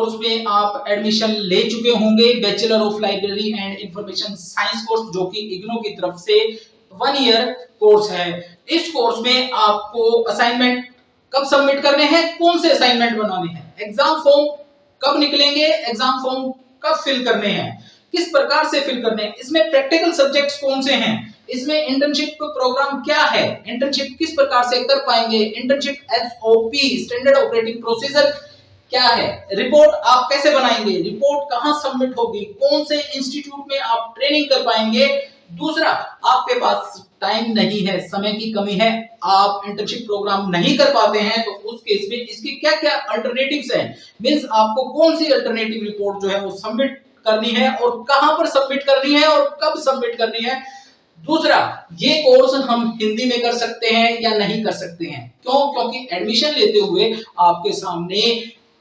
Course में आप admission ले चुके होंगे, bachelor of library and information science course, जो कि इग्नू की तरफ से 1 ईयर कोर्स है। इस कोर्स में आपको असाइनमेंट कब सबमिट करने हैं, कौन से असाइनमेंट बनाने हैं, एग्जाम फॉर्म कब निकलेंगे, एग्जाम फॉर्म कब फिल करने हैं, किस प्रकार से फिल करने हैं, इसमें प्रैक्टिकल सब्जेक्ट्स कौन से हैं, इसमें इंटर्नशिप प्रोग्राम क्या है, इंटर्नशिप किस प्रकार से कर पाएंगे, internship SOP standard operating procedure क्या है, रिपोर्ट आप कैसे बनाएंगे, रिपोर्ट कहां सबमिट होगी, कौन से इंस्टीट्यूट में आप ट्रेनिंग कर पाएंगे। दूसरा, आपके पास टाइम नहीं है, समय की कमी है, आप इंटर्नशिप प्रोग्राम नहीं कर पाते हैं, तो उस केस में इसके क्या क्या अल्टरनेटिव्स हैं, मींस आपको कौन सी अल्टरनेटिव रिपोर्ट जो है वो सबमिट करनी है और कहां पर सबमिट करनी है और कब सबमिट करनी है। दूसरा, ये कोर्स हम हिंदी में कर सकते हैं या नहीं कर सकते हैं, क्यों, क्योंकि एडमिशन लेते हुए आपके सामने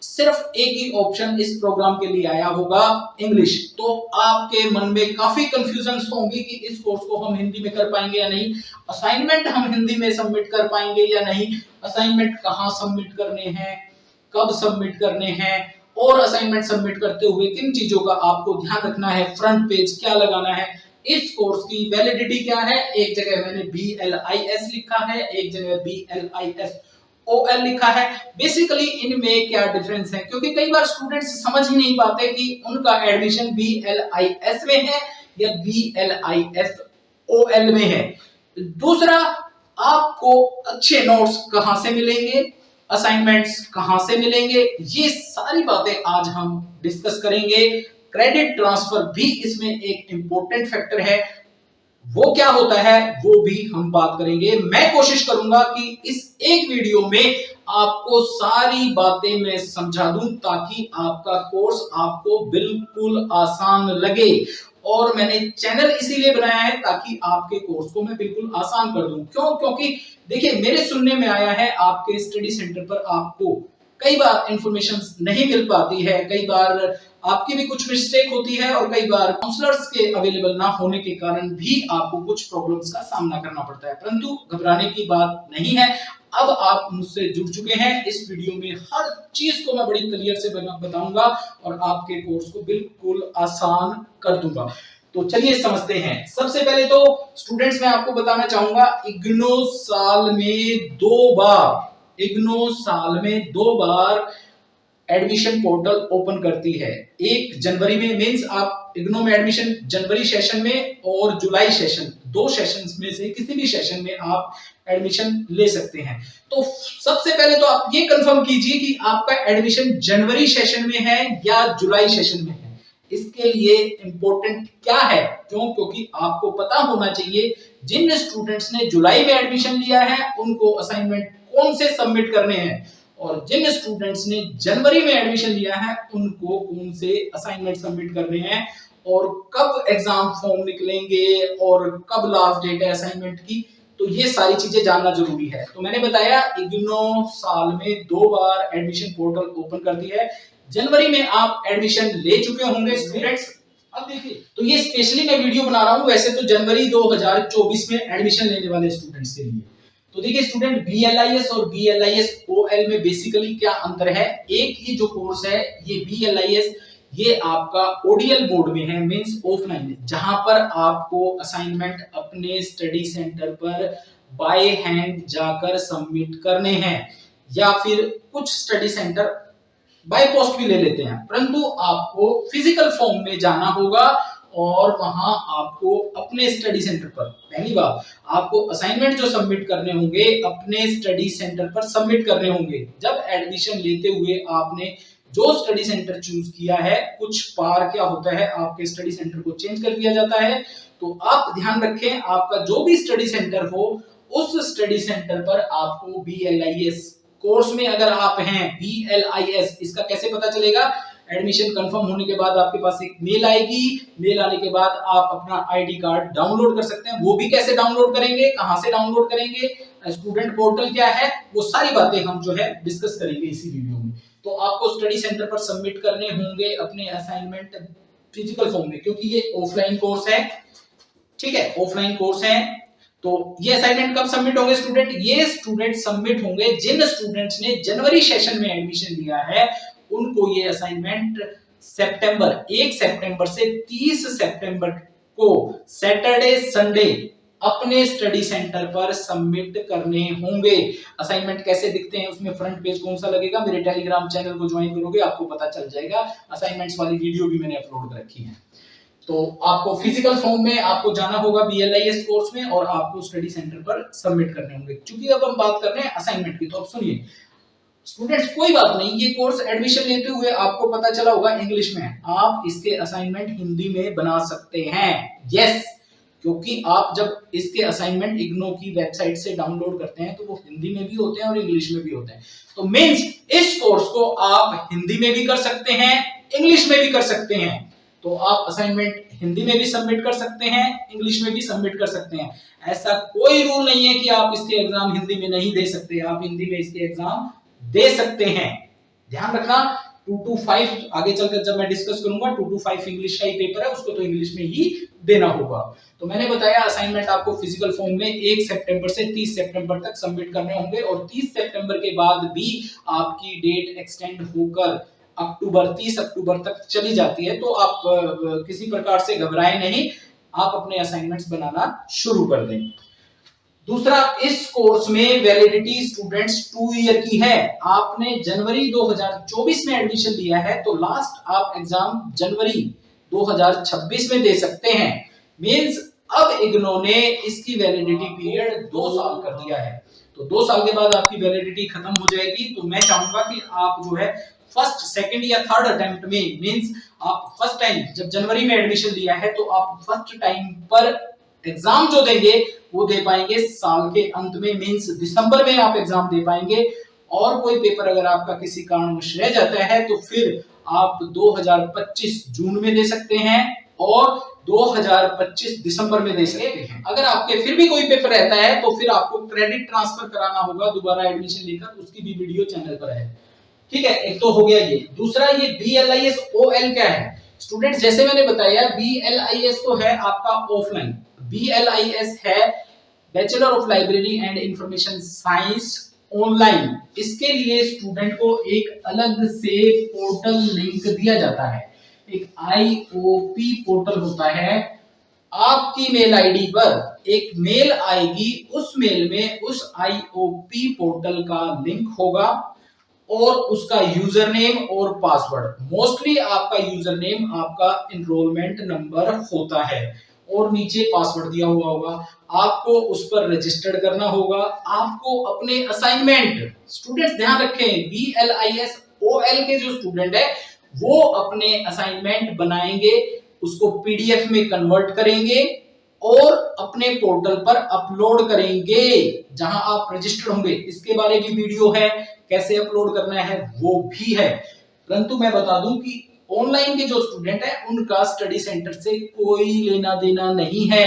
सिर्फ एक ही ऑप्शन इस प्रोग्राम के लिए आया होगा, इंग्लिश। तो आपके मन में काफी कंफ्यूजन होंगी कि इस कोर्स को हम हिंदी में कर पाएंगे या नहीं, असाइनमेंट हम हिंदी में सबमिट कर पाएंगे या नहीं, असाइनमेंट कहां सबमिट करने हैं, कब सबमिट करने हैं, और असाइनमेंट सबमिट करते हुए किन चीजों का आपको ध्यान रखना है, फ्रंट पेज क्या लगाना है, इस कोर्स की वैलिडिटी क्या है। एक जगह मैंने BLIS लिखा है, एक जगह BLISOL लिखा है। बेसिकली इनमें क्या डिफरेंस है, क्योंकि कई बार स्टूडेंट्स समझ ही नहीं पाते कि उनका एडमिशन BLIS में है या BLISOL में है। दूसरा, आपको अच्छे नोट्स कहां से मिलेंगे, असाइनमेंट्स कहां से मिलेंगे, ये सारी बातें आज हम डिस्कस करेंगे। क्रेडिट ट्रांसफर भी इसमें एक इंपॉर्टेंट फैक्टर है, वो क्या होता है वो भी हम बात करेंगे। मैं कोशिश करूंगा कि इस एक वीडियो में आपको सारी बातें मैं समझा दूं, ताकि आपका कोर्स आपको बिल्कुल आसान लगे। और मैंने चैनल इसीलिए बनाया है ताकि आपके कोर्स को मैं बिल्कुल आसान कर दूं। क्यों, क्योंकि देखिए, मेरे सुनने में आया है आपके स्टडी सेंटर पर आपको कई बार इंफॉर्मेशन नहीं मिल पाती है, कई बार आपकी भी कुछ मिस्टेक होती है, और कई बार काउंसलर्स के अवेलेबल ना होने के कारण भी आपको कुछ प्रॉब्लम्स का सामना करना पड़ता है। परंतु घबराने की बात नहीं है, अब आप मुझसे जुड़ चुके हैं, इस वीडियो में हर चीज को मैं बड़ी क्लियर से बताऊंगा और आपके कोर्स को बिल्कुल आसान कर दूंगा। तो चलिए समझते हैं। सबसे पहले तो स्टूडेंट्स मैं आपको बताना चाहूंगा, इग्नू साल में दो बार एडमिशन पोर्टल ओपन करती है। एक जनवरी में, मींस आप इग्नू में एडमिशन जनवरी सेशन में और जुलाई सेशन, 2 सेशंस में से किसी भी सेशन में आप एडमिशन ले सकते हैं। तो सबसे पहले तो आप ये कंफर्म कीजिए कि आपका एडमिशन जनवरी सेशन में है या जुलाई सेशन में है। इसके लिए इंपॉर्टेंट क्या है, क्यों, क्योंकि आपको पता होना चाहिए जिन स्टूडेंट्स ने जुलाई में एडमिशन लिया है उनको असाइनमेंट कौन से सबमिट करने हैं, और जिन स्टूडेंट्स ने जनवरी में एडमिशन लिया है उनको कौन से असाइनमेंट सबमिट करने हैं, और कब एग्जाम फॉर्म निकलेंगे और कब लास्ट डेट है असाइनमेंट की। तो ये सारी चीजें जानना जरूरी है। तो मैंने बताया, इग्नू साल में 2 बार एडमिशन पोर्टल ओपन करती है। जनवरी में आप एडमिशन ले चुके होंगे स्टूडेंट्स। अब देखिए, तो ये स्पेशली मैं वीडियो बना रहा हूं, वैसे तो जनवरी 2024 में एडमिशन लेने वाले स्टूडेंट्स के लिए। तो देखिए स्टूडेंट, BLIS और BLISOL में बेसिकली क्या अंतर है। एक ही जो कोर्स है ये BLIS, ये आपका ODL मोड में है, मींस ऑफलाइन, जहां पर आपको असाइनमेंट अपने स्टडी सेंटर पर बाय हैंड जाकर सबमिट करने हैं, या फिर कुछ स्टडी सेंटर बाय पोस्ट भी ले लेते हैं, परंतु आपको फिजिकल फॉर्म में जाना होगा और वहां आपको अपने स्टडी सेंटर पर, पहली बात, आपको असाइनमेंट जो सबमिट करने होंगे अपने स्टडी सेंटर पर सबमिट करने होंगे। जब एडमिशन लेते हुए आपने जो स्टडी सेंटर चूज किया है, कुछ बार क्या होता है आपके स्टडी सेंटर को चेंज कर दिया जाता है, तो आप ध्यान रखें आपका जो भी स्टडी सेंटर हो उस स्टडी सेंटर पर आपको BLIS कोर्स में अगर आप हैं, BLIS, इसका कैसे पता चलेगा, एडमिशन कंफर्म होने के बाद आपके पास एक मेल आएगी, मेल आने के बाद आप अपना ID कार्ड डाउनलोड कर सकते हैं। वो भी कैसे डाउनलोड करेंगे, कहां से डाउनलोड करेंगे, स्टूडेंट पोर्टल क्या है, वो सारी बातें हम जो है डिस्कस करेंगे इसी वीडियो में। तो आपको स्टडी सेंटर पर सबमिट करने होंगे अपने असाइनमेंट फिजिकल फॉर्म में, क्योंकि ये ऑफलाइन कोर्स है, ठीक है, ऑफलाइन कोर्स है। तो ये असाइनमेंट कब सबमिट होंगे स्टूडेंट, ये स्टूडेंट सबमिट होंगे जिन स्टूडेंट्स ने जनवरी सेशन में एडमिशन लिया है उनको ये असाइनमेंट सितंबर 1 सितंबर से 30 सितंबर को सैटरडे संडे अपने स्टडी सेंटर पर सबमिट करने होंगे। असाइनमेंट कैसे दिखते हैं, उसमें फ्रंट पेज कौन सा लगेगा, मेरे टेलीग्राम चैनल को ज्वाइन करोगे आपको पता चल जाएगा। असाइनमेंट्स वाली वीडियो भी मैंने अपलोड कर रखी है। तो आपको फिजिकल फॉर्म में आपको जाना होगा BLIS कोर्स में और आपको स्टडी सेंटर पर सबमिट करने होंगे। क्योंकि अब हम बात कर रहे हैं असाइनमेंट की, तो अब सुनिए स्टूडेंट्स, कोई बात नहीं, ये कोर्स एडमिशन लेते हुए आपको पता चला होगा इंग्लिश में, आप इसके असाइनमेंट हिंदी में बना सकते हैं। यस, क्योंकि आप जब इसके असाइनमेंट इग्नो की वेबसाइट से डाउनलोड करते हैं तो वो हिंदी में भी होते हैं और इंग्लिश में भी होते हैं। तो मींस इस कोर्स को आप हिंदी में भी कर सकते हैं, इंग्लिश में भी कर सकते हैं। तो आप असाइनमेंट हिंदी में भी सबमिट कर सकते हैं, इंग्लिश में भी सबमिट कर सकते हैं। ऐसा कोई रूल नहीं है कि आप इसके एग्जाम हिंदी में नहीं दे सकते, आप हिंदी में इसके एग्जाम दे सकते हैं। ध्यान रखना 2 to 5 आगे चलकर जब मैं डिस्कस करूंगा 2 to 5 इंग्लिश का ही पेपर है, उसको तो इंग्लिश में ही देना होगा। तो मैंने बताया असाइनमेंट आपको फिजिकल फॉर्म में 1 सितंबर से 30 सितंबर तक सबमिट करने होंगे और 30 सितंबर के बाद भी आपकी डेट एक्सटेंड होकर अक्टूबर 30 अक्टूबर तक चली जाती है। तो आप किसी प्रकार से घबराएं नहीं, आप अपने असाइनमेंट्स बनाना शुरू कर दें। दूसरा, इस कोर्स में वैलिडिटी स्टूडेंट्स 2 ईयर की है। आपने जनवरी 2024 में एडमिशन लिया है तो लास्ट आप एग्जाम जनवरी 2026 में दे सकते हैं। मींस अब इग्नो ने इसकी वैलिडिटी पीरियड 2 साल कर दिया है। तो 2 साल के बाद आपकी वैलिडिटी खत्म हो जाएगी। तो मैं चाहूंगा कि आप जो है फर्स्ट, सेकंड या थर्ड अटेम्प्ट में, मींस आप फर्स्ट टाइम जब जनवरी में एडमिशन लिया है तो आप फर्स्ट टाइम पर एग्जाम जो देंगे वो दे पाएंगे साल के अंत में, मींस दिसंबर में आप एग्जाम दे पाएंगे। और कोई पेपर अगर आपका किसी कारणवश रह जाता है तो फिर आप 2025 जून में दे सकते हैं और 2025 दिसंबर में दे सकते हैं। अगर आपके फिर भी कोई पेपर रहता है तो फिर आपको क्रेडिट ट्रांसफर कराना होगा दोबारा एडमिशन लेकर, उसकी भी वीडियो चैनल पर है। ठीक है, एक तो हो गया ये। दूसरा, ये BLIS OL क्या है स्टूडेंट्स, जैसे मैंने बताया BLIS तो है आपका ऑफलाइन, BLIS है bachelor of library and information science online. इसके लिए स्टूडेंट को एक अलग से पोर्टल लिंक दिया जाता है, एक IOP पोर्टल होता है। आपकी मेल आईडी पर एक मेल आएगी, उस मेल में उस IOP पोर्टल का लिंक होगा और उसका यूजर नेम और पासवर्ड। मोस्टली आपका यूजर नेम आपका एनरोलमेंट नंबर होता है और नीचे पासवर्ड दिया हुआ होगा। आपको उस पर रजिस्टर्ड करना होगा। आपको अपने असाइनमेंट, स्टूडेंट्स ध्यान रखें, BLIS OL के जो स्टूडेंट है वो अपने असाइनमेंट बनाएंगे, उसको PDF में कन्वर्ट करेंगे और अपने पोर्टल पर अपलोड करेंगे जहां आप रजिस्टर्ड होंगे। इसके बारे में वीडियो है, कैसे अपलोड करना है वो भी है। परंतु मैं बता दूं कि ऑनलाइन के जो स्टूडेंट है उनका स्टडी सेंटर से कोई लेना देना नहीं है,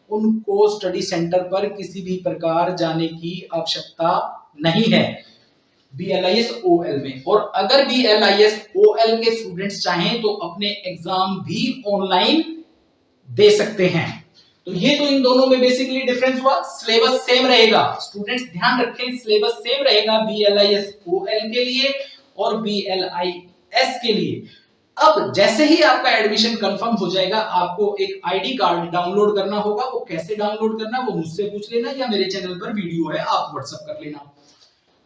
उनको स्टडी सेंटर पर किसी भी प्रकार जाने की आवश्यकता नहीं है BLIS OL में। और अगर BLIS OL के स्टूडेंट्स चाहें तो अपने एग्जाम भी ऑनलाइन दे सकते हैं। तो ये तो इन दोनों में बेसिकली डिफरेंस हुआ। सिलेबस सेम रहेगा, स्टूडेंट्स ध्यान रखें, सिलेबस सेम रहेगा BLIS OL के लिए और BLIS के लिए। अब जैसे ही आपका एडमिशन कंफर्म हो जाएगा आपको एक आईडी कार्ड डाउनलोड करना होगा। वो कैसे डाउनलोड करना वो मुझसे पूछ लेना या मेरे चैनल पर वीडियो है, आप व्हाट्सएप कर लेना।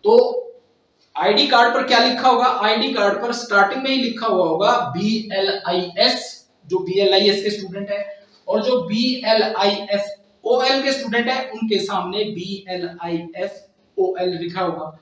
तो आईडी कार्ड पर क्या लिखा होगा, आईडी कार्ड पर स्टार्टिंग में ही लिखा हुआ होगा BLIS, जो BLIS के स्टूडेंट है, और जो BLIS OL के स्टूडेंट है उनके सामने BLIS OL लिखा होगा।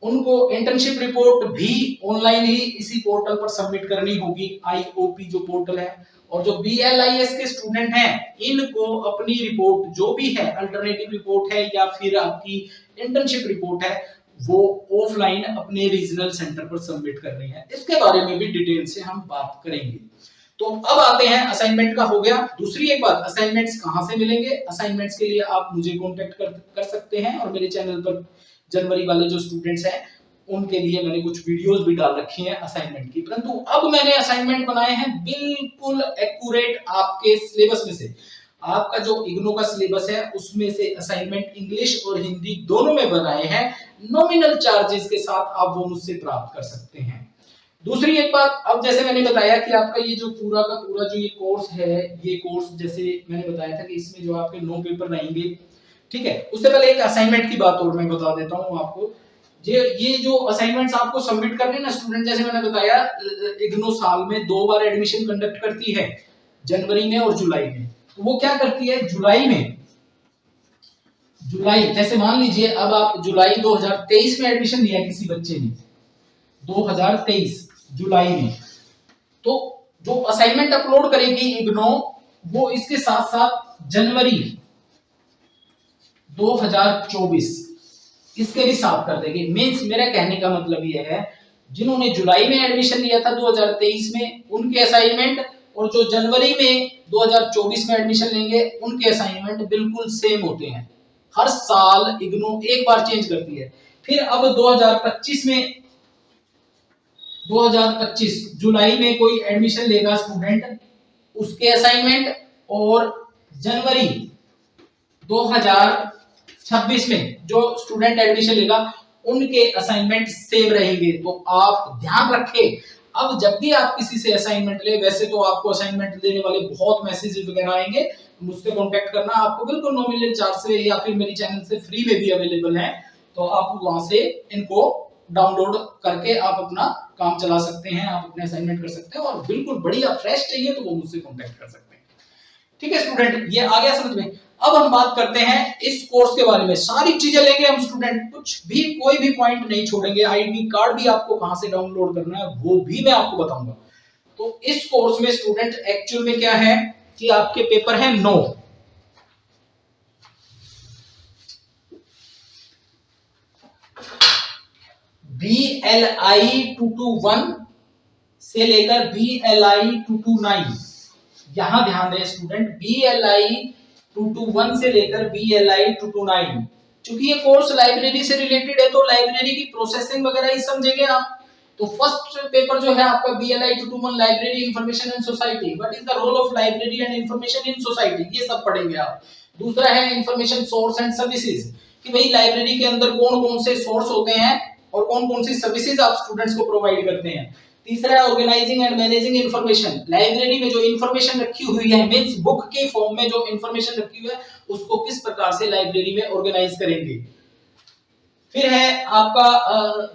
उनको इंटर्नशिप रिपोर्ट भी ऑनलाइन ही इसी पोर्टल पर सबमिट करनी होगी, IOP जो पोर्टल है। और जो BLIS के स्टूडेंट हैं इनको अपनी रिपोर्ट जो भी है, अल्टरनेटिव रिपोर्ट है या फिर आपकी इंटर्नशिप रिपोर्ट है, वो ऑफलाइन अपने रीजनल सेंटर पर सबमिट करनी है। इसके बारे में भी डिटेल से हम बात करेंगे। तो अब आते हैं, असाइनमेंट का हो गया। दूसरी एक बात, असाइनमेंट्स कहां से मिलेंगे। असाइनमेंट्स के लिए आप मुझे कांटेक्ट कर सकते हैं और मेरे चैनल पर जनवरी वाले जो स्टूडेंट्स हैं उनके लिए मैंने कुछ वीडियोस भी डाल रखी हैं असाइनमेंट की। परंतु अब मैंने असाइनमेंट बनाए हैं बिल्कुल एक्यूरेट आपके सिलेबस में से। आपका जो इग्नो का सिलेबस है उसमें से असाइनमेंट इंग्लिश और हिंदी दोनों में बनाए हैं। नॉमिनल चार्जेस के साथ आप वो मुझसे प्राप्त कर सकते हैं। दूसरी एक बात, अब जैसे मैंने बताया कि आपका ये जो पूरा का पूरा जो ये कोर्स है, ये कोर्स जैसे मैंने बताया था कि इसमें जो आपके 9 पेपर रहेंगे, ठीक है। उससे पहले एक असाइनमेंट की बात और मैं बता देता हूँ आपको। ये जो असाइनमेंट्स आपको सबमिट करने ना स्टूडेंट, जैसे मैंने बताया इग्नू साल में 2 बार एडमिशन कंडक्ट करती है, जनवरी में और जुलाई में। तो वो क्या करती है जुलाई जैसे मान लीजिए अब आप जुलाई 2023 में एडमिशन लिया किसी बच्चे ने, 2023 जुलाई में, तो जो असाइनमेंट अपलोड करेगी इग्नो, वो इसके साथ साथ जनवरी 2024 इसके भी साफ कर देगी। मींस मेरा कहने का मतलब ये है, जिन्होंने जुलाई में एडमिशन लिया था 2023 में, उनके असाइनमेंट, और जो जनवरी में 2024 में एडमिशन लेंगे उनके असाइनमेंट बिल्कुल सेम होते हैं। हर साल इग्नू एक बार चेंज करती है। फिर अब 2025 जुलाई में कोई एडमिशन लेगा स्टूडेंट, उसके असाइनमेंट, और जनवरी 2026 में जो स्टूडेंट एडमिशन लेगा उनके असाइनमेंट सेम रहेंगे। तो आप ध्यान रखें, अब जब भी आप किसी से असाइनमेंट ले, वैसे तो आपको असाइनमेंट देने वाले बहुत मैसेजेस वगैरह आएंगे, मुझसे कांटेक्ट करना, आपको बिल्कुल नॉमिनल चार्ज से या फिर मेरी चैनल से फ्री में भी अवेलेबल है, तो आप वहां से इनको डाउनलोड करके आप अपना काम चला सकते हैं, आप अपने असाइनमेंट कर सकते हैं, और बिल्कुल बढ़िया फ्रेश चाहिए तो वो मुझसे कांटेक्ट कर सकते हैं। ठीक है स्टूडेंट, ये आ गया समझ में। अब हम बात करते हैं इस कोर्स के बारे में, सारी चीजें लेंगे हम स्टूडेंट, कुछ भी कोई भी पॉइंट नहीं छोड़ेंगे। आईडी कार्ड भी आपको कहां से डाउनलोड करना है वो भी मैं आपको बताऊंगा। तो इस कोर्स में स्टूडेंट एक्चुअल में क्या है कि आपके पेपर है 9, BLI 221 से लेकर BLI 229, यहां ध्यान दें स्टूडेंट, BLI 221 से लेकर BLI 229। चूंकि ये कोर्स लाइब्रेरी से रिलेटेड है तो लाइब्रेरी की प्रोसेसिंग वगैरह ही समझेंगे आप। तो फर्स्ट पेपर जो है आपका BLI 221 library information and society, what is the role of library and information in society, ये सब पढ़ेंगे आप। दूसरा है इंफॉर्मेशन सोर्स एंड सर्विसेज, कि भाई लाइब्रेरी के अंदर कौन कौन से सोर्स होते हैं और कौन कौन सी सर्विसेज आप स्टूडेंट्स को प्रोवाइड करते हैं। तीसरा है organizing and managing information, library में जो इंफॉर्मेशन रखी हुई है, मींस बुक के फॉर्म में जो इंफॉर्मेशन रखी हुई है उसको किस प्रकार से लाइब्रेरी में ऑर्गेनाइज करेंगे। फिर है आपका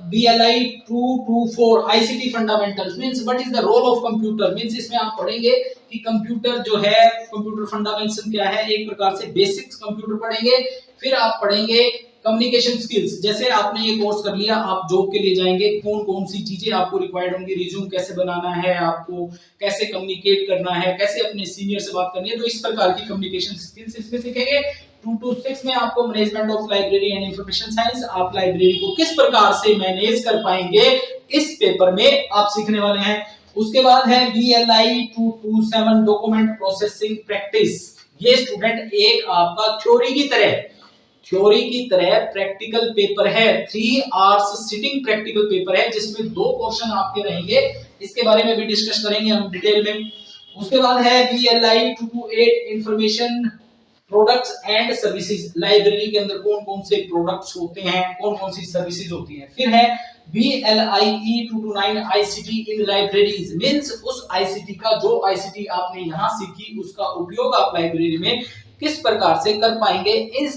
BLI 224 ICT fundamentals, means what is the role of computer, means इसमें आप पढ़ेंगे कि कंप्यूटर जो है, कंप्यूटर फंडामेंटल्स क्या है, एक प्रकार से बेसिक्स कंप्यूटर पढ़ेंगे। फिर आप पढ़ेंगे कम्युनिकेशन स्किल्स, जैसे आपने ये कोर्स कर लिया, आप जॉब के लिए जाएंगे, कौन कौन सी चीजें आपको रिक्वायर्ड होंगी, रिज्यूम कैसे बनाना है, आपको कैसे कम्युनिकेट करना है, कैसे अपने सीनियर से बात करनी है, तो इस प्रकार की कम्युनिकेशन स्किल्स इसमें सीखेंगे। 226 में आपको management of library and information science, आप लाइब्रेरी को किस प्रकार से मैनेज कर पाएंगे इस पेपर में आप सीखने वाले हैं। उसके बाद है BLI 227 डॉक्यूमेंट प्रोसेसिंग प्रैक्टिस, ये स्टूडेंट एक आपका थ्योरी की तरह प्रैक्टिकल पेपर है, 3 आवर्स सिटिंग प्रैक्टिकल पेपर है, जिसमें 2 क्वेश्चन आपके रहेंगे, इसके बारे में भी डिस्कस करेंगे हम डिटेल में। उसके बाद है BLI 228 information products and services, library के अंदर कौन कौन से प्रोडक्ट्स होते हैं, कौन कौन सी सर्विसेज होती हैं। फिर है BLI 229 ICT इन लाइब्रेरीज, मींस उस ICT का, जो ICT आपने यहां सीखी उसका उपयोग आप लाइब्रेरी में किस प्रकार से कर पाएंगे।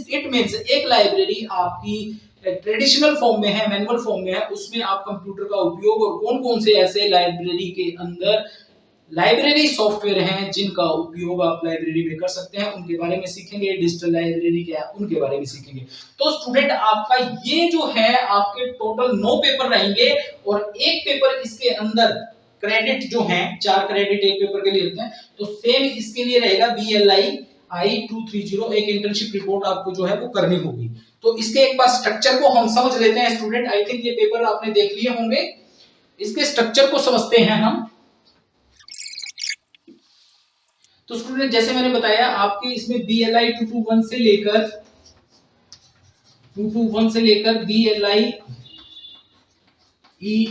इट मींस एक लाइब्रेरी आपकी ट्रेडिशनल फॉर्म में है, मैनुअल फॉर्म में है, उसमें आप कंप्यूटर का उपयोग और कौन कौन से ऐसे लाइब्रेरी के अंदर लाइब्रेरी सॉफ्टवेयर हैं जिनका उपयोग आप लाइब्रेरी में कर सकते हैं, उनके बारे में सीखेंगे। डिजिटल लाइब्रेरी क्या है उनके बारे में सीखेंगे। तो स्टूडेंट आपका ये जो है आपके टोटल 9 पेपर रहेंगे, और एक पेपर इसके अंदर क्रेडिट जो हैं 4 क्रेडिट एक पेपर के लिए रहते हैं, तो सेम इसके लिए रहेगा BLI 230, एक इंटर्नशिप रिपोर्ट आपको जो है वो करनी होगी। तो इसके एक बार स्ट्रक्चर को हम समझ लेते हैं स्टूडेंट, आई थिंक ये पेपर आपने देख लिए होंगे, इसके स्ट्रक्चर को समझते हैं हम। तो स्टूडेंट जैसे मैंने बताया आपके इसमें BLI 221 से लेकर BLI E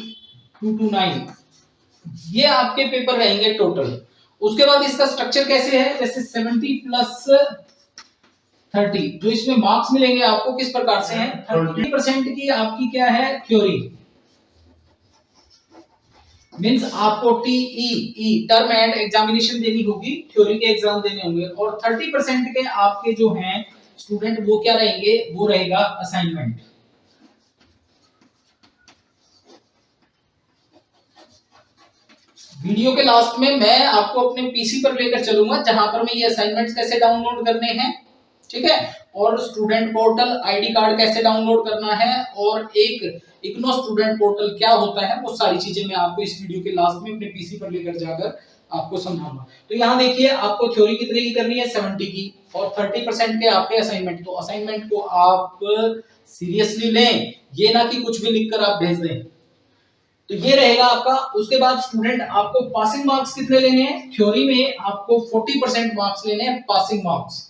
229, ये आपके पेपर रहेंगे टोटल। उसके बाद इसका स्ट्रक्चर कैसे है, जैसे 70 प्लस 30 जो इसमें मार्क्स मिलेंगे आपको किस प्रकार से हैं, 30% की आपकी क्या है थ्योरी, मींस आपको टीईई टर्म एंड एग्जामिनेशन देनी होगी, थ्योरी के एग्जाम देने होंगे, और 30% के आपके जो हैं स्टूडेंट वो क्या रहेंगे, वो रहेगा असाइनमेंट। वीडियो के लास्ट में मैं आपको अपने पीसी पर लेकर चलूंगा जहां पर मैं ये असाइनमेंट्स कैसे डाउनलोड करने हैं, ठीक है, और स्टूडेंट पोर्टल आईडी कार्ड कैसे डाउनलोड करना है, और एक इग्नो स्टूडेंट पोर्टल क्या होता है, वो सारी चीजें मैं आपको इस वीडियो के लास्ट में अपने पीसी पर लेकर जाकर आपको समझाऊंगा। तो यहाँ देखिए आपको थ्योरी कितने की करनी है, 70 की, और 30% के आपके असाइनमेंट। तो असाइनमेंट को आप सीरियसली लें, ये ना कि कुछ भी लिखकर आप भेज दें। तो ये रहेगा आपका। उसके बाद स्टूडेंट आपको पासिंग मार्क्स कितने लेने हैं, थ्योरी में आपको 40% मार्क्स लेने हैं, पासिंग मार्क्स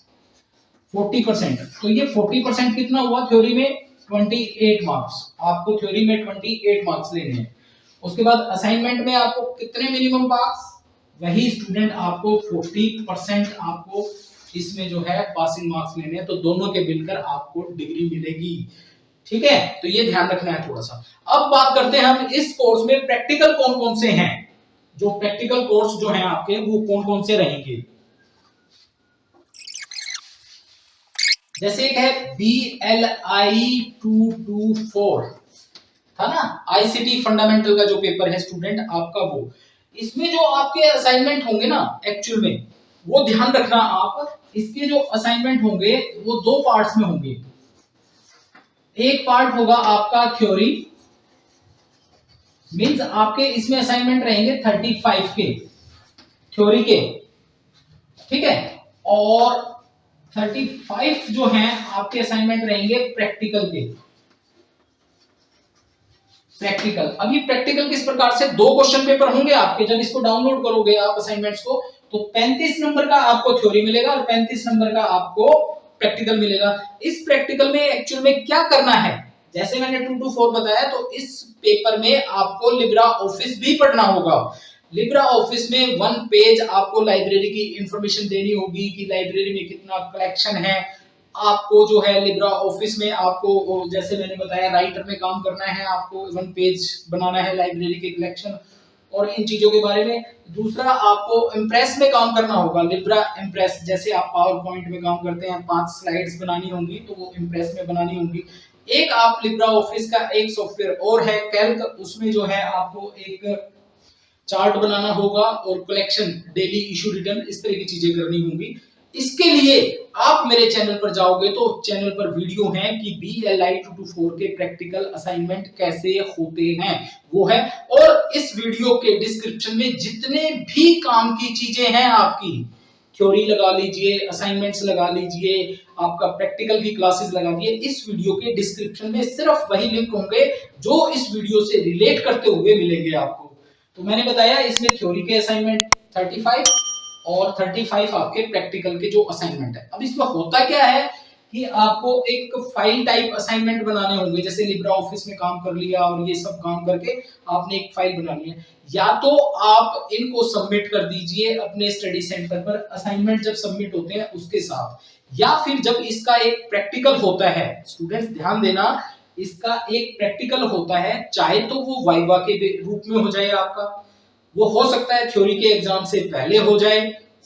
40%। तो ये 40% कितना हुआ, थ्योरी में 28 मार्क्स, आपको थ्योरी में 28 मार्क्स लेने हैं। उसके बाद असाइनमेंट में आपको कितने मिनिमम मार्क्स, वही स्टूडेंट आपको 40% आपको इसमें जो है पासिंग मार्क्स लेने हैं। तो दोनों के मिलकर आपको डिग्री मिलेगी, ठीक है। तो ये ध्यान रखना है थोड़ा सा। अब बात करते हैं हम इस कोर्स में प्रैक्टिकल कौन कौन से हैं, जो प्रैक्टिकल कोर्स जो हैं आपके वो कौन कौन से रहेंगे। जैसे एक है BLI 224 था ना, आईसीटी फंडामेंटल का जो पेपर है स्टूडेंट आपका, वो इसमें जो आपके असाइनमेंट होंगे ना एक्चुअल में, वो ध्यान रखना आप, इसके जो असाइनमेंट होंगे वो दो पार्ट्स में होंगे। एक पार्ट होगा आपका थ्योरी, मींस आपके इसमें असाइनमेंट रहेंगे 35 के थ्योरी के, ठीक है, और 35 जो हैं आपके असाइनमेंट रहेंगे प्रैक्टिकल के। प्रैक्टिकल, अभी प्रैक्टिकल किस प्रकार से, दो क्वेश्चन पेपर होंगे आपके, जब इसको डाउनलोड करोगे आप असाइनमेंट्स को, तो 35 नंबर का आपको थ्योरी मिलेगा और 35 नंबर का आपको प्रैक्टिकल मिलेगा। इस प्रैक्टिकल में एक्चुअल में क्या करना है, जैसे मैंने 2 to 4 बताया, तो इस पेपर में आपको लिब्रा ऑफिस भी पढ़ना होगा। लिब्रा ऑफिस में 1 पेज आपको लाइब्रेरी की इंफॉर्मेशन देनी होगी कि लाइब्रेरी में कितना कलेक्शन है। आपको जो है लिब्रा ऑफिस में आपको जैसे मैंने बताया राइटर में काम करना है, आपको 1 पेज बनाना है लाइब्रेरी के कलेक्शन और इन चीजों के बारे में। दूसरा आपको इम्प्रेस में काम करना होगा, लिब्रा इम्प्रेस, जैसे आप पावर पॉइंट में काम करते हैं, 5 स्लाइड्स बनानी होंगी तो वो इम्प्रेस में बनानी होंगी। एक आप लिब्रा ऑफिस का एक सॉफ्टवेयर और है कैल्क, उसमें जो है आपको एक चार्ट बनाना होगा और कलेक्शन, डेली इशू रिटर्न, इस तरह की चीजें करनी होंगी। इसके लिए आप मेरे चैनल पर जाओगे तो चैनल पर वीडियो है कि BLI 224 के प्रैक्टिकल असाइनमेंट कैसे होते हैं, वो है। और इस वीडियो के डिस्क्रिप्शन में जितने भी काम की चीजें हैं आपकी, थ्योरी लगा लीजिए, असाइनमेंट्स लगा लीजिए, आपका प्रैक्टिकल की क्लासेस लगा दिए, इस वीडियो के डिस्क्रिप्शन में सिर्फ वही लिंक होंगे जो इस वीडियो से रिलेट करते हुए मिलेंगे आपको। तो मैंने बताया इसमें थ्योरी के असाइनमेंट 35 और 35 आपके प्रैक्टिकल के जो असाइनमेंट है। अब इसमें होता क्या है कि आपको एक फाइल टाइप असाइनमेंट बनाने होंगे, जैसे लिब्रा ऑफिस में काम कर लिया और ये सब काम करके आपने एक फाइल बना लिया, या तो आप इनको सबमिट कर दीजिए अपने स्टडी सेंटर पर, असाइनमेंट जब सबमिट होते हैं उसके साथ, या फिर जब इसका एक प्रैक्टिकल होता है, स्टूडेंट्स ध्यान देना, इसका एक प्रैक्टिकल होता है, चाहे तो वो वाइवा के रूप में हो जाए आपका, वो हो सकता है थ्योरी के एग्जाम से पहले हो जाए,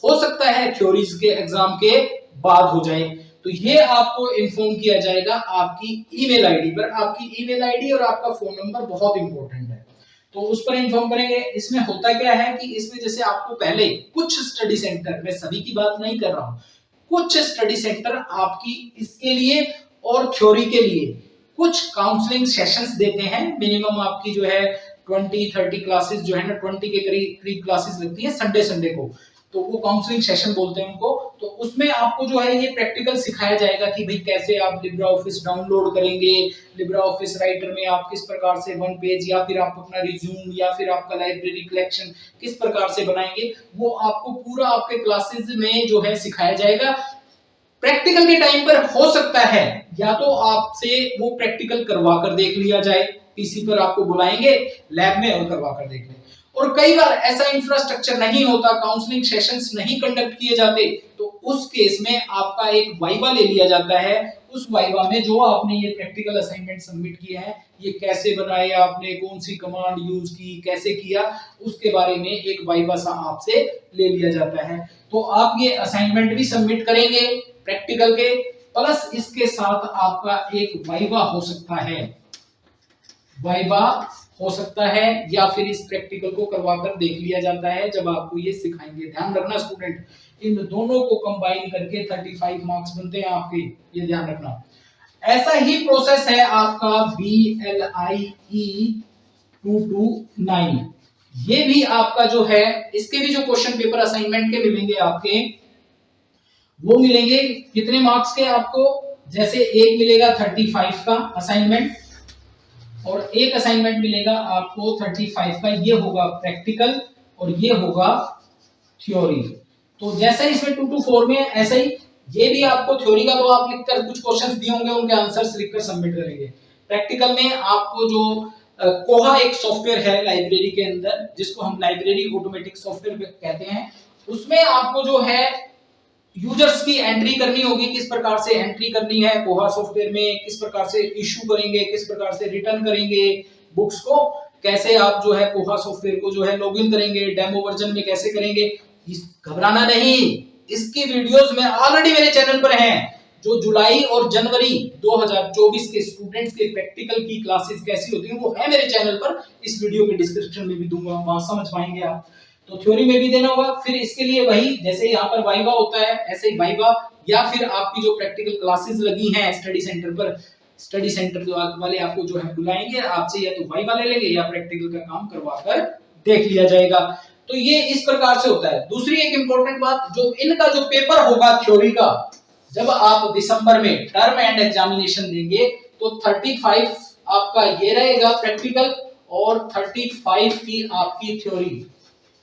हो सकता है थ्योरीज के एग्जाम के बाद हो जाए। तो ये आपको इन्फॉर्म किया जाएगा आपकी ईमेल आईडी पर। आपकी ईमेल आईडी और आपका फोन नंबर बहुत इंपॉर्टेंट है, तो उस पर इन्फॉर्म करेंगे। इसमें होता क्या है कि इसमें जैसे आपको पहले कुछ स्टडी सेंटर, मैं सभी की बात नहीं कर रहा हूं, कुछ स्टडी सेंटर आपकी इसके लिए और थ्योरी के लिए कुछ काउंसलिंग सेशंस देते हैं। मिनिमम आपकी जो है 20-30 क्लासेस जो है ना, 20 के करीब क्लासेस लगती है संडे संडे को, तो वो काउंसलिंग सेशन बोलते हैं उनको। तो उसमें आपको जो है ये प्रैक्टिकल सिखाया जाएगा कि भाई कैसे आप लिब्रा ऑफिस डाउनलोड करेंगे, लिब्रा ऑफिस राइटर में आप किस प्रकार से 1 पेज या फिर आप अपना रिज्यूम या फिर आपका लाइब्रेरी कलेक्शन किस प्रकार से बनाएंगे, वो आपको पूरा आपके क्लासेस में जो है सिखाया जाएगा। प्रैक्टिकल के टाइम पर हो सकता है या तो आपसे वो प्रैक्टिकल करवा कर देख लिया जाए, पीसी पर आपको बुलाएंगे लैब में और करवा कर देख लें, और कई बार ऐसा इंफ्रास्ट्रक्चर नहीं होता, काउंसलिंग सेशंस नहीं कंडक्ट किए जाते, तो उस केस में आपका एक वाइवा ले लिया जाता है। उस वाइवा में जो आपने ये प्रैक्टिकल असाइनमेंट सबमिट किया है, ये कैसे बनाए आपने, कौन सी कमांड यूज की, कैसे किया, उसके बारे में एक वाइवा सा आपसे ले लिया जाता है। तो आप ये असाइनमेंट भी सबमिट करेंगे प्रैक्टिकल के, प्लस इसके साथ आपका एक वाइवा हो सकता है, वाइवा हो सकता है, या फिर इस प्रैक्टिकल को करवाकर देख लिया जाता है जब आपको ये सिखाएंगे। ध्यान रखना स्टूडेंट, इन दोनों को कंबाइन करके 35 मार्क्स बनते हैं आपके, ये ध्यान रखना। ऐसा ही प्रोसेस है आपका BLIE 229, ये भी आपका जो है, इसके भी जो क्वेश्चन पेपर असाइनमेंट के मिलेंगे आपके, वो मिलेंगे कितने मार्क्स के आपको, जैसे एक मिलेगा 35 का असाइनमेंट और एक असाइनमेंट मिलेगा आपको 35 का, ये होगा प्रैक्टिकल और ये होगा थ्योरी। तो जैसे इसमें 2 to 4 में ऐसा ही ये भी आपको थ्योरी का तो आप लिखकर कुछ क्वेश्चंस दिए होंगे, उनके आंसर्स लिखकर सबमिट करेंगे। प्रैक्टिकल में आपको जो कोहा एक सॉफ्टवेयर है लाइब्रेरी के अंदर, जिसको हम लाइब्रेरी ऑटोमेटिक सॉफ्टवेयर कहते हैं, उसमें आपको जो है यूजर्स की एंट्री करनी होगी, किस प्रकार से एंट्री करनी है कोहा सॉफ्टवेयर में, किस प्रकार से इश्यू करेंगे, किस प्रकार से रिटर्न करेंगे बुक्स को, कैसे आप जो है कोहा सॉफ्टवेयर को जो है लॉगिन करेंगे, डेमो वर्जन में कैसे करेंगे। घबराना नहीं, इसकी वीडियोस में ऑलरेडी मेरे चैनल पर हैं। जो जुलाई और जनवरी 2024 के स्टूडेंट्स के प्रैक्टिकल की क्लासेस कैसी होती हैं वो है मेरे चैनल पर, इस वीडियो के डिस्क्रिप्शन में भी दूंगा, वहां समझ पाएंगे आप। तो थ्योरी में भी देना होगा, फिर इसके लिए वही जैसे यहाँ पर वाइवा होता है ऐसे ही वाइवा, या फिर आपकी जो प्रैक्टिकल क्लासेस लगी हैं स्टडी सेंटर पर, स्टडी सेंटर वाले आपको जो है बुलाएंगे, आपसे या तो वाइवा ले लेंगे या प्रैक्टिकल का काम करवा कर देख लिया जाएगा। तो ये इस प्रकार से होता है। दूसरी एक इंपॉर्टेंट बात, जो इनका जो पेपर होगा थ्योरी का, जब आप दिसंबर में टर्म एंड एग्जामिनेशन देंगे तो 35 आपका ये रहेगा प्रैक्टिकल और 35 की आपकी थ्योरी,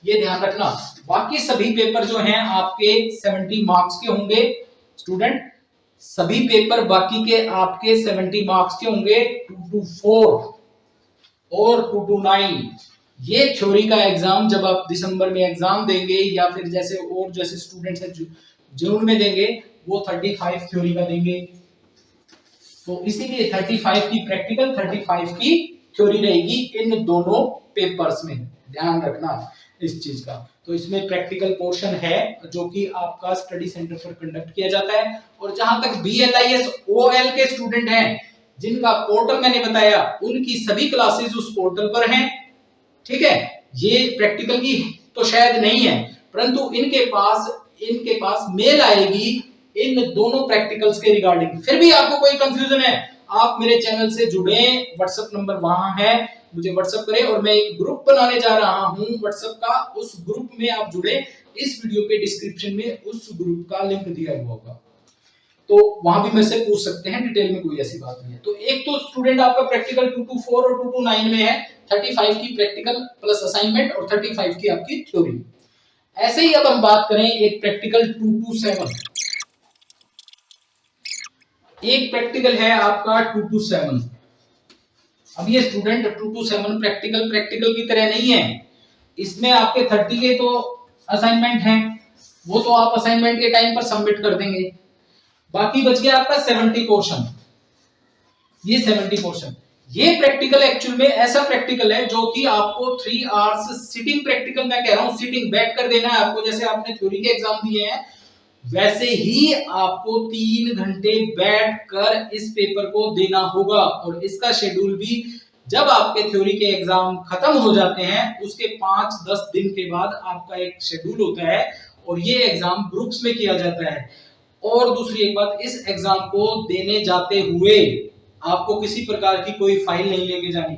ये ध्यान रखना। बाकी सभी पेपर जो हैं आपके 70 मार्क्स के होंगे स्टूडेंट, सभी पेपर बाकी के आपके 70 मार्क्स के होंगे। 2 to 4 और 2 to 9 ये थ्योरी का एग्जाम जब आप दिसंबर में एग्जाम देंगे, या फिर जैसे और जैसे स्टूडेंट्स हैं जून में देंगे, वो 35 थ्योरी का देंगे। तो इसीलिए 35 की प्रैक्टिकल, 35 की थ्योरी रहेगी इन दोनों पेपर्स में, ध्यान रखना इस चीज का। तो इसमें प्रैक्टिकल पोर्शन है जो कि आपका स्टडी सेंटर पर कंडक्ट किया जाता है। और जहां तक BLIS OL के स्टूडेंट हैं, जिनका पोर्टल मैंने बताया, उनकी सभी क्लासेस उस पोर्टल पर हैं, ठीक है। ये प्रैक्टिकल की तो शायद नहीं है, परंतु इनके पास मेल आएगी इन दोनों प्रैक्टिकल्स के रिगार्डिंग। फिर भी आपको कोई कंफ्यूजन है, आप मेरे चैनल से जुड़े, व्हाट्सएप नंबर वहां है, मुझे व्हाट्सएप करें, और मैं एक ग्रुप बनाने जा रहा हूं व्हाट्सएप का, उस ग्रुप में आप जुड़े। इस वीडियो के डिस्क्रिप्शन में उस ग्रुप का लिंक दिया हुआ होगा, तो वहां भी मेरे से पूछ सकते हैं, डिटेल में कोई ऐसी बात नहीं है। तो एक तो स्टूडेंट आपका प्रैक्टिकल 2 to 4 और 2 to 9 में है, 35 की प्रैक्टिकल प्लस असाइनमेंट और 35 की आपकी थ्योरी। ऐसे ही अब हम बात करें एक प्रैक्टिकल 2 to 7, एक प्रैक्टिकल है आपका 2 to 7। अब ये स्टूडेंट 2 to 7 प्रैक्टिकल की तरह नहीं है, इसमें आपके 30 के तो असाइनमेंट हैं, वो तो आप असाइनमेंट के टाइम पर सबमिट कर देंगे। बाकी बच गया आपका 70 पोर्शन, ये 70 पोर्शन। ये प्रैक्टिकल एक्चुअल में ऐसा प्रैक्टिकल है जो कि आपको 3 आवर्स सिटिंग प्रैक्टिकल, मैं कह रहा हूं सिटिंग बैठ कर देना है आपको, जैसे आपने थ्योरी के एग्जाम दिए हैं वैसे ही आपको 3 घंटे बैठकर इस पेपर को देना होगा। और इसका शेड्यूल भी जब आपके थ्योरी के एग्जाम खत्म हो जाते हैं उसके 5-10 दिन के बाद आपका एक शेड्यूल होता है, और ये एग्जाम ग्रुप्स में किया जाता है। और दूसरी एक बात, इस एग्जाम को देने जाते हुए आपको किसी प्रकार की कोई फाइल नहीं लेके जानी।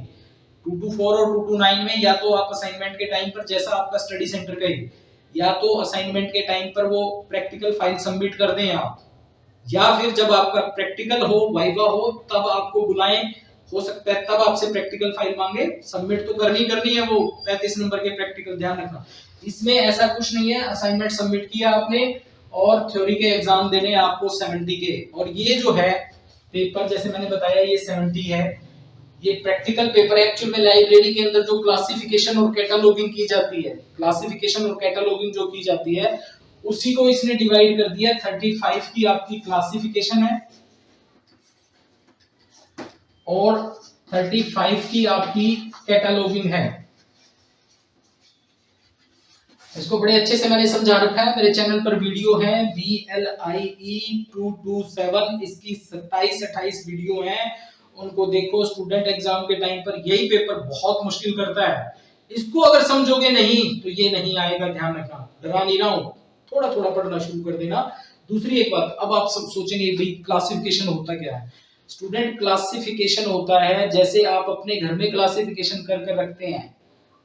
2 to 4 और 2 to 9 में या तो आप असाइनमेंट के टाइम पर, जैसा आपका स्टडी सेंटर का ही, या तो असाइनमेंट के टाइम पर वो प्रैक्टिकल फाइल सबमिट कर दें आप, या फिर जब आपका प्रैक्टिकल हो, वाइवा हो, तब आपको बुलाएं, हो सकता है तब आपसे प्रैक्टिकल फाइल मांगे, सबमिट तो करनी है वो 35 नंबर के प्रैक्टिकल, ध्यान रखना। इसमें ऐसा कुछ नहीं है, असाइनमेंट सबमिट किया आपने और थ्योरी के एग्जाम देने आपको 70 के। और ये जो है पेपर, जैसे मैंने बताया, ये 70 है, ये प्रैक्टिकल पेपर एक्चुअल में लाइब्रेरी के अंदर जो क्लासिफिकेशन और कैटलॉगिंग की जाती है, क्लासिफिकेशन और कैटलॉगिंग जो की जाती है उसी को इसने डिवाइड कर दिया। 35 की आपकी क्लासिफिकेशन है, और 35 की आपकी कैटलॉगिंग है। इसको बड़े अच्छे से मैंने समझा रखा है, मेरे चैनल पर वीडियो है BLIE 227, इसकी 27-28 वीडियो हैं, उनको देखो। स्टूडेंट एग्जाम के टाइम पर यही पेपर बहुत मुश्किल करता है, इसको अगर समझोगे नहीं तो ये नहीं आएगा, ध्यान रखना। डरा नहीं रहा हूं, थोड़ा थोड़ा पढ़ना शुरू कर देना। दूसरी एक बात, अब आप सब सोचेंगे भाई क्लासिफिकेशन होता क्या है। स्टूडेंट क्लासिफिकेशन होता है, जैसे आप अपने घर में क्लासिफिकेशन कर कर रखते हैं,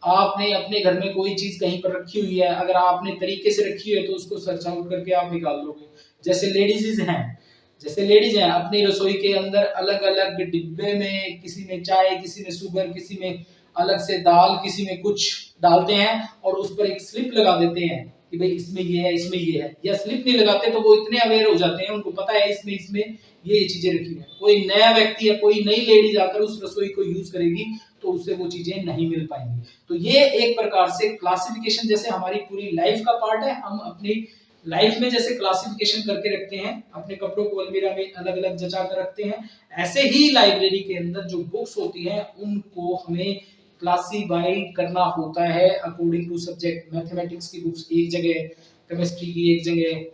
आपने अपने घर में कोई चीज कहीं पर रखी हुई है, अगर आपने तरीके से रखी है तो उसको सर्च आउट करके आप निकाल लोगे। जैसे लेडीज हैं अपनी रसोई के अंदर अलग अलग डिब्बे में, किसी में चाय, किसी में शुगर, किसी में अलग से दाल, किसी में कुछ डालते हैं और उस पर एक स्लिप लगा देते हैं कि भाई इसमें ये है, इसमें ये है। या स्लिप नहीं लगाते तो वो इतने अवेयर हो जाते हैं, उनको पता है इसमें इसमें ये चीजें रखी है। कोई नया व्यक्ति या कोई नई लेडी जाकर उस रसोई को यूज करेगी तो उससे वो चीजें नहीं मिल पाएंगी। तो ये एक प्रकार से क्लासिफिकेशन जैसे हमारी पूरी लाइफ का पार्ट है, हम अपनी लाइफ में जैसे क्लासिफिकेशन करके रखते हैं, अपने कपड़ों को अलमीरा में अलग अलग जचा कर रखते हैं, ऐसे ही लाइब्रेरी के अंदर जो बुक्स होती हैं उनको हमें क्लासिफाई करना होता है अकॉर्डिंग टू सब्जेक्ट। मैथमेटिक्स की बुक्स एक जगह, केमिस्ट्री की एक जगह,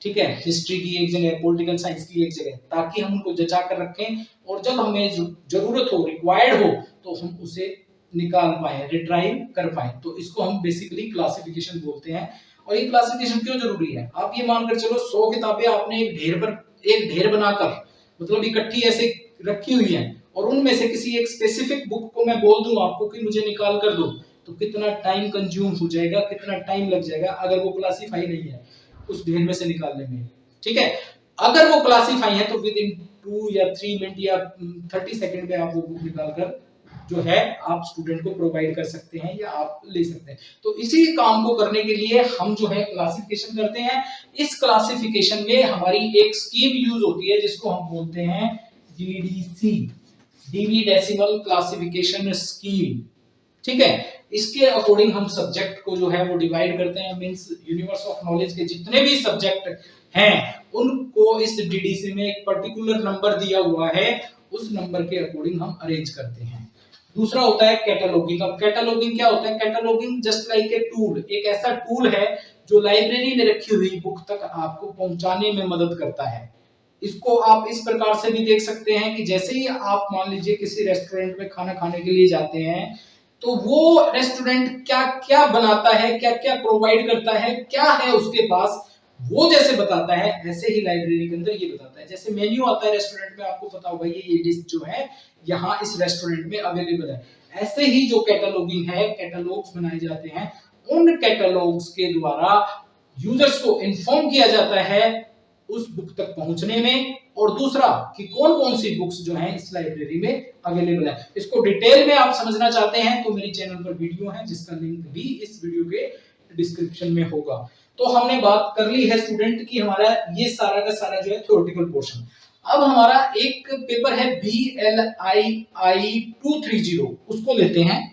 ठीक है, हिस्ट्री की एक जगह, पॉलिटिकल साइंस की एक जगह, ताकि हम उनको जचा कर रखें और जब हमें जरूरत हो, रिक्वायर्ड हो, तो हम उसे निकाल पाए, रिट्राइव कर पाए। तो इसको हम बेसिकली क्लासिफिकेशन बोलते हैं। और ये क्लासिफिकेशन क्यों जरूरी है, आप ये मानकर चलो 100 किताबें आपने एक ढेर बनाकर, मतलब इकट्ठी ऐसे रखी हुई है, और उनमें से किसी एक स्पेसिफिक बुक को मैं बोल दूं आपको कि मुझे निकाल कर दो, तो कितना टाइम कंज्यूम हो जाएगा, कितना टाइम लग जाएगा अगर वो क्लासिफाई नहीं है उस ढेर में से निकालने में। ठीक है, अगर वो क्लासिफाई है तो विद इन 2 या 3 मिनट या 30 सेकंड में आप वो बुक निकालकर जो है आप स्टूडेंट को प्रोवाइड कर सकते हैं या आप ले सकते हैं। तो इसी काम को करने के लिए हम जो है क्लासिफिकेशन करते हैं। इस क्लासिफिकेशन में हमारी एक स्कीम यूज होती है जिसको हम बोलते हैं DDC, Dewey decimal classification scheme. ठीक है, इसके अकॉर्डिंग हम सब्जेक्ट को जो है वो डिवाइड करते हैं। मींस यूनिवर्स ऑफ नॉलेज के जितने भी सब्जेक्ट हैं उनको इस डीडीसी में एक पर्टिकुलर नंबर दिया हुआ है, उस नंबर के अकॉर्डिंग हम अरेंज करते हैं। दूसरा होता है कैटलॉगिंग। अब कैटलॉगिंग क्या होता है? Cataloguing just like a tool, एक ऐसा टूल है जो लाइब्रेरी में रखी हुई बुक तक आपको पहुंचाने में मदद करता है। इसको आप इस प्रकार से भी देख सकते हैं कि जैसे ही आप मान लीजिए किसी रेस्टोरेंट में खाना खाने के लिए जाते हैं तो वो रेस्टोरेंट क्या क्या बनाता है, क्या क्या प्रोवाइड करता है, क्या है उसके पास, वो जैसे बताता है ऐसे ही लाइब्रेरी के अंदर ये बताता है। जैसे मेन्यू आता है रेस्टोरेंट में, आपको पता होगा ये डिश जो है यहाँ इस रेस्टोरेंट में अवेलेबल है। ऐसे ही जो कैटलॉगिंग है, कैटलॉग्स बनाए जाते हैं, उन कैटलॉग्स के द्वारा यूजर्स को इन्फॉर्म किया जाता है उस बुक तक पहुंचने में, और दूसरा कि कौन कौन सी बुक्स जो हैं इस लाइब्रेरी में अवेलेबल है। इसको डिटेल में आप समझना चाहते हैं तो मेरे चैनल पर वीडियो है जिसका लिंक भी इस वीडियो के डिस्क्रिप्शन में होगा। तो हमने बात कर ली है स्टूडेंट की हमारा ये सारा का सारा जो है थ्योरेटिकल पोर्शन। अब हमारा एक पेपर है BLII 230, उसको लेते हैं।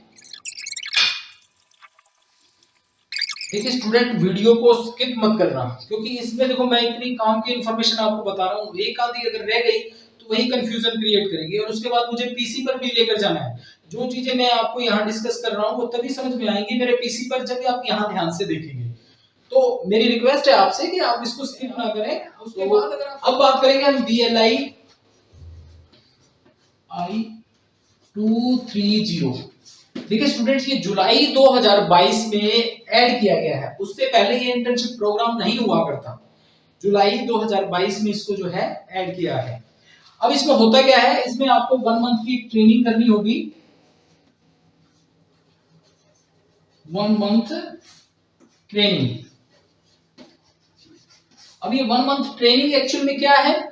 देखिए स्टूडेंट, वीडियो को स्किप मत करना, क्योंकि इसमें देखो मैं इतनी काम की इंफॉर्मेशन आपको बता रहा हूँ, एक आधी अगर रह गई तो वही कंफ्यूजन क्रिएट करेगी, और उसके बाद मुझे पीसी पर भी लेकर जाना है। जो चीजें मैं आपको यहाँ डिस्कस कर रहा हूँ वो तभी समझ में आएंगी मेरे पीसी पर जब आप यहाँ ध्यान से देखेंगे। तो मेरी रिक्वेस्ट है आपसे कि आप इसको स्किप ना करें। उसके बाद अगर अब बात करेंगे हम BLII 230। देखिए स्टूडेंट्स, ये जुलाई 2022 में ऐड किया गया है, उससे पहले ये इंटर्नशिप प्रोग्राम नहीं हुआ करता। जुलाई 2022 में इसको जो है ऐड किया है। अब इसमें होता क्या है, इसमें आपको 1 मंथ की ट्रेनिंग करनी होगी, 1 मंथ ट्रेनिंग। अब ये 1 मंथ ट्रेनिंग एक्चुअल में क्या है,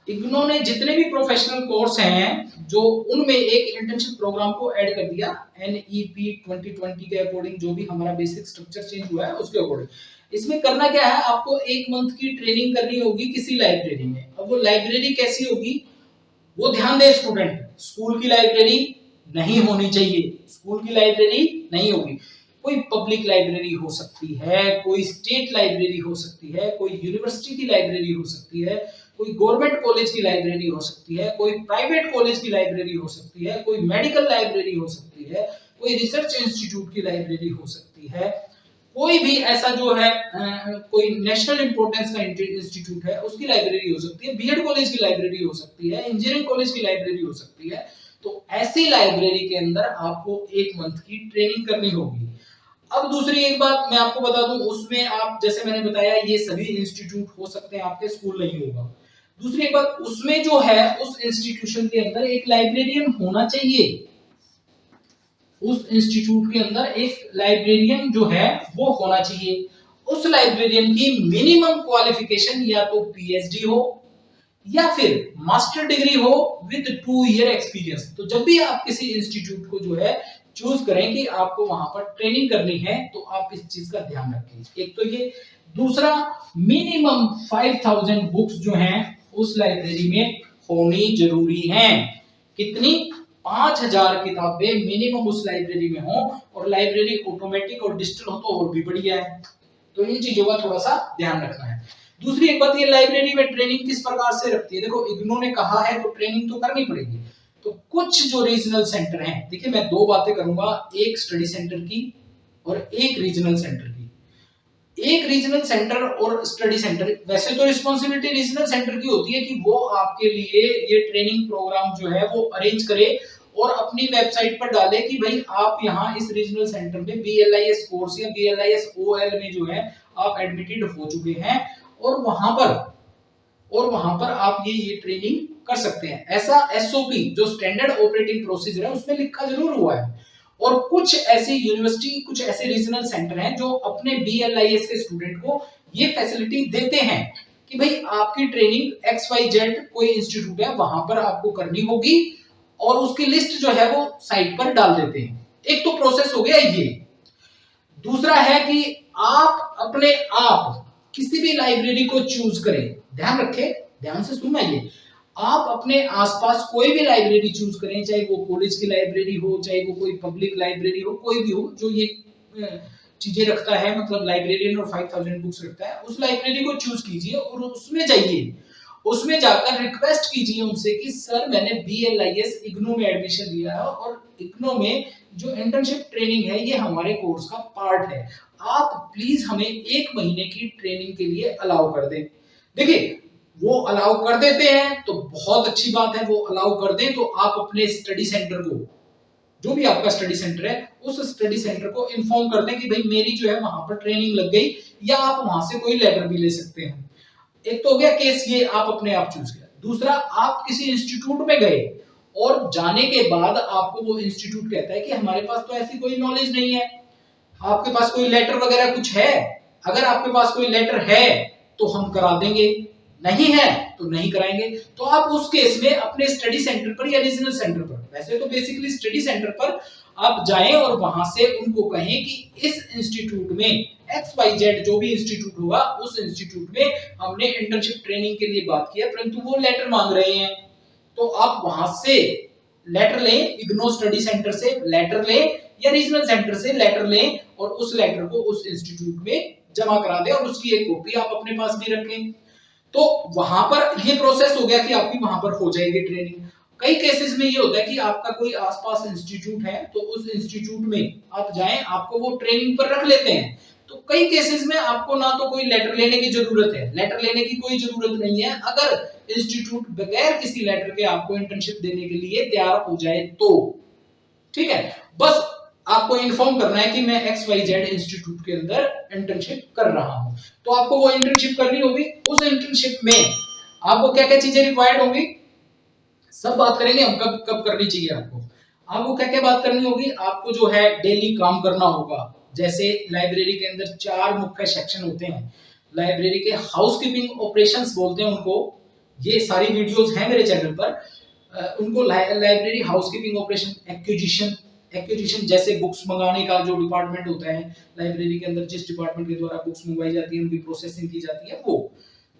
इग्नो ने जितने भी प्रोफेशनल कोर्स हैं जो उनमें एक इंटर्नशिप प्रोग्राम को ऐड कर दिया NEP 2020 के अकॉर्डिंग, जो भी हमारा बेसिक स्ट्रक्चर चेंज हुआ है उसके अकॉर्डिंग। इसमें करना क्या है, आपको 1 मंथ की ट्रेनिंग करनी होगी किसी लाइब्रेरी में। अब वो लाइब्रेरी कैसी होगी, वो ध्यान दे स्टूडेंट, स्कूल की लाइब्रेरी नहीं होनी चाहिए, स्कूल की लाइब्रेरी नहीं होगी। कोई पब्लिक लाइब्रेरी हो सकती है, कोई स्टेट लाइब्रेरी हो सकती है, कोई यूनिवर्सिटी की लाइब्रेरी हो सकती है, कोई गवर्नमेंट कॉलेज की लाइब्रेरी हो सकती है, कोई प्राइवेट कॉलेज की लाइब्रेरी हो सकती है, कोई मेडिकल लाइब्रेरी हो सकती है, कोई रिसर्च इंस्टीट्यूट की लाइब्रेरी हो सकती है, कोई भी ऐसा जो है कोई नेशनल इंपोर्टेंस का इंस्टीट्यूट है उसकी लाइब्रेरी हो सकती है, बीएड कॉलेज की लाइब्रेरी हो सकती है, इंजीनियरिंग कॉलेज की लाइब्रेरी हो सकती है। तो ऐसी लाइब्रेरी के अंदर आपको 1 मंथ की ट्रेनिंग करनी होगी। अब दूसरी एक बात मैं आपको बता दूं, उसमें आप जैसे मैंने बताया ये सभी इंस्टीट्यूट हो सकते हैं, आपके स्कूल नहीं होगा। दूसरी एक बात, उसमें जो है उस इंस्टीट्यूशन के अंदर एक लाइब्रेरियन होना चाहिए। उस इंस्टीट्यूट के अंदर एक लाइब्रेरियन जो है वो होना चाहिए। उस लाइब्रेरियन की मिनिमम क्वालिफिकेशन या तो पीएचडी हो या फिर मास्टर डिग्री हो विद 2 ईयर एक्सपीरियंस। तो जब भी आप किसी इंस्टीट्यूट को जो है चूज करें कि आपको वहां पर ट्रेनिंग करनी है, तो आप इस चीज का ध्यान रखें। एक तो ये, दूसरा मिनिमम 5000 बुक्स जो हैं उस लाइब्रेरी में होनी जरूरी हैं। कितनी? 5000 किताबें मिनिमम उस लाइब्रेरी में हो, और लाइब्रेरी ऑटोमेटिक और डिजिटल हो तो और भी बढ़िया है। तो इन चीजों का थोड़ा सा ध्यान रखना है। दूसरी एक बात, ये लाइब्रेरी में ट्रेनिंग किस प्रकार से रखती है? देखो, इग्नू ने कहा है तो ट्रेनिंग तो करनी पड़ेगी। तो कुछ जो रीजनल सेंटर हैं, देखिए मैं 2 बातें करूंगा, एक स्टडी सेंटर की और एक रीजनल सेंटर की। एक रीजनल सेंटर और स्टडी सेंटर, वैसे तो रिस्पॉन्सिबिलिटी रीजनल सेंटर की होती है कि वो आपके लिए ये ट्रेनिंग प्रोग्राम जो है वो अरेंज करे और अपनी वेबसाइट पर डाले कि भाई आप यहाँ इस रीजनल सेंटर में BLIS कोर्स या BLIS OL में जो है आप एडमिटेड हो चुके हैं, और वहां पर आप ये ट्रेनिंग कर सकते हैं। ऐसा SOP जो स्टैंडर्ड ऑपरेटिंग प्रोसीजर है उसमें लिखा जरूर हुआ है। और कुछ ऐसी यूनिवर्सिटी, कुछ ऐसे रीजनल सेंटर हैं जो अपने BLIS के स्टूडेंट को ये फैसिलिटी देते हैं कि भाई आपकी ट्रेनिंग XYZ कोई इंस्टीट्यूट है वहां पर आपको करनी होगी, और उसकी लिस्ट जो है वो साइट पर डाल देते हैं। एक तो प्रोसेस हो गया ये। दूसरा है कि आप अपने आप किसी भी लाइब्रेरी को चूज करें। ध्यान रखें, ध्यान से सुनना, ये आप अपने आसपास कोई भी लाइब्रेरी चूज करें, चाहे वो कॉलेज की लाइब्रेरी हो, चाहे वो कोई पब्लिक लाइब्रेरी हो, कोई भी हो जो ये चीजें रखता है, मतलब लाइब्रेरियन और 5000 बुक्स रखता है, उस लाइब्रेरी को चूज कीजिए और उसमें जाइए। उसमें जाकर रिक्वेस्ट कीजिए उनसे कि सर मैंने BLIS इग्नू में एडमिशन लिया है और इग्नू में जो इंटर्नशिप ट्रेनिंग है ये हमारे कोर्स का पार्ट है, आप प्लीज हमें 1 महीने की ट्रेनिंग के लिए अलाउ कर दें। देखिए, वो अलाउ कर देते हैं तो बहुत अच्छी बात है, वो अलाउ कर दें तो आप अपने स्टडी सेंटर को, जो भी आपका स्टडी सेंटर है, उस स्टडी सेंटर को इन्फॉर्म कर दें कि भाई मेरी जो है वहां पर ट्रेनिंग लग गई, या आप वहां से कोई लेटर भी ले सकते हैं। एक तो हो गया केस ये आप अपने आप चूज किया। दूसरा, आप किसी इंस्टीट्यूट में गए और जाने के बाद आपको वो इंस्टीट्यूट कहता है कि हमारे पास तो ऐसी कोई नॉलेज नहीं है, आपके पास कोई लेटर वगैरह कुछ है? अगर आपके पास कोई लेटर है तो हम करा देंगे, नहीं है तो नहीं कराएंगे। तो आप उस केस में अपने स्टडी सेंटर पर या रीजनल सेंटर पर, वैसे तो बेसिकली स्टडी सेंटर पर आप जाएं और वहां से उनको कहें कि इस इंस्टीट्यूट में XYZ जो भी इंस्टीट्यूट होगा उस इंस्टीट्यूट में हमने इंटर्नशिप ट्रेनिंग के लिए बात किया, परंतु वो लेटर मांग रहे हैं। तो आप वहां से लेटर लें, इग्नो स्टडी सेंटर से लेटर लें या रीजनल सेंटर से लेटर लें और उस लेटर को उस इंस्टीट्यूट में जमा करा दें और उसकी एक कॉपी आप अपने पास भी रखें। तो वहां पर ये प्रोसेस हो गया कि आपकी वहां पर हो जाएगी ट्रेनिंग। कई केसेस में ये होता है कि आपका कोई आसपास इंस्टीट्यूट है तो उस इंस्टीट्यूट में आप जाएं, आपको वो ट्रेनिंग पर रख लेते हैं। तो कई केसेस में आपको ना तो कोई लेटर लेने की जरूरत है, लेटर लेने की कोई जरूरत नहीं है। अगर इंस्टीट्यूट बगैर किसी लेटर के आपको इंटर्नशिप देने के लिए तैयार हो जाए तो ठीक है, बस आपको इन्फॉर्म करना है कि मैं XYZ इंस्टीट्यूट के अंदर इंटर्नशिप कर रहा हूं। तो आपको वो इंटर्नशिप करनी होगी। उस इंटर्नशिप में आपको क्या क्या चीजें रिक्वायर्ड होंगी, सब बात करेंगे हम, कब कब करनी चाहिए आपको क्या क्या बात करनी होगी। आपको जो है डेली काम करना होगा। जैसे लाइब्रेरी के अंदर 4 मुख्य सेक्शन होते हैं। लाइब्रेरी के हाउसकीपिंग ऑपरेशंस बोलते हैं उनको, ये सारी वीडियोस हैं मेरे चैनल पर। उनको लाइब्रेरी हाउसकीपिंग ऑपरेशन, एक्विजिशन जैसे बुक्स मंगाने का जो डिपार्टमेंट होता है लाइब्रेरी के अंदर, जिस डिपार्टमेंट के द्वारा बुक्स मंगवाई जाती है उनकी प्रोसेसिंग की जाती है, वो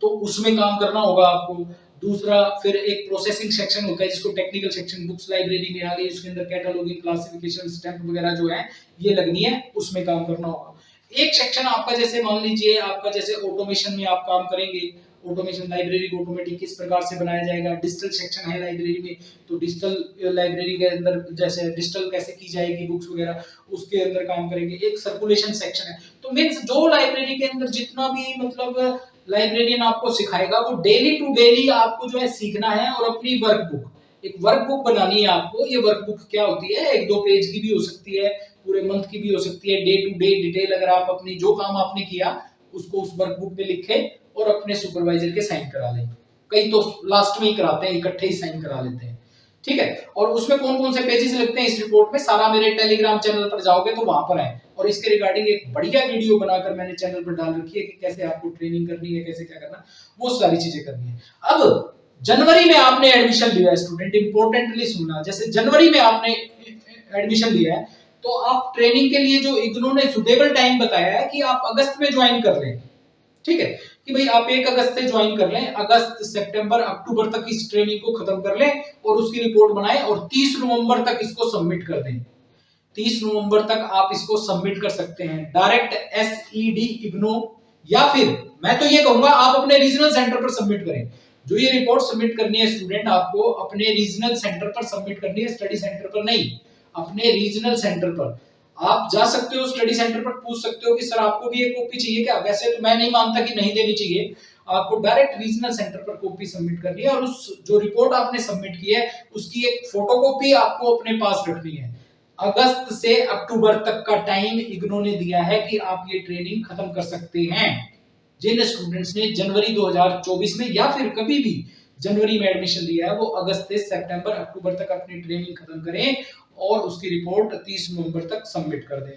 तो उसमें काम करना होगा आपको। दूसरा, फिर एक प्रोसेसिंग सेक्शन होता है जिसको टेक्निकल सेक्शन, बुक्स लाइब्रेरी में आ गई, उसके अंदर कैटलॉगिंग, क्लासिफिकेशन, स्टैम्प वगैरह जो है ये लगनी है, उसमें काम करना होगा। एक सेक्शन आपका, जैसे मान लीजिए आपका जैसे ऑटोमेशन में आप काम करेंगे, ऑटोमेशन, लाइब्रेरी को ऑटोमेटिक किस प्रकार से बनाया जाएगा, डिजिटल सेक्शन है लाइब्रेरी में, तो डिजिटल लाइब्रेरी के अंदर जैसे डिजिटल कैसे की जाएगी बुक्स वगैरह, उसके अंदर काम करेंगे। एक सर्कुलेशन सेक्शन है। तो मींस जो लाइब्रेरी के अंदर जितना भी मतलब लाइब्रेरियन आपको सिखाएगा वो डेली टू डेली आपको जो है सीखना है, और अपनी वर्कबुक, एक वर्कबुक बनानी है आपको। ये वर्कबुक क्या होती है, 1-2 पेज की भी हो सकती है, पूरे मंथ की भी हो सकती है, डे टू डे डिटेल अगर आप अपनी जो काम आपने किया उसको उस वर्कबुक में लिखे और अपने सुपरवाइजर के साइन करा लें। कई तो लास्ट में ही कराते हैं, इकट्ठे ही साइन करा लेते हैं, ठीक है। और उसमें कौन कौन से पेजेस लगते हैं इस रिपोर्ट में, सारा मेरे टेलीग्राम चैनल पर जाओगे तो वहां पर है, और इसके रिगार्डिंग एक बढ़िया वीडियो बनाकर मैंने चैनल पर डाल रखी है कि कैसे आपको ट्रेनिंग करनी है, कैसे क्या करना, वो सारी चीजें करनी है। अब जनवरी में आपने एडमिशन लिया है स्टूडेंट, इंपॉर्टेंटली सुनना, जैसे जनवरी में आपने एडमिशन लिया है तो आप ट्रेनिंग के लिए जो इग्नू ने सुटेबल टाइम बताया है कि आप अगस्त में ज्वाइन कर लें, ठीक है, कि भाई आप 1 अगस्त से ज्वाइन कर लें, अगस्त सितंबर अक्टूबर तक इस ट्रेनिंग को खत्म कर लें और उसकी रिपोर्ट बनाएं और 30 नवंबर तक इसको सबमिट कर दें। 30 नवंबर तक आप इसको सबमिट कर सकते हैं डायरेक्ट SED इग्नो, या फिर मैं तो ये कहूंगा आप अपने रीजनल सेंटर पर सबमिट करें। जो ये रिपोर्ट सबमिट करनी है स्टूडेंट, आपको अपने रीजनल सेंटर पर सबमिट करनी है, स्टडी सेंटर पर नहीं, अपने रीजनल सेंटर पर। आप जा सकते हो स्टडी सेंटर पर, पूछ सकते हो कि सर आपको भी एक कॉपी चाहिए क्या, वैसे तो मैं नहीं मानता कि नहीं देनी चाहिए, आपको डायरेक्ट रीजनल सेंटर पर कॉपी सबमिट करनी है, और उस जो रिपोर्ट आपने सबमिट की है उसकी एक फोटोकॉपी आपको अपने पास रखनी है। अगस्त से अक्टूबर तक का टाइम इग्नू ने दिया है कि आप ये ट्रेनिंग खत्म कर सकते हैं। जिन स्टूडेंट्स ने जनवरी 2024 में या फिर कभी भी जनवरी में एडमिशन लिया है वो अगस्त से सितंबर अक्टूबर तक अपनी ट्रेनिंग खत्म करें और उसकी रिपोर्ट 30 नवंबर तक सबमिट कर दें।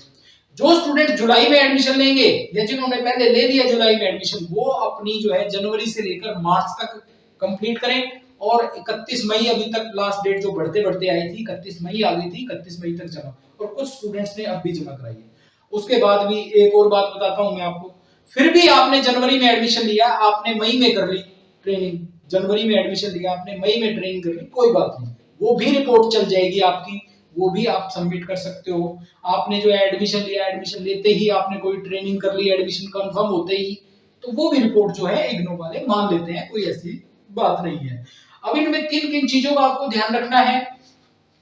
जो स्टूडेंट जुलाई में एडमिशन लेंगे या जिन्होंने पहले ले लिया जुलाई में एडमिशन, वो अपनी जो है जनवरी से लेकर मार्च तक कंप्लीट करें, और 31 मई अभी तक लास्ट डेट जो बढ़ते बढ़ते आई थी, 31 मई आ गई थी, 31 मई तक जमा, और कुछ स्टूडेंट्स ने अब भी जमा कराई है। उसके बाद भी एक और बात बताता हूं मैं आपको, फिर भी आपने जनवरी में एडमिशन लिया, आपने मई में कर ली ट्रेनिंग, जनवरी में एडमिशन लिया आपने, मई में ट्रेनिंग कर ली, कोई बात नहीं, वो भी रिपोर्ट चल जाएगी आपकी, वो भी आप सबमिट कर सकते हो। आपने जो है एडमिशन लिया, एडमिशन लेते ही आपने कोई ट्रेनिंग कर ली, एडमिशन कंफर्म होते ही, तो वो भी रिपोर्ट जो है इग्नू वाले मान लेते हैं, कोई ऐसी बात नहीं है। अब इनमें किन किन चीजों का आपको ध्यान रखना है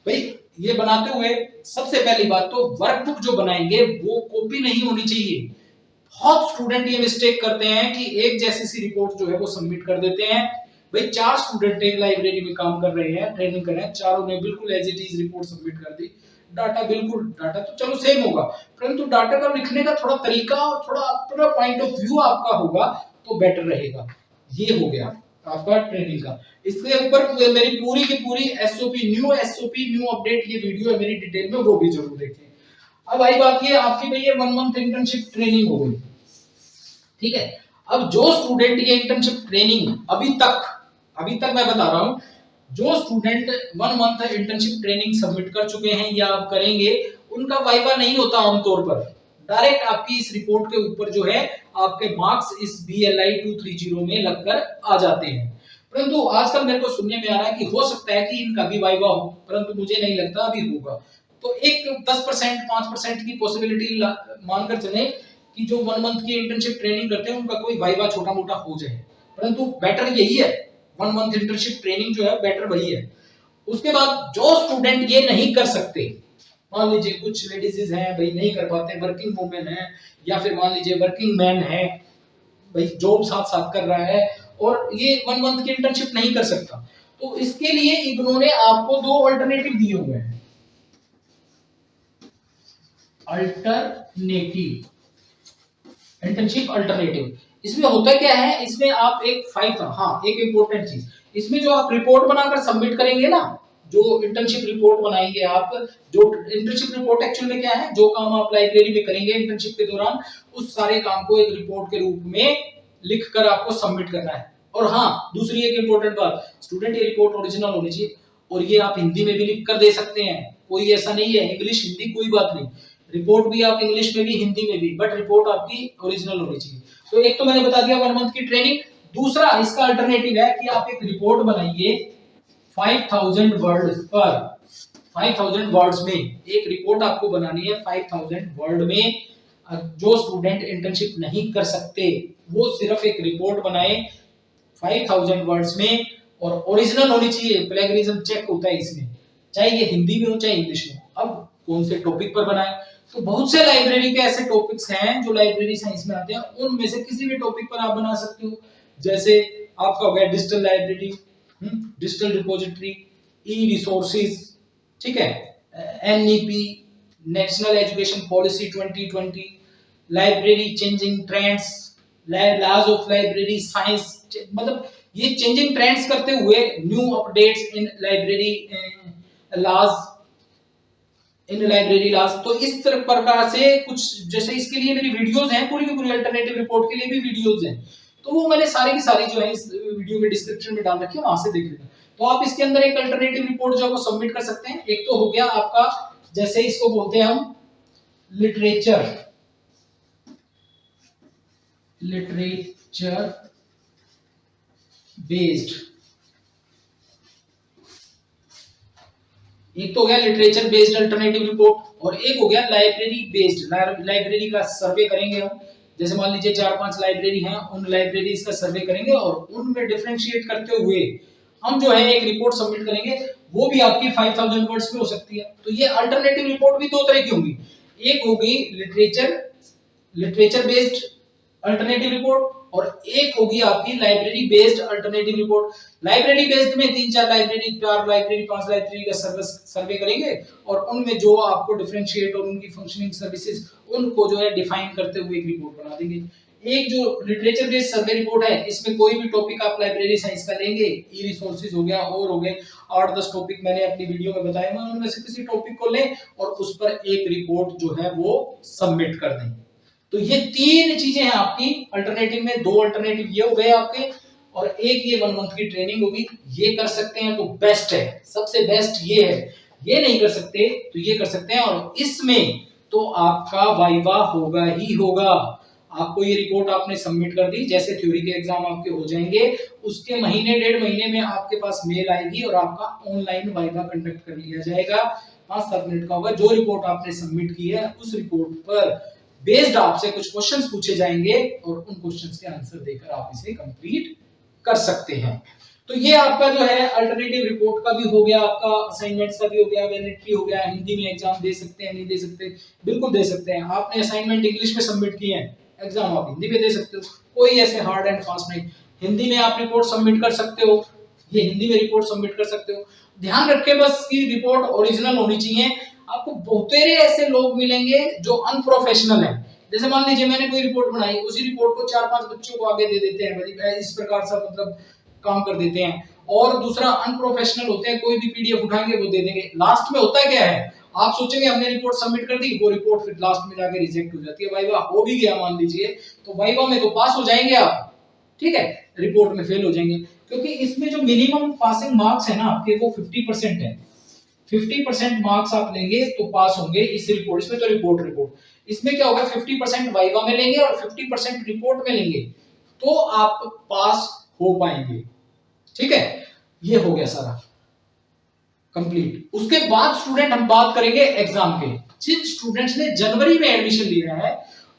भाई, ये बनाते हुए सबसे पहली बात तो वर्कबुक जो बनाएंगे वो कॉपी नहीं होनी चाहिए। बहुत स्टूडेंट ये मिस्टेक करते हैं कि एक जैसी सी रिपोर्ट जो है वो सबमिट कर देते हैं। भाई 4 स्टूडेंट एक लाइब्रेरी में काम कर रहे हैं, ट्रेनिंग कर रहे हैं, चारों ने बिल्कुल as it is report submit कर दी, डाटा बिल्कुल, डाटा तो चलो सेम होगा, परंतु डाटा का लिखने का थोड़ा तरीका और थोड़ा अपना पॉइंट ऑफ व्यू आपका होगा तो बेटर रहेगा। ये हो गया आपका ट्रेनिंग का। इसके ऊपर मेरी पूरी की पूरी एसओपी न्यू अपडेट ये वीडियो है मेरी डिटेल में, वो भी जरूर देखें। अब आई बात ये आपकी भाई ये 1 मंथ इंटर्नशिप ट्रेनिंग हो गई, ठीक है। अब जो स्टूडेंट ये इंटर्नशिप ट्रेनिंग अभी तक मैं बता रहा हूं, जो student 1 month internship training submit कर चुके हैं या आप करेंगे, उनका वाइवा नहीं होता आमतौर पर, डायरेक्ट आपकी इस रिपोर्ट के ऊपर जो है आपके मार्क्स इस BLI 230 में लगकर आ जाते हैं। परंतु आजकल मेरे को सुनने में आ रहा है कि हो सकता है कि इनका भी वाइवा हो, परंतु मुझे नहीं लगता अभी होगा। तो एक 10% 5% की पॉसिबिलिटी मानकर चले कि जो 1 मंथ की इंटर्नशिप ट्रेनिंग करते हैं उनका कोई वाइवा छोटा मोटा हो जाए, परंतु बेटर यही है, 1 मंथ इंटर्नशिप ट्रेनिंग जो है बेटर वही है। उसके बाद जो स्टूडेंट ये नहीं कर सकते, मान लीजिए कुछ लेडीज हैं भाई नहीं कर पाते, वर्किंग वुमेन है, या फिर मान लीजिए वर्किंग मैन है भाई, जॉब साथ साथ कर रहा है और ये 1 मंथ की इंटर्नशिप नहीं कर सकता, तो इसके लिए इग्नू ने आपको 2 अल्टरनेटिव दिए हुए हैं। अल्टरनेटिव इंटर्नशिप अल्टरनेटिव, इसमें होता क्या है, इसमें आप एक इंपॉर्टेंट चीज, इसमें जो आप रिपोर्ट बनाकर सबमिट करेंगे ना, जो इंटर्नशिप रिपोर्ट बनाएंगे आप, जो इंटर्नशिप रिपोर्ट एक्चुअल में क्या है, जो काम आप लाइब्रेरी में करेंगे इंटर्नशिप के दौरान, उस सारे काम को एक रिपोर्ट के रूप में लिखकर आपको सबमिट करना है। और हाँ, दूसरी एक इंपॉर्टेंट बात, स्टूडेंट ये रिपोर्ट ओरिजिनल होनी चाहिए, और ये आप हिंदी में भी लिख कर दे सकते हैं, कोई ऐसा नहीं है इंग्लिश हिंदी कोई बात नहीं, रिपोर्ट भी आप इंग्लिश में भी हिंदी में भी, बट रिपोर्ट आपकी ओरिजिनल होनी चाहिए। तो एक तो मैंने बता दिया 1 मंथ की ट्रेनिंग, दूसरा इसका अल्टरनेटिव है कि आप एक रिपोर्ट बनाइए 5000 वर्ड पर, 5000 वर्ड्स में एक रिपोर्ट आपको बनानी है 5000 वर्ड में। जो स्टूडेंट इंटर्नशिप नहीं कर सकते वो सिर्फ एक रिपोर्ट बनाए 5000 वर्ड्स में, और ओरिजिनल होनी चाहिए, प्लेगरिज्म चेक होता है इसमें, चाहे ये हिंदी में हो चाहे इंग्लिश में। अब कौन से टॉपिक पर बनाए, तो बहुत से लाइब्रेरी के ऐसे टॉपिक्स हैं जो लाइब्रेरी साइंस में आते हैं, उनमें से किसी भी टॉपिक पर आप बना सकते हो। जैसे आपका हो गया digital library, digital repository, e resources, ठीक है, NEP, national education policy 2020, library changing trends, laws of library science, मतलब ये चेंजिंग ट्रेंड्स करते हुए new updates in library laws, in library laws. तो इस तरह प्रकार से कुछ, जैसे इसके लिए मेरी वीडियोस हैं, पूरी की पूरी अल्टरनेटिव रिपोर्ट के लिए भी वीडियोस हैं, तो वो मैंने सारी की सारी जो है इस वीडियो के डिस्क्रिप्शन में डाल रखी है, वहां से देख लेना। तो आप इसके अंदर एक अल्टरनेटिव रिपोर्ट जो है वो सबमिट कर सकते हैं। एक तो हो गया आपका, जैसे इसको बोलते हैं हम लिटरेचर बेस्ड, एक तो हो गया लिटरेचर बेस्ड अल्टरनेटिव रिपोर्ट, और एक हो गया लाइब्रेरी बेस्ड। लाइब्रेरी का सर्वे करेंगे हम, जैसे मान लीजिए 4-5 लाइब्रेरी हैं, उन लाइब्रेरीज का सर्वे करेंगे और उनमें डिफरेंशिएट करते हुए हम जो है एक रिपोर्ट सबमिट करेंगे, वो भी आपकी 5000 वर्ड्स में हो सकती है। तो ये अल्टरनेटिव रिपोर्ट भी दो तरह की होंगी, एक होगी लिटरेचर बेस्ड अल्टरनेटिव रिपोर्ट, और एक होगी आपकी library based alternative report. Library based में 3-4 लाइब्रेरी, 4 लाइब्रेरी, 5 लाइब्रेरी का सर्वे करेंगे, और उनमें जो आपको डिफरेंशिएट और उनकी फंक्शनिंग सर्विसेज, उनको जो है डिफाइन करते हुए एक रिपोर्ट बना देंगे। एक जो लिटरेचर बेस्ड सर्वे रिपोर्ट है, इसमें कोई भी टॉपिक आप लाइब्रेरी साइंस का लेंगे, ई रिसोर्सेज हो गया और हो गए 8-10 टॉपिक मैंने अपनी वीडियो में बताए, उनमें से किसी टॉपिक को लें और उस पर एक रिपोर्ट जो है वो सबमिट कर दें। तो ये 3 चीजें हैं आपकी अल्टरनेटिव में, 2 अल्टरनेटिव ये हो गए आपके, और एक ये 1 मंथ की ट्रेनिंग होगी। ये कर सकते हैं तो बेस्ट है, सबसे बेस्ट ये है। ये नहीं कर सकते तो ये कर सकते हैं, और इसमें तो आपका वाइवा होगा ही होगा। आपको ये रिपोर्ट आपने सबमिट कर दी, जैसे थ्योरी के एग्जाम आपके हो जाएंगे, उसके महीने 1.5 महीने में आपके पास मेल आएगी और आपका ऑनलाइन वाइवा कंडक्ट कर लिया जाएगा। 5-7 मिनट का होगा। जो रिपोर्ट आपने सबमिट की है उस रिपोर्ट पर बेस्ड आपसे कुछ क्वेश्चंस पूछे जाएंगे, और उन क्वेश्चंस के आंसर देकर आप इसे कंप्लीट कर सकते हैं। तो ये आपका जो है अल्टरनेटिव रिपोर्ट का भी हो गया, आपका असाइनमेंट्स का भी हो गया, वैलिडिटी हो गया। हिंदी में एग्जाम दे सकते हैं, नहीं दे सकते, बिल्कुल दे सकते हैं। आपने असाइनमेंट इंग्लिश में सबमिट किए हैं, एग्जाम आप हिंदी में दे सकते हो, कोई ऐसे हार्ड एंड फास्ट नहीं। हिंदी में आप रिपोर्ट सबमिट कर सकते हो, ये हिंदी में रिपोर्ट सबमिट कर सकते हो। ध्यान रखें बस की रिपोर्ट ओरिजिनल होनी चाहिए। आपको बहुतेरे ऐसे लोग मिलेंगे जो अनप्रोफेशनल हैं। जैसे मान लीजिए मैंने कोई रिपोर्ट बनाई, उसी रिपोर्ट को 4-5 बच्चों को आगे दे देते हैं, इस प्रकार से मतलब काम कर देते हैं। और दूसरा अनप्रोफेशनल होते हैं, कोई भी पीडीएफ उठाएंगे वो दे देंगे। लास्ट में होता है क्या है, आप सोचेंगे हमने रिपोर्ट सबमिट कर दी, वो रिपोर्ट फिर लास्ट में जाके रिजेक्ट हो जाती है। वाइवा हो भी गया मान लीजिए, तो वाइवा में तो पास हो जाएंगे आप, ठीक है, रिपोर्ट में फेल हो जाएंगे, क्योंकि इसमें जो मिनिमम पासिंग मार्क्स है ना आपके, वो 50% है। 50% मार्क्स आप लेंगे तो पास होंगे इस रिपोर्ट। इसमें तो रिपोर्ट इसमें क्या होगा, 50% वाइवा में लेंगे और 50% रिपोर्ट में लेंगे, तो आप पास हो पाएंगे, ठीक है। ये हो गया सारा कंप्लीट। उसके बाद स्टूडेंट हम बात करेंगे एग्जाम के। जिन स्टूडेंट्स ने जनवरी में एडमिशन लिया है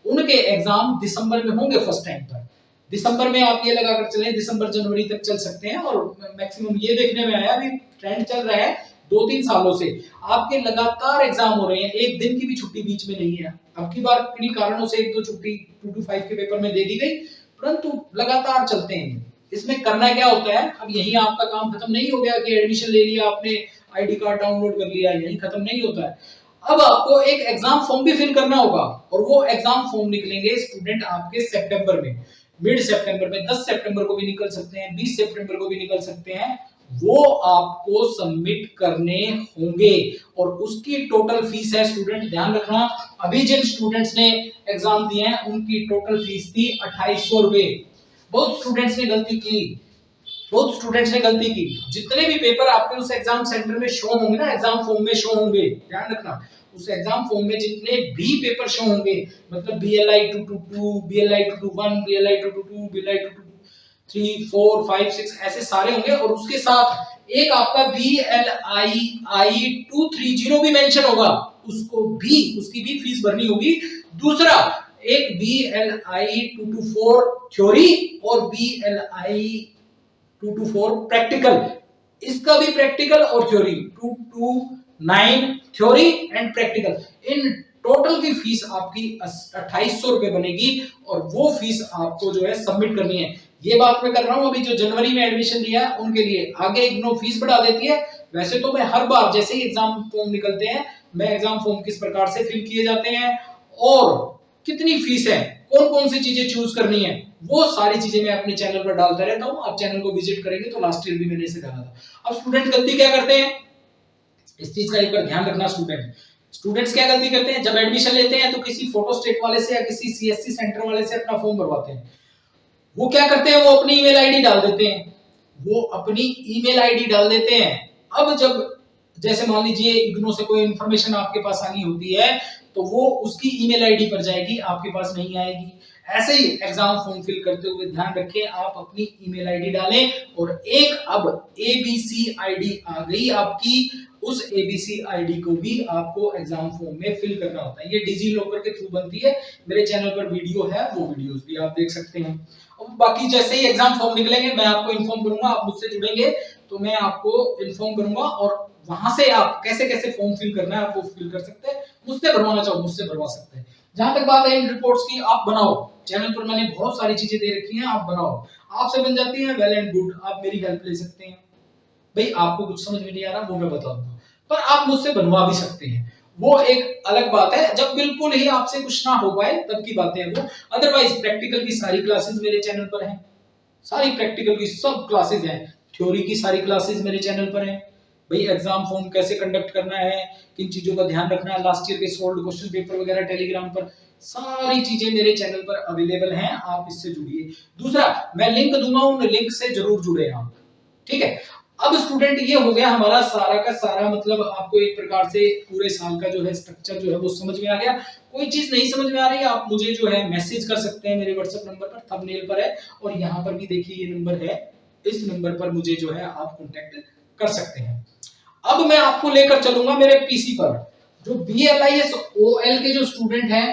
उनके एग्जाम दिसंबर में होंगे फर्स्ट टाइम पर। दिसंबर में आप ये लगाकर चलें, दिसंबर जनवरी तक चल सकते हैं, और मैक्सिमम ये देखने में आया अभी ट्रेंड चल रहा है 2-3 सालों से आपके लगातार एग्जाम हो रहे हैं, एक दिन की भी छुट्टी बीच में नहीं है। अब की बार किन्हीं कारणों से 1-2 छुट्टी 2 to 5 के पेपर में दे दी गई, परंतु लगातार चलते हैं। इसमें करना क्या होता है, अब यही आपका काम खत्म नहीं हो गया कि एडमिशन ले लिया आपने, आईडी कार्ड डाउनलोड कर लिया, यही खत्म नहीं होता है। अब आपको एक एग्जाम फॉर्म भी फिल करना होगा, और वो एग्जाम फॉर्म निकलेंगे स्टूडेंट आपके सितंबर में, मिड सितंबर में, 10 सितंबर को भी निकल सकते हैं, 20 सितंबर को भी निकल सकते हैं। वो आपको सबमिट करने होंगे, और उसकी टोटल फीस है, स्टूडेंट ध्यान रखना, अभी जिन स्टूडेंट्स ने एग्जाम दिए हैं उनकी टोटल फीस थी 2800 रुपए। बहुत स्टूडेंट्स ने गलती की, जितने भी पेपर आपके उस एग्जाम सेंटर में शो होंगे ना, एग्जाम फॉर्म में शो होंगे, ध्यान रखना, उस एग्जाम फॉर्म में जितने भी पेपर शो होंगे, मतलब BLI 222, BLI 221, BLI 222, BLI 223, 4, 5, 6 ऐसे सारे होंगे, और उसके साथ एक आपका BLI 230 भी मेंशन होगा, उसकी भी फीस भरनी होगी। दूसरा एक BLI 224 थ्योरी और BLI 2 to 4 प्रैक्टिकल, इसका भी प्रैक्टिकल और theory, 2 to 9 theory and practical. In total की फीस आपकी 2800 रुपए बनेगी और वो फीस आपको जो है सबमिट करनी है। ये बात मैं कर रहा हूं अभी जो जनवरी में एडमिशन लिया है उनके लिए। आगे इग्नू फीस बढ़ा देती है। वैसे तो मैं हर बार जैसे ही एग्जाम फॉर्म निकलते हैं, मैं एग्जाम फॉर्म किस प्रकार से फिल किए जाते हैं और कितनी फीस है, कौन कौन सी चीजें चूज करनी है, वो सारी चीजें मैं अपने चैनल पर डालता रहता हूं। आप चैनल को विजिट करेंगे तो लास्ट ईयर भी मैंने इसे डाला था। अब स्टूडेंट गलती क्या करते हैं, इस चीज का एक बार ध्यान रखना। स्टूडेंट्स क्या गलती करते हैं, जब एडमिशन लेते हैं तो किसी फोटो स्टेट वाले से या किसी सीएससी सेंटर वाले से अपना फॉर्म भरवाते हैं। वो क्या करते हैं, वो अपनी ईमेल आईडी डाल देते हैं, वो अपनी ईमेल आईडी डाल देते हैं। अब जब जैसे मान लीजिए इग्नू से कोई इंफॉर्मेशन आपके पास आनी होती है तो वो उसकी ईमेल आईडी पर जाएगी, आपके पास नहीं आएगी। ऐसे ही एग्जाम फॉर्म फिल करते हुए ध्यान रखें, आप अपनी ईमेल आईडी डालें। और एक अब एबीसी आईडी आ गई आपकी, उस एबीसी आईडी को भी आपको एग्जाम फॉर्म में फिल करना होता है। ये डिजी लॉकर के थ्रू बनती है। मेरे चैनल पर वीडियो है, वो वीडियोस भी आप देख सकते हैं। अब बाकी जैसे ही एग्जाम फॉर्म निकलेंगे मैं आपको इन्फॉर्म करूंगा। आप मुझसे जुड़ेंगे तो मैं आपको इन्फॉर्म करूंगा और वहां से आप कैसे कैसे फॉर्म फिल करना है आप वो फिल कर सकते हैं। मुझसे भरवाना चाहो मुझसे भरवा सकते हैं। जहां तक बात है इन रिपोर्ट्स की, आप बनाओ। चैनल पर मैंने बहुत सारी चीजें दे रखी हैं, आप बनाओ। आपसे बन जाती है वेल एंड गुड, आप मेरी हेल्प ले सकते हैं। भाई आपको कुछ समझ में नहीं आ रहा वो मैं बता दूंगा, पर आप मुझसे बनवा भी सकते हैं। वो एक अलग बात है, जब बिल्कुल ही आपसे कुछ ना हो पाए तब की बातें हैं वो। अदरवाइज प्रैक्टिकल की सारी क्लासेस मेरे चैनल पर हैं, सारी प्रैक्टिकल की सब क्लासेस हैं। थ्योरी की सारी क्लासेस मेरे चैनल पर हैं। भाई एग्जाम फॉर्म कैसे कंडक्ट करना है, किन चीजों का ध्यान रखना है, लास्ट ईयर के सोल्ड क्वेश्चन पेपर वगैरह टेलीग्राम पर सारी चीजें मेरे चैनल पर अवेलेबल हैं। आप इससे जुड़िए। दूसरा मैं लिंक दूंगा, उन लिंक से जरूर जुड़े आप, ठीक है। अब स्टूडेंट ये हो गया हमारा सारा का सारा, मतलब आपको एक प्रकार से पूरे साल का जो है स्ट्रक्चर जो है वो समझ में आ गया। कोई चीज नहीं समझ में आ रही है आप मुझे जो है मैसेज कर सकते हैं मेरे व्हाट्सएप नंबर पर, थंबनेल पर है और यहाँ पर भी देखिए ये नंबर है। इस नंबर पर मुझे जो है आप कांटेक्ट कर सकते हैं। अब मैं आपको लेकर चलूंगा मेरे पीसी पर। जो BLIS OL के जो स्टूडेंट हैं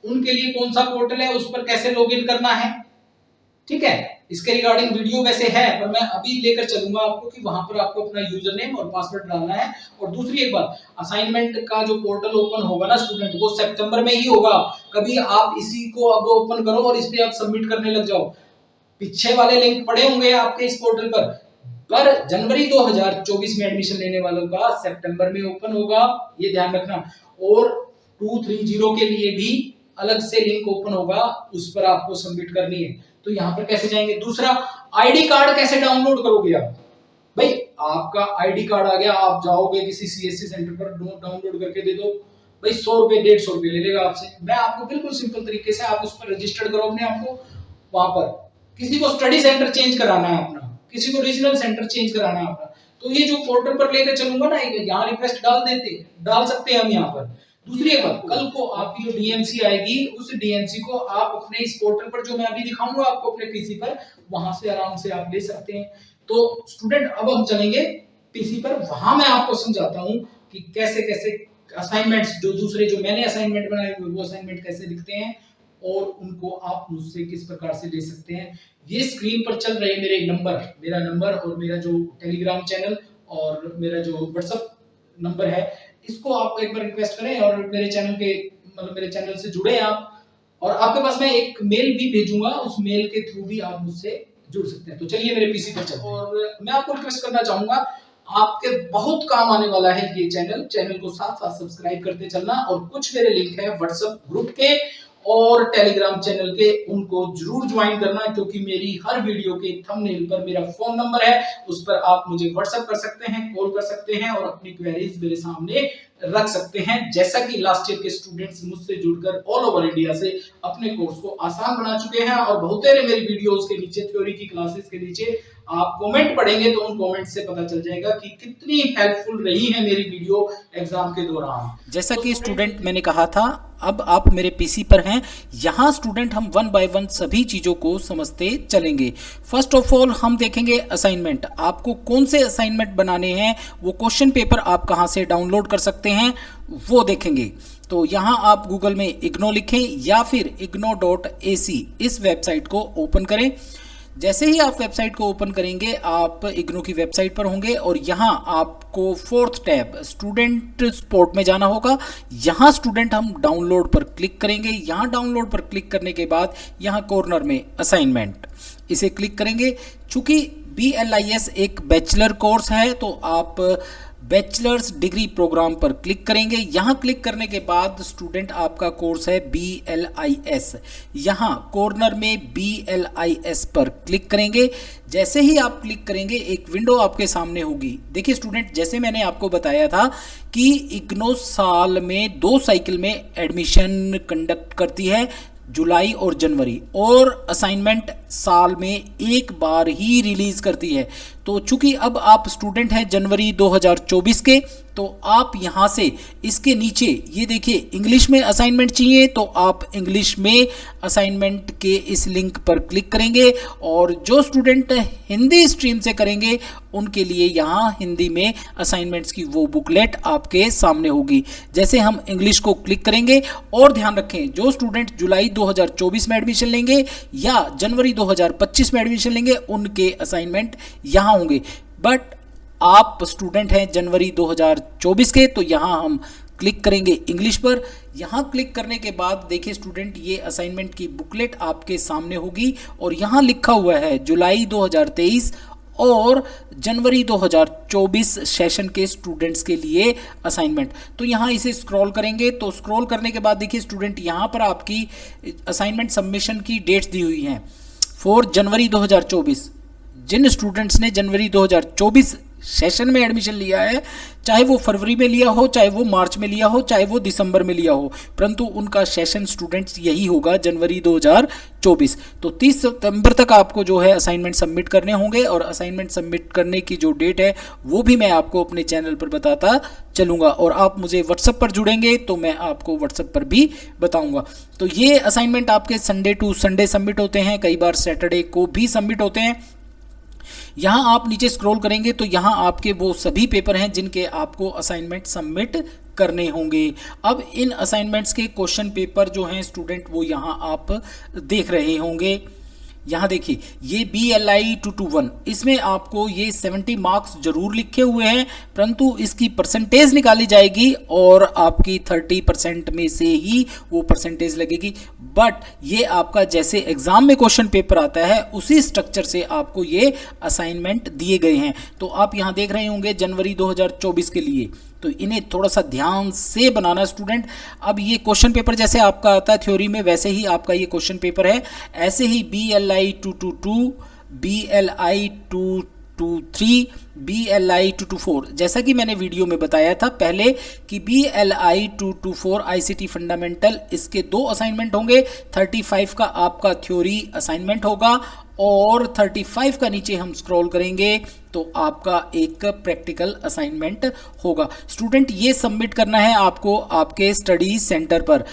उनके लिए कौन सा पोर्टल है, उस पर कैसे लॉगिन करना है, ठीक है। इसके रिगार्डिंग वीडियो वैसे है पर मैं अभी लेकर चलूंगा आपको कि वहां पर आपको अपना यूजर नेम और पासवर्ड डालना है। और दूसरी एक बात, असाइनमेंट का जो पोर्टल ओपन होगा ना स्टूडेंट, वो सितंबर में ही होगा। कभी आप इसी को अब ओपन करो और इस पे आप सबमिट करने लग जाओ। पीछे वाले लिंक पड़े होंगे आपके इस पोर्टल पर जनवरी 2024 में एडमिशन लेने वालों का सितंबर में ओपन होगा, ये ध्यान रखना। और 230 के लिए भी अलग से लिंक ओपन होगा, उस पर आपको सबमिट करनी है। तो यहाँ पर कैसे जाएंगे। दूसरा, आईडी कार्ड कैसे डाउनलोड करोगे आप। भाई आपका आईडी कार्ड आ गया, आप जाओगे किसी सीएससी सेंटर पर डाउनलोड करके दे दो। भाई 100 रुपए 150 रुपए ले लेगा आपसे। मैं आपको बिल्कुल सिंपल तरीके से आप उस पर रजिस्टर्ड करो अपने आप को। वहां पर किसी को स्टडी सेंटर चेंज कराना है अपना, किसी को रीजनल सेंटर चेंज कराना है अपना, तो ये जो पोर्टल पर लेकर चलूंगा ना, यहाँ रिक्वेस्ट डाल सकते हैं हम यहाँ पर। दूसरी एक बात, कल को आपकी जो डीएमसी आएगी उस डीएमसी को आप अपने इस पोर्टल पर जो मैं अभी दिखाऊंगा आपको अपने पीसी पर, वहां से आराम से आप ले सकते हैं। तो स्टूडेंट अब हम चलेंगे पीसी पर, वहां मैं आपको समझाता हूं कि कैसे कैसे असाइनमेंट्स जो दूसरे जो मैंने असाइनमेंट बनाए हुए वो असाइनमेंट कैसे दिखते हैं और उनको आप मुझसे किस प्रकार से ले सकते हैं। ये स्क्रीन पर चल रहे मेरा नंबर और मेरा जो टेलीग्राम चैनल और मेरा जो व्हाट्सएप नंबर है, इसको आप एक बार रिक्वेस्ट करें और मेरे चैनल के मतलब मेरे चैनल से जुड़े आप। और आपके पास मैं एक मेल भी भेजूंगा, उस मेल के थ्रू भी आप मुझसे जुड़ सकते हैं। तो चलिए मेरे पीसी पर चलते हैं। और मैं आपको रिक्वेस्ट करना चाहूंगा, आपके बहुत काम आने वाला है ये चैनल को साथ साथ सब्सक्राइब करते चलना। और कुछ मेरे लिंक है व्हाट्सएप ग्रुप के और टेलीग्राम चैनल के, उनको जरूर ज्वाइन करना, क्योंकि मेरी हर वीडियो के थंबनेल पर मेरा फोन नंबर है, उस पर आप मुझे व्हाट्सएप कर सकते हैं, कॉल कर सकते हैं और अपनी क्वेरीज मेरे सामने रख सकते हैं। जैसा कि लास्ट ईयर के स्टूडेंट्स मुझसे जुड़कर ऑल ओवर इंडिया से अपने कोर्स को आसान बना चुके हैं। और बहुत सारे मेरी वीडियोस के नीचे, थ्योरी की क्लासेस के नीचे आप कमेंट पढ़ेंगे तो उन कमेंट से पता चल जाएगा कि कितनी हेल्पफुल रही है मेरी वीडियो एग्जाम के दौरान। जैसा कि स्टूडेंट मैंने कहा था, अब आप मेरे पीसी पर हैं। यहाँ स्टूडेंट हम 1 बाय 1 सभी चीज़ों को समझते चलेंगे। फर्स्ट ऑफ ऑल हम देखेंगे असाइनमेंट। आपको कौन से असाइनमेंट बनाने हैं, वो क्वेश्चन पेपर आप कहाँ से डाउनलोड कर सकते हैं वो देखेंगे। तो यहाँ आप गूगल में इग्नो लिखें या फिर igno.ac इस वेबसाइट को ओपन करें। जैसे ही आप वेबसाइट को ओपन करेंगे आप इग्नू की वेबसाइट पर होंगे और यहाँ आपको फोर्थ टैब स्टूडेंट सपोर्ट में जाना होगा। यहाँ स्टूडेंट हम डाउनलोड पर क्लिक करेंगे। यहाँ डाउनलोड पर क्लिक करने के बाद यहाँ कॉर्नर में असाइनमेंट इसे क्लिक करेंगे। चूंकि BLIS एक बैचलर कोर्स है तो आप बैचलर्स डिग्री प्रोग्राम पर क्लिक करेंगे। यहाँ क्लिक करने के बाद स्टूडेंट आपका कोर्स है BLIS। यहाँ कॉर्नर में BLIS पर क्लिक करेंगे। जैसे ही आप क्लिक करेंगे एक विंडो आपके सामने होगी। देखिए स्टूडेंट, जैसे मैंने आपको बताया था कि इग्नू साल में 2 साइकिल में एडमिशन कंडक्ट करती है, जुलाई और जनवरी, और असाइनमेंट साल में एक बार ही रिलीज करती है। तो चूंकि अब आप स्टूडेंट हैं जनवरी 2024 के, तो आप यहाँ से इसके नीचे ये देखिए इंग्लिश में असाइनमेंट चाहिए तो आप इंग्लिश में असाइनमेंट के इस लिंक पर क्लिक करेंगे। और जो स्टूडेंट हिंदी स्ट्रीम से करेंगे उनके लिए यहाँ हिंदी में असाइनमेंट्स की वो बुकलेट आपके सामने होगी। जैसे हम इंग्लिश को क्लिक करेंगे, और ध्यान रखें जो स्टूडेंट जुलाई 2024 में एडमिशन लेंगे या जनवरी 2025 में एडमिशन लेंगे उनके असाइनमेंट यहाँ होंगे। बट आप स्टूडेंट हैं जनवरी 2024 के, तो यहाँ हम क्लिक करेंगे इंग्लिश पर। यहाँ क्लिक करने के बाद देखिए स्टूडेंट ये असाइनमेंट की बुकलेट आपके सामने होगी और यहाँ लिखा हुआ है जुलाई 2023 और जनवरी 2024 सेशन के स्टूडेंट्स के लिए असाइनमेंट। तो यहाँ इसे स्क्रॉल करेंगे तो स्क्रॉल करने के बाद देखिए स्टूडेंट यहाँ पर आपकी असाइनमेंट सबमिशन की डेट्स दी हुई हैं फॉर जनवरी 2024। जिन स्टूडेंट्स ने जनवरी 2024 सेशन में एडमिशन लिया है, चाहे वो फरवरी में लिया हो, चाहे वो मार्च में लिया हो, चाहे वो दिसंबर में लिया हो, परंतु उनका सेशन स्टूडेंट्स यही होगा जनवरी 2024। तो 30 सितंबर तक आपको जो है असाइनमेंट सबमिट करने होंगे और असाइनमेंट सबमिट करने की जो डेट है वो भी मैं आपको अपने चैनल पर बताता चलूँगा। और आप मुझे व्हाट्सएप पर जुड़ेंगे तो मैं आपको व्हाट्सएप पर भी बताऊँगा। तो ये असाइनमेंट आपके संडे टू संडे सबमिट होते हैं, कई बार सैटरडे को भी सबमिट होते हैं। यहाँ आप नीचे स्क्रॉल करेंगे तो यहाँ आपके वो सभी पेपर हैं जिनके आपको असाइनमेंट सबमिट करने होंगे। अब इन असाइनमेंट्स के क्वेश्चन पेपर जो हैं स्टूडेंट वो यहाँ आप देख रहे होंगे। यहाँ देखिए ये BLI 221, इसमें आपको ये 70 मार्क्स जरूर लिखे हुए हैं, परंतु इसकी परसेंटेज निकाली जाएगी और आपकी 30% में से ही वो परसेंटेज लगेगी। बट ये आपका जैसे एग्जाम में क्वेश्चन पेपर आता है उसी स्ट्रक्चर से आपको ये असाइनमेंट दिए गए हैं। तो आप यहाँ देख रहे होंगे जनवरी 2024 के लिए, तो इन्हें थोड़ा सा ध्यान से बनाना स्टूडेंट। अब ये क्वेश्चन पेपर जैसे आपका आता है थ्योरी में वैसे ही आपका ये क्वेश्चन पेपर है। ऐसे ही BLI 222, BLI 223, BLI 224, जैसा कि मैंने वीडियो में बताया था पहले कि BLI 224 ICT फंडामेंटल, इसके 2 असाइनमेंट होंगे। 35 का आपका थ्योरी असाइनमेंट होगा और 35 का नीचे हम स्क्रॉल करेंगे तो आपका एक प्रैक्टिकल असाइनमेंट होगा। स्टूडेंट ये सबमिट करना है आपको आपके स्टडी सेंटर पर।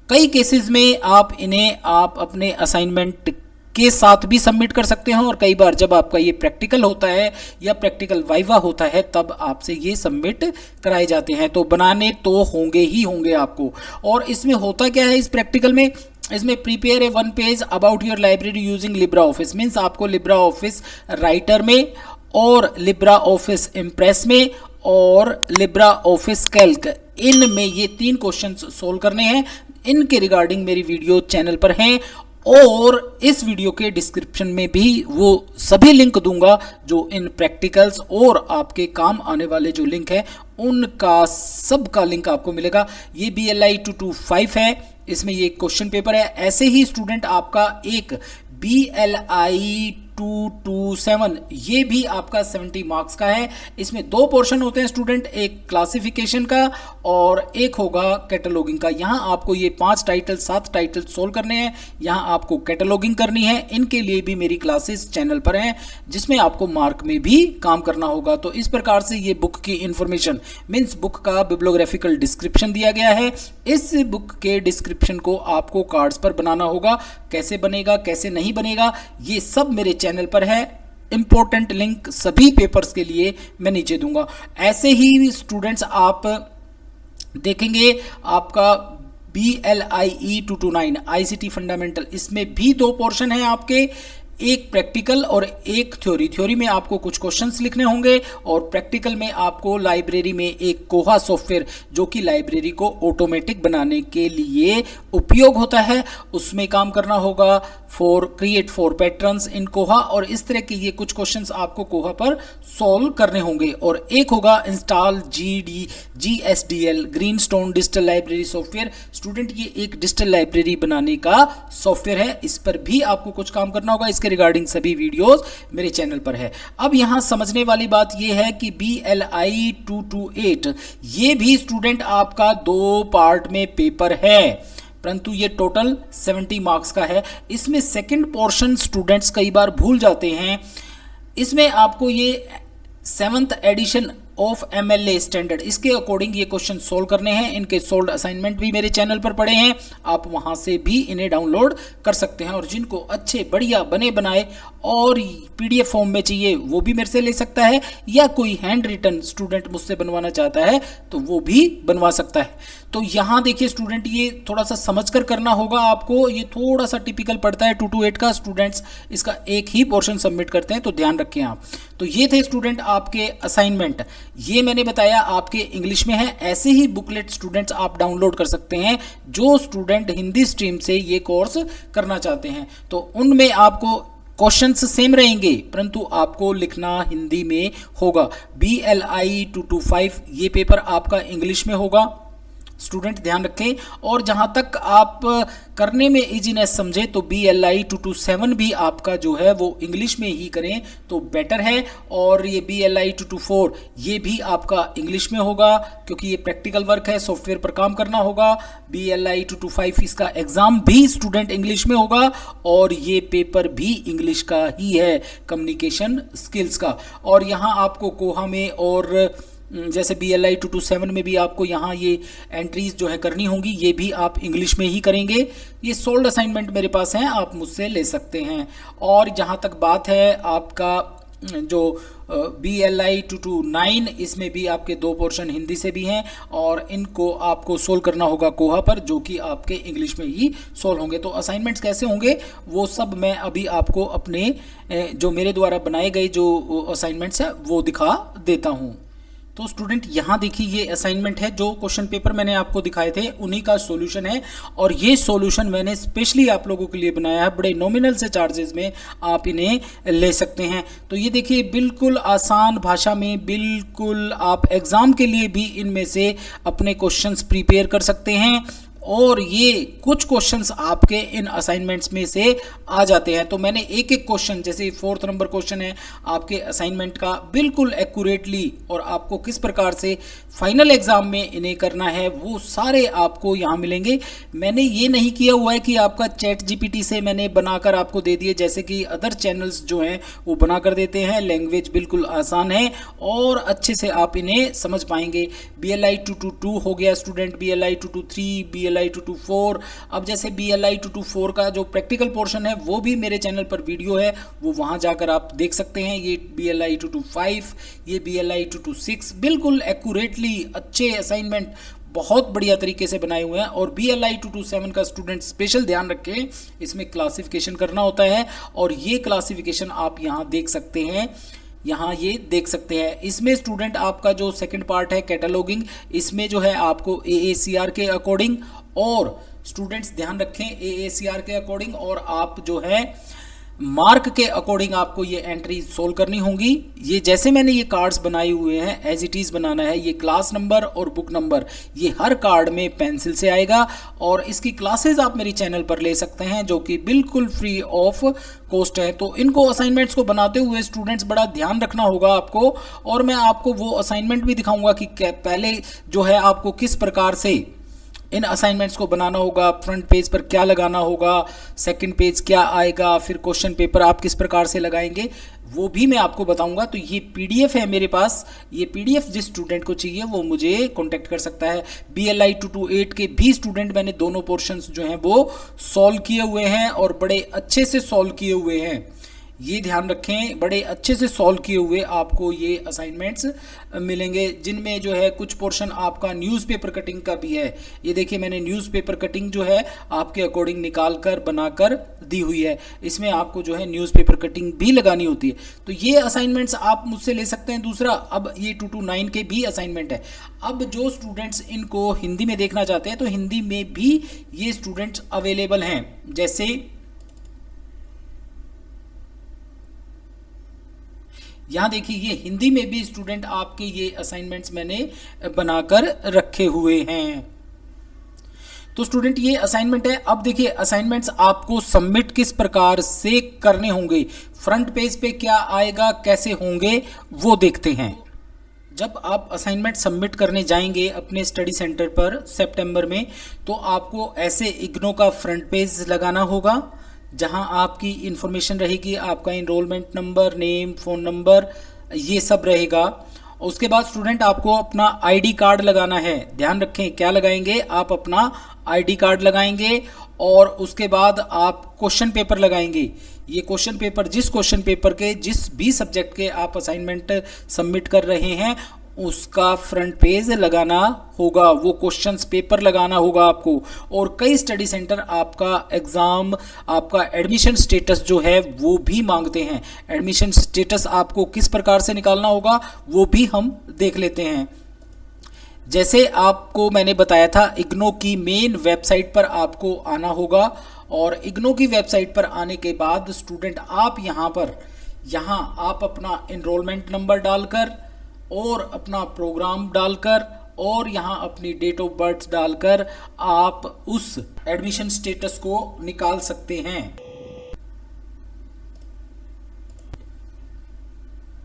कई केसेस में आप इन्हें आप अपने असाइनमेंट के साथ भी सबमिट कर सकते हैं और कई बार जब आपका ये प्रैक्टिकल होता है या प्रैक्टिकल वाइवा होता है तब आपसे ये सबमिट कराए जाते हैं। तो बनाने तो होंगे ही होंगे आपको। और इसमें होता क्या है इस प्रैक्टिकल में, इसमें prepare a 1 page about your library using Libra office, means आपको लिब्रा ऑफिस राइटर में और लिब्रा ऑफिस इम्प्रेस में और लिब्रा ऑफिस कैल्क, इनमें ये 3 क्वेश्चन सोल्व करने हैं। इनके रिगार्डिंग मेरी वीडियो चैनल पर हैं और इस वीडियो के डिस्क्रिप्शन में भी वो सभी लिंक दूंगा जो इन प्रैक्टिकल्स और आपके काम आने वाले जो लिंक है उनका सबका लिंक आपको मिलेगा। ये BLI 225 है, इसमें ये क्वेश्चन पेपर है। ऐसे ही स्टूडेंट आपका एक BLI 227, ये भी आपका 70 मार्क्स का है। इसमें 2 पोर्शन होते हैं स्टूडेंट, एक क्लासिफिकेशन का और एक होगा कैटलॉगिंग का। यहाँ आपको ये 5 टाइटल 7 टाइटल सोल्व करने हैं, यहाँ आपको कैटलॉगिंग करनी है। इनके लिए भी मेरी क्लासेस चैनल पर हैं जिसमें आपको मार्क में भी काम करना होगा। तो इस प्रकार से ये बुक की इंफॉर्मेशन मीन्स बुक का बिब्लियोग्राफिकल डिस्क्रिप्शन दिया गया है। इस बुक के डिस्क्रिप्शन को आपको कार्ड्स पर बनाना होगा। कैसे बनेगा कैसे नहीं बनेगा ये सब मेरे चैनल पर है। इंपॉर्टेंट लिंक सभी पेपर्स के लिए मैं नीचे दूंगा। ऐसे ही स्टूडेंट्स आप देखेंगे आपका BLI 229 ICT फंडामेंटल, इसमें भी 2 पोर्शन है आपके। एक प्रैक्टिकल और एक थ्योरी। थ्योरी में आपको कुछ क्वेश्चंस लिखने होंगे और प्रैक्टिकल में आपको लाइब्रेरी में एक कोहा सॉफ्टवेयर जो कि लाइब्रेरी को ऑटोमेटिक बनाने के लिए उपयोग होता है उसमें काम करना होगा। क्रिएट 4 पैटर्न्स इन कोहा, और इस तरह के ये कुछ क्वेश्चंस आपको कोहा पर सॉल्व करने होंगे। और एक होगा install GSDL Greenstone digital library software. Student ये एक डिजिटल लाइब्रेरी बनाने का सॉफ्टवेयर है, इस पर भी आपको कुछ काम करना होगा। इसके रिगार्डिंग सभी वीडियोस मेरे चैनल पर है। अब यहाँ समझने वाली बात ये है कि BLI 228 ये भी स्टूडेंट आपका 2 पार्ट में पेपर है, परंतु ये टोटल 70 मार्क्स का है। इसमें सेकंड पोर्शन स्टूडेंट्स कई बार भूल जाते हैं। इसमें आपको ये 7th edition of MLA standard, इसके अकॉर्डिंग ये क्वेश्चन सोल्व करने हैं। इनके सोल्ड असाइनमेंट भी मेरे चैनल पर पड़े हैं, आप वहां से भी इन्हें डाउनलोड कर सकते हैं। और जिनको अच्छे बढ़िया बने बनाए और PDF फॉर्म में चाहिए वो भी मेरे से ले सकता है, या कोई हैंड रिटन स्टूडेंट मुझसे बनवाना चाहता है तो वो भी बनवा सकता है। तो यहाँ देखिए स्टूडेंट, ये थोड़ा सा समझकर करना होगा आपको। ये थोड़ा सा टिपिकल पड़ता है 228 का, स्टूडेंट्स इसका एक ही पोर्शन सबमिट करते हैं, तो ध्यान रखें आप। तो ये थे स्टूडेंट आपके असाइनमेंट, ये मैंने बताया आपके इंग्लिश में है। ऐसे ही बुकलेट स्टूडेंट्स आप डाउनलोड कर सकते हैं जो स्टूडेंट हिंदी स्ट्रीम से ये कोर्स करना चाहते हैं। तो उनमें आपको क्वेश्चंस सेम रहेंगे परंतु आपको लिखना हिंदी में होगा। BLI 225 ये पेपर आपका इंग्लिश में होगा, स्टूडेंट ध्यान रखें। और जहां तक आप करने में इजीनेस समझे तो BLI 227 भी आपका जो है वो इंग्लिश में ही करें तो बेटर है। और ये BLI 224 ये भी आपका इंग्लिश में होगा क्योंकि ये प्रैक्टिकल वर्क है, सॉफ्टवेयर पर काम करना होगा। BLI 225 इसका एग्जाम भी स्टूडेंट इंग्लिश में होगा और ये पेपर भी इंग्लिश का ही है, कम्युनिकेशन स्किल्स का। और यहाँ आपको कोहा में और जैसे BLI 227 में भी आपको यहाँ ये एंट्रीज जो है करनी होंगी, ये भी आप इंग्लिश में ही करेंगे। ये सोल्ड असाइनमेंट मेरे पास हैं, आप मुझसे ले सकते हैं। और जहाँ तक बात है आपका जो BLI 229 इसमें भी आपके 2 पोर्शन हिंदी से भी हैं और इनको आपको सोल्व करना होगा कोहा पर, जो कि आपके इंग्लिश में ही सोल्व होंगे। तो असाइनमेंट्स कैसे होंगे वो सब मैं अभी आपको अपने जो मेरे द्वारा बनाए गए जो असाइनमेंट्स हैं वो दिखा देता हूँ। तो स्टूडेंट यहाँ देखिए ये असाइनमेंट है, जो क्वेश्चन पेपर मैंने आपको दिखाए थे उन्हीं का सॉल्यूशन है। और ये सॉल्यूशन मैंने स्पेशली आप लोगों के लिए बनाया है, बड़े नॉमिनल से चार्जेस में आप इन्हें ले सकते हैं। तो ये देखिए बिल्कुल आसान भाषा में, बिल्कुल आप एग्ज़ाम के लिए भी इनमें से अपने क्वेश्चंस प्रिपेयर कर सकते हैं। और ये कुछ क्वेश्चंस आपके इन असाइनमेंट्स में से आ जाते हैं। तो मैंने एक एक क्वेश्चन, जैसे 4th नंबर क्वेश्चन है आपके असाइनमेंट का, बिल्कुल एक्यूरेटली और आपको किस प्रकार से फाइनल एग्जाम में इन्हें करना है वो सारे आपको यहाँ मिलेंगे। मैंने ये नहीं किया हुआ है कि आपका ChatGPT से मैंने बनाकर आपको दे दिए, जैसे कि अदर चैनल्स जो हैं वो बना कर देते हैं। लैंग्वेज बिल्कुल आसान है और अच्छे से आप इन्हें समझ पाएंगे। BLI 222 हो गया स्टूडेंट, BLI 223, BLI 224। अब जैसे BLI 224 का जो प्रैक्टिकल पोर्शन है वो भी मेरे चैनल पर वीडियो है, वो वहाँ जाकर आप देख सकते हैं। ये BLI 225, ये BLI 226, बिल्कुल एक्यूरेटली अच्छे असाइनमेंट बहुत बढ़िया तरीके से बनाए हुए हैं। और BLI 227 का स्टूडेंट स्पेशल ध्यान रखें, इसमें क्लासिफिकेशन करना होता है और ये क्लासिफिकेशन आप यहाँ देख सकते हैं, यहाँ ये देख सकते हैं। इसमें स्टूडेंट आपका जो सेकंड पार्ट है कैटलॉगिंग, इसमें जो है आपको AACR के अकॉर्डिंग, और स्टूडेंट्स ध्यान रखें AACR के अकॉर्डिंग और आप जो है मार्क के अकॉर्डिंग आपको ये एंट्री सोल्व करनी होंगी। ये जैसे मैंने ये कार्ड्स बनाए हुए हैं एज इट इज़ बनाना है। ये क्लास नंबर और बुक नंबर ये हर कार्ड में पेंसिल से आएगा और इसकी क्लासेस आप मेरी चैनल पर ले सकते हैं जो कि बिल्कुल फ्री ऑफ कॉस्ट है। तो इनको असाइनमेंट्स को बनाते हुए स्टूडेंट्स बड़ा ध्यान रखना होगा आपको, और मैं आपको वो असाइनमेंट भी दिखाऊंगा कि पहले जो है आपको किस प्रकार से इन असाइनमेंट्स को बनाना होगा, फ्रंट पेज पर क्या लगाना होगा, सेकंड पेज क्या आएगा, फिर क्वेश्चन पेपर आप किस प्रकार से लगाएंगे वो भी मैं आपको बताऊंगा। तो ये PDF है मेरे पास, ये PDF जिस स्टूडेंट को चाहिए वो मुझे कांटेक्ट कर सकता है। BLI 228 के भी स्टूडेंट मैंने दोनों पोर्शंस जो हैं वो सॉल्व किए हुए हैं और बड़े अच्छे से सॉल्व किए हुए हैं। ये ध्यान रखें, बड़े अच्छे से सॉल्व किए हुए आपको ये असाइनमेंट्स मिलेंगे, जिनमें जो है कुछ पोर्शन आपका न्यूज़पेपर कटिंग का भी है। ये देखिए मैंने न्यूज़पेपर कटिंग जो है आपके अकॉर्डिंग निकाल कर बनाकर दी हुई है। इसमें आपको जो है न्यूज़पेपर कटिंग भी लगानी होती है। तो ये असाइनमेंट्स आप मुझसे ले सकते हैं। दूसरा, अब ये 2 to 9 के भी असाइनमेंट है। अब जो स्टूडेंट्स इनको हिंदी में देखना चाहते हैं तो हिंदी में भी ये स्टूडेंट्स अवेलेबल हैं। जैसे यहाँ देखिए, ये हिंदी में भी स्टूडेंट आपके ये असाइनमेंट्स मैंने बनाकर रखे हुए हैं। तो स्टूडेंट ये असाइनमेंट है। अब देखिए असाइनमेंट्स आपको सबमिट किस प्रकार से करने होंगे, फ्रंट पेज पे क्या आएगा, कैसे होंगे, वो देखते हैं। जब आप असाइनमेंट सबमिट करने जाएंगे अपने स्टडी सेंटर पर सितंबर में, तो आपको ऐसे इग्नो का फ्रंट पेज लगाना होगा, जहां आपकी इंफॉर्मेशन रहेगी, आपका enrolment number, name, phone number, ये सब रहेगा। उसके बाद स्टूडेंट आपको अपना आईडी कार्ड लगाना है। ध्यान रखें क्या लगाएंगे, आप अपना आईडी कार्ड लगाएंगे और उसके बाद आप क्वेश्चन पेपर लगाएंगे। ये क्वेश्चन पेपर, जिस क्वेश्चन पेपर के जिस भी सब्जेक्ट के आप असाइनमेंट सबमिट कर रहे हैं उसका फ्रंट पेज लगाना होगा, वो क्वेश्चंस पेपर लगाना होगा आपको। और कई स्टडी सेंटर आपका एग्ज़ाम, आपका एडमिशन स्टेटस जो है वो भी मांगते हैं। एडमिशन स्टेटस आपको किस प्रकार से निकालना होगा वो भी हम देख लेते हैं। जैसे आपको मैंने बताया था, इग्नो की मेन वेबसाइट पर आपको आना होगा और इग्नो की वेबसाइट पर आने के बाद स्टूडेंट आप यहाँ आप अपना इनरोलमेंट नंबर डालकर और अपना प्रोग्राम डालकर और यहाँ अपनी डेट ऑफ बर्थ डालकर आप उस एडमिशन स्टेटस को निकाल सकते हैं।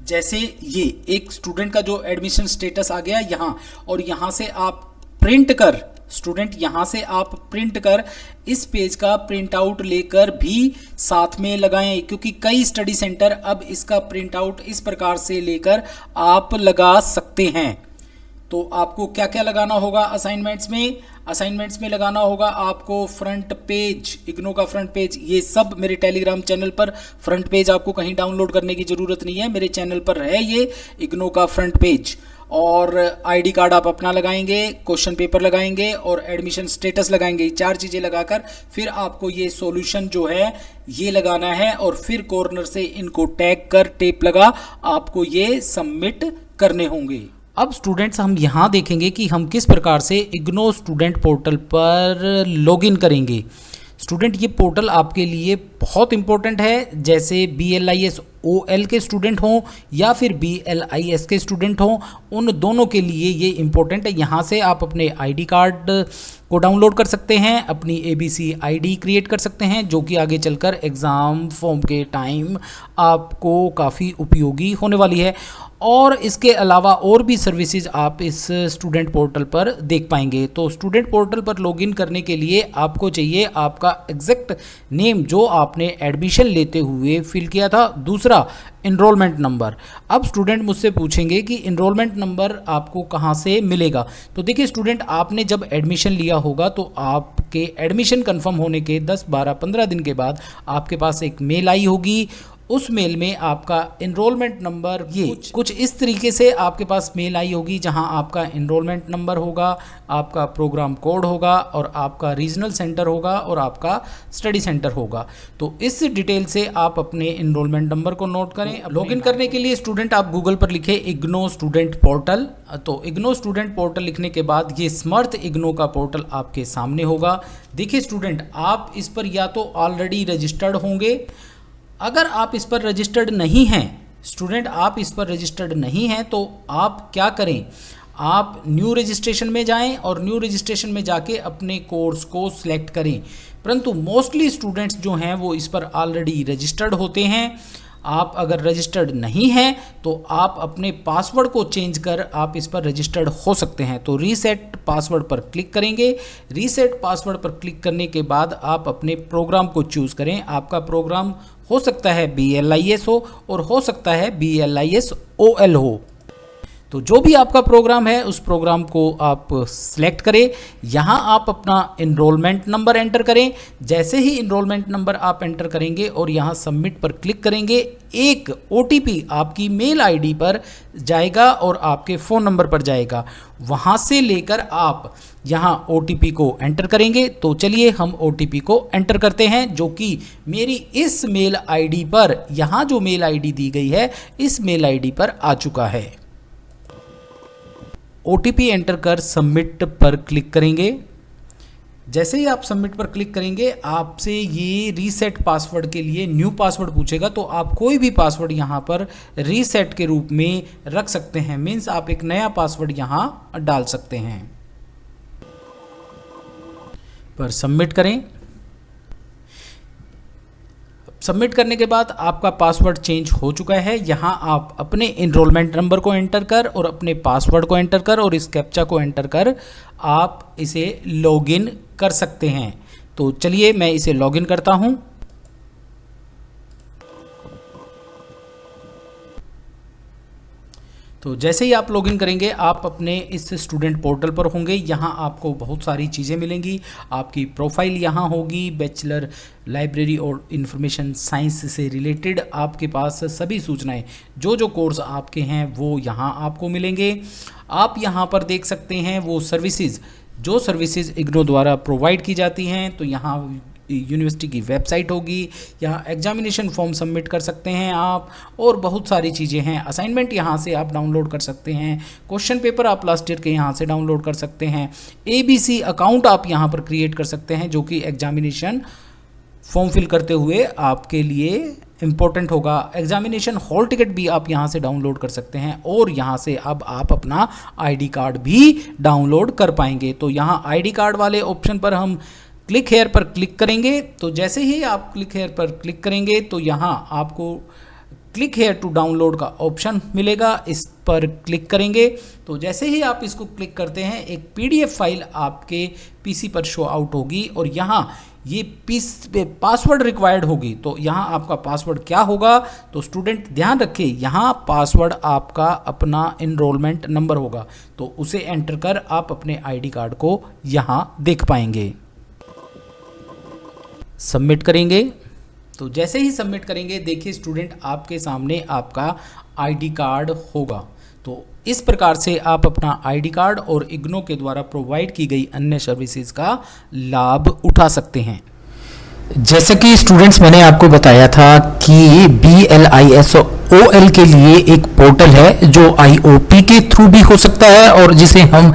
जैसे ये एक स्टूडेंट का जो एडमिशन स्टेटस आ गया यहाँ, और यहाँ से आप प्रिंट कर, स्टूडेंट यहाँ से आप प्रिंट कर इस पेज का प्रिंट आउट लेकर भी साथ में लगाएं, क्योंकि कई स्टडी सेंटर अब इसका प्रिंट आउट इस प्रकार से लेकर आप लगा सकते हैं। तो आपको क्या क्या लगाना होगा असाइनमेंट्स में लगाना होगा आपको फ्रंट पेज, इग्नो का फ्रंट पेज। ये सब मेरे टेलीग्राम चैनल पर फ्रंट पेज आपको कहीं डाउनलोड करने की ज़रूरत नहीं है, मेरे चैनल पर है ये इग्नो का फ्रंट पेज। और आईडी कार्ड आप अपना लगाएंगे, क्वेश्चन पेपर लगाएंगे और एडमिशन स्टेटस लगाएंगे। 4 चीज़ें लगाकर फिर आपको ये सॉल्यूशन जो है ये लगाना है और फिर कॉर्नर से इनको टैग कर टेप लगा आपको ये सबमिट करने होंगे। अब स्टूडेंट्स हम यहाँ देखेंगे कि हम किस प्रकार से इग्नो स्टूडेंट पोर्टल पर लॉगिन करेंगे। स्टूडेंट ये पोर्टल आपके लिए बहुत इंपॉर्टेंट है। जैसे BLIS OL के स्टूडेंट हों या फिर BLIS के स्टूडेंट हों, उन दोनों के लिए ये इम्पोर्टेंट है। यहाँ से आप अपने आईडी कार्ड को डाउनलोड कर सकते हैं, अपनी ABC ID क्रिएट कर सकते हैं, जो कि आगे चलकर एग्ज़ाम फॉर्म के टाइम आपको काफ़ी उपयोगी होने वाली है। और इसके अलावा और भी सर्विसेज आप इस स्टूडेंट पोर्टल पर देख पाएंगे। तो स्टूडेंट पोर्टल पर लॉगिन करने के लिए आपको चाहिए आपका एग्जैक्ट नेम जो आपने एडमिशन लेते हुए फिल किया था, दूसरा इनरोलमेंट नंबर। अब स्टूडेंट मुझसे पूछेंगे कि इनरोलमेंट नंबर आपको कहाँ से मिलेगा। तो देखिए स्टूडेंट, आपने जब एडमिशन लिया होगा तो आपके एडमिशन कंफर्म होने के 10, 12, 15 दिन के बाद आपके पास एक मेल आई होगी। उस मेल में आपका इनरोलमेंट नंबर, ये कुछ इस तरीके से आपके पास मेल आई होगी, जहां आपका इनरोलमेंट नंबर होगा, आपका प्रोग्राम कोड होगा और आपका रीजनल सेंटर होगा और आपका स्टडी सेंटर होगा। तो इस डिटेल से आप अपने इनरोलमेंट नंबर को नोट करें। लॉगिन करने के लिए स्टूडेंट आप गूगल पर लिखे इग्नो स्टूडेंट पोर्टल। तो इग्नो स्टूडेंट पोर्टल लिखने के बाद ये समर्थ इग्नो का पोर्टल आपके सामने होगा। देखिए स्टूडेंट, आप इस पर या तो ऑलरेडी रजिस्टर्ड होंगे, अगर आप इस पर रजिस्टर्ड नहीं हैं, स्टूडेंट आप इस पर रजिस्टर्ड नहीं हैं, तो आप क्या करें, आप न्यू रजिस्ट्रेशन में जाएं और न्यू रजिस्ट्रेशन में जाके अपने कोर्स को सिलेक्ट करें। परंतु मोस्टली स्टूडेंट्स जो हैं वो इस पर ऑलरेडी रजिस्टर्ड होते हैं। आप अगर रजिस्टर्ड नहीं हैं तो आप अपने पासवर्ड को चेंज कर आप इस पर रजिस्टर्ड हो सकते हैं। तो रीसेट पासवर्ड पर क्लिक करेंगे। रीसेट पासवर्ड पर क्लिक करने के बाद आप अपने प्रोग्राम को चूज़ करें। आपका प्रोग्राम हो सकता है BLIS हो और हो सकता है BLIS OL हो। तो जो भी आपका प्रोग्राम है उस प्रोग्राम को आप सिलेक्ट करें। यहाँ आप अपना इनरोलमेंट नंबर एंटर करें। जैसे ही इनरोलमेंट नंबर आप एंटर करेंगे और यहाँ सबमिट पर क्लिक करेंगे, एक OTP आपकी मेल ID पर जाएगा और आपके फ़ोन नंबर पर जाएगा। वहाँ से लेकर आप यहाँ OTP को एंटर करेंगे। तो चलिए हम OTP को एंटर करते हैं, जो कि मेरी इस मेल ID पर, यहाँ जो मेल ID दी गई है इस मेल ID पर आ चुका है। OTP एंटर कर सबमिट पर क्लिक करेंगे। जैसे ही आप सबमिट पर क्लिक करेंगे, आपसे ये रीसेट पासवर्ड के लिए न्यू पासवर्ड पूछेगा। तो आप कोई भी पासवर्ड यहाँ पर रीसेट के रूप में रख सकते हैं, मीन्स आप एक नया पासवर्ड यहाँ डाल सकते हैं। पर सबमिट करें। सबमिट करने के बाद आपका पासवर्ड चेंज हो चुका है। यहाँ आप अपने इनरोलमेंट नंबर को एंटर कर और अपने पासवर्ड को एंटर कर और इस कैप्चा को एंटर कर आप इसे लॉगिन कर सकते हैं। तो चलिए मैं इसे लॉगिन करता हूँ। तो जैसे ही आप लॉगिन करेंगे, आप अपने इस स्टूडेंट पोर्टल पर होंगे। यहाँ आपको बहुत सारी चीज़ें मिलेंगी। आपकी प्रोफाइल यहाँ होगी, बैचलर लाइब्रेरी और इंफॉर्मेशन साइंस से रिलेटेड आपके पास सभी सूचनाएं, जो जो कोर्स आपके हैं वो यहाँ आपको मिलेंगे। आप यहाँ पर देख सकते हैं वो सर्विसेज, जो सर्विसेज इग्नो द्वारा प्रोवाइड की जाती हैं। तो यहाँ यूनिवर्सिटी की वेबसाइट होगी, यहाँ एग्जामिनेशन फॉर्म सबमिट कर सकते हैं आप, और बहुत सारी चीज़ें हैं। असाइनमेंट यहाँ से आप डाउनलोड कर सकते हैं। क्वेश्चन पेपर आप लास्ट ईयर के यहाँ से डाउनलोड कर सकते हैं। ABC अकाउंट आप यहाँ पर क्रिएट कर सकते हैं, जो कि एग्जामिनेशन फॉर्म फिल करते हुए आपके लिए इम्पोर्टेंट होगा। एग्जामिनेशन हॉल टिकट भी आप यहाँ से डाउनलोड कर सकते हैं, और यहाँ से अब आप अपना ID कार्ड भी डाउनलोड कर पाएंगे। तो यहाँ ID कार्ड वाले ऑप्शन पर हम क्लिक हेयर पर क्लिक करेंगे। तो जैसे ही आप क्लिक हेयर पर क्लिक करेंगे, तो यहाँ आपको क्लिक हेयर टू डाउनलोड का ऑप्शन मिलेगा। इस पर क्लिक करेंगे। तो जैसे ही आप इसको क्लिक करते हैं, एक PDF फाइल आपके PC पर शो आउट होगी, और यहाँ ये पासवर्ड रिक्वायर्ड होगी। तो यहाँ आपका पासवर्ड क्या होगा, तो स्टूडेंट ध्यान रखें, यहाँ पासवर्ड आपका अपना इनरोलमेंट नंबर होगा। तो उसे एंटर कर आप अपने ID कार्ड को यहाँ देख पाएंगे। सबमिट करेंगे। तो जैसे ही सबमिट करेंगे, देखिए स्टूडेंट आपके सामने आपका ID कार्ड होगा। तो इस प्रकार से आप अपना ID कार्ड और इग्नो के द्वारा प्रोवाइड की गई अन्य सर्विसेज का लाभ उठा सकते हैं। जैसा कि स्टूडेंट्स मैंने आपको बताया था कि BLISOL के लिए एक पोर्टल है जो IOP के थ्रू भी हो सकता है, और जिसे हम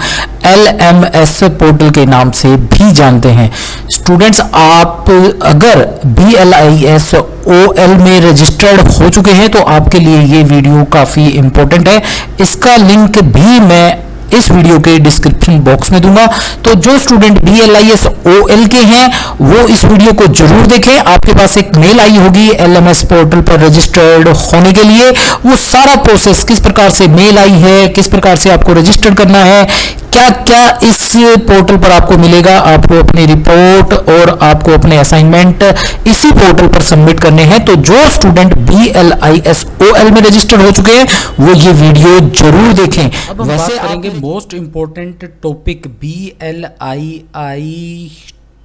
LMS पोर्टल के नाम से भी जानते हैं। स्टूडेंट्स, आप अगर BLISOL में रजिस्टर्ड हो चुके हैं तो आपके लिए ये वीडियो काफ़ी इम्पोर्टेंट है। इसका लिंक भी मैं इस वीडियो के डिस्क्रिप्शन बॉक्स में दूंगा। तो जो स्टूडेंट BLISOL के हैं वो इस वीडियो को जरूर देखें। आपके पास एक मेल आई होगी LMS पोर्टल पर रजिस्टर्ड होने के लिए। वो सारा प्रोसेस, किस प्रकार से मेल आई है, किस प्रकार से आपको रजिस्टर करना है, क्या क्या इस पोर्टल पर आपको मिलेगा। आपको अपनी रिपोर्ट और आपको अपने असाइनमेंट इसी पोर्टल पर सबमिट करने हैं। तो जो स्टूडेंट BLISOL में रजिस्टर्ड हो चुके हैं वो ये वीडियो जरूर देखें। अब हम बात करेंगे मोस्ट इंपॉर्टेंट टॉपिक BLII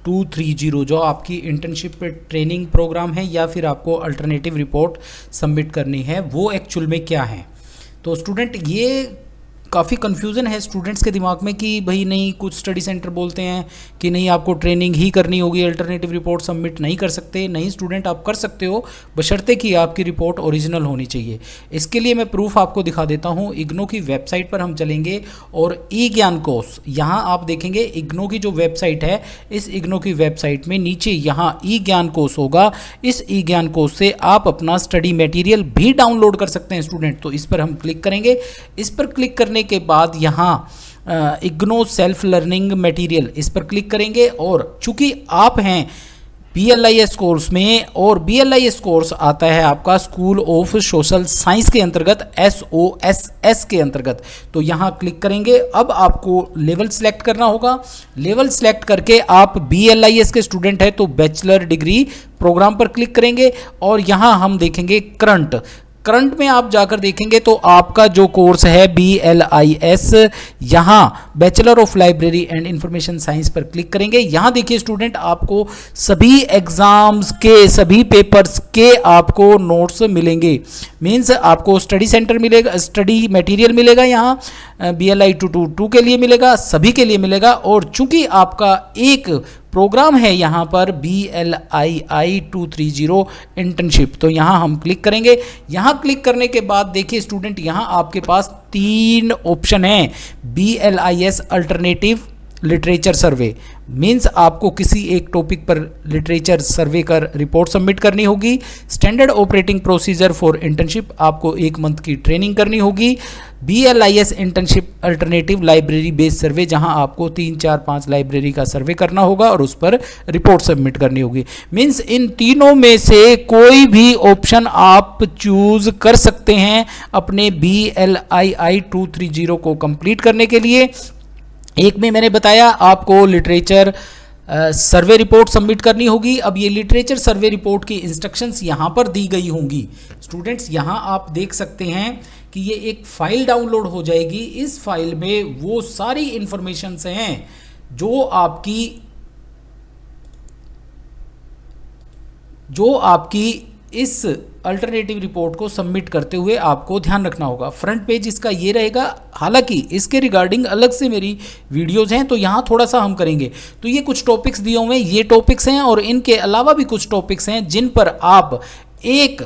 230, जो आपकी इंटर्नशिप ट्रेनिंग प्रोग्राम है या फिर आपको अल्टरनेटिव रिपोर्ट सबमिट करनी है, वो एक्चुअल में क्या है। तो स्टूडेंट, ये काफ़ी कन्फ्यूज़न है स्टूडेंट्स के दिमाग में कि भाई नहीं, कुछ स्टडी सेंटर बोलते हैं कि नहीं आपको ट्रेनिंग ही करनी होगी, अल्टरनेटिव रिपोर्ट सबमिट नहीं कर सकते। नहीं स्टूडेंट, आप कर सकते हो, बशर्ते कि आपकी रिपोर्ट ओरिजिनल होनी चाहिए। इसके लिए मैं प्रूफ आपको दिखा देता हूँ। इग्नो की वेबसाइट पर हम चलेंगे और ई-ज्ञान कोर्स, यहाँ आप देखेंगे इग्नो की जो वेबसाइट है, इस इग्नो की वेबसाइट में नीचे यहाँ ई-ज्ञान कोर्स होगा। इस ई-ज्ञान कोर्स से आप अपना स्टडी मटेरियल भी डाउनलोड कर सकते हैं स्टूडेंट। तो इस पर हम क्लिक करेंगे। इस पर क्लिक करने के बाद यहाँ इग्नो सेल्फ लर्निंग मटेरियल, इस पर क्लिक करेंगे। और चूंकि आप हैं BLIS कोर्स में, और BLIS कोर्स आता है आपका स्कूल ऑफ सोशल साइंस के अंतर्गत, SOSS के अंतर्गत। तो यहाँ क्लिक करेंगे। अब आपको लेवल सिलेक्ट करना होगा। लेवल सिलेक्ट करके आप BLIS के स्टूडेंट है तो बैचलर डिग्री प्रोग्राम पर क्लिक करेंगे, और यहाँ हम देखेंगे करंट करंट में आप जाकर देखेंगे तो आपका जो कोर्स है BLIS, यहाँ bachelor of library and information science पर क्लिक करेंगे। यहाँ देखिए स्टूडेंट, आपको सभी एग्जाम्स के सभी पेपर्स के आपको नोट्स मिलेंगे। मीन्स आपको स्टडी सेंटर मिलेगा, स्टडी मटेरियल मिलेगा, यहाँ BLI 222 के लिए मिलेगा, सभी के लिए मिलेगा। और चूंकि आपका एक प्रोग्राम है यहाँ पर BLII 230 इंटर्नशिप, तो यहाँ हम क्लिक करेंगे। यहाँ क्लिक करने के बाद देखिए स्टूडेंट, यहाँ आपके पास 3 ऑप्शन हैं। BLIS अल्टरनेटिव लिटरेचर सर्वे, मीन्स आपको किसी एक टॉपिक पर लिटरेचर सर्वे कर रिपोर्ट सबमिट करनी होगी। Standard operating procedure for internship, आपको 1 मंथ की ट्रेनिंग करनी होगी। BLIS internship alternative library based सर्वे, जहां आपको 3, 4, 5 लाइब्रेरी का सर्वे करना होगा और उस पर रिपोर्ट सबमिट करनी होगी। मीन्स इन तीनों में से कोई भी ऑप्शन आप चूज कर सकते हैं अपने BLII 230 को कंप्लीट करने के लिए। एक में मैंने बताया आपको लिटरेचर सर्वे रिपोर्ट सबमिट करनी होगी। अब ये लिटरेचर सर्वे रिपोर्ट की इंस्ट्रक्शंस यहाँ पर दी गई होंगी। स्टूडेंट्स, यहाँ आप देख सकते हैं कि ये एक फाइल डाउनलोड हो जाएगी। इस फाइल में वो सारी इंफॉर्मेशंस हैं जो आपकी इस अल्टरनेटिव रिपोर्ट को सबमिट करते हुए आपको ध्यान रखना होगा। फ्रंट पेज इसका ये रहेगा। हालांकि इसके रिगार्डिंग अलग से मेरी वीडियोज़ हैं, तो यहाँ थोड़ा सा हम करेंगे। तो ये कुछ टॉपिक्स दिए हुए हैं, ये टॉपिक्स हैं और इनके अलावा भी कुछ टॉपिक्स हैं जिन पर आप एक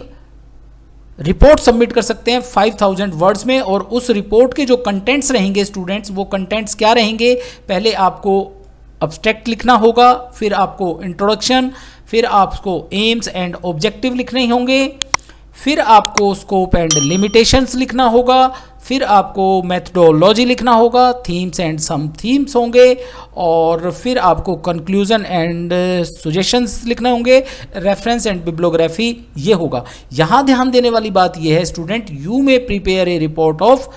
रिपोर्ट सबमिट कर सकते हैं 5000 वर्ड्स में। और उस रिपोर्ट के जो कंटेंट्स रहेंगे स्टूडेंट्स, वो कंटेंट्स क्या रहेंगे? पहले आपको अब्स्ट्रैक्ट लिखना होगा, फिर आपको इंट्रोडक्शन, फिर आपको एम्स एंड ऑब्जेक्टिव लिखने होंगे, फिर आपको स्कोप एंड लिमिटेशंस लिखना होगा, फिर आपको मेथडोलॉजी लिखना होगा, थीम्स एंड सम थीम्स होंगे, और फिर आपको कंक्लूजन एंड सजेशंस लिखने होंगे, रेफरेंस एंड बिब्लियोग्राफी ये होगा। यहाँ ध्यान देने वाली बात ये है student, you may prepare a report of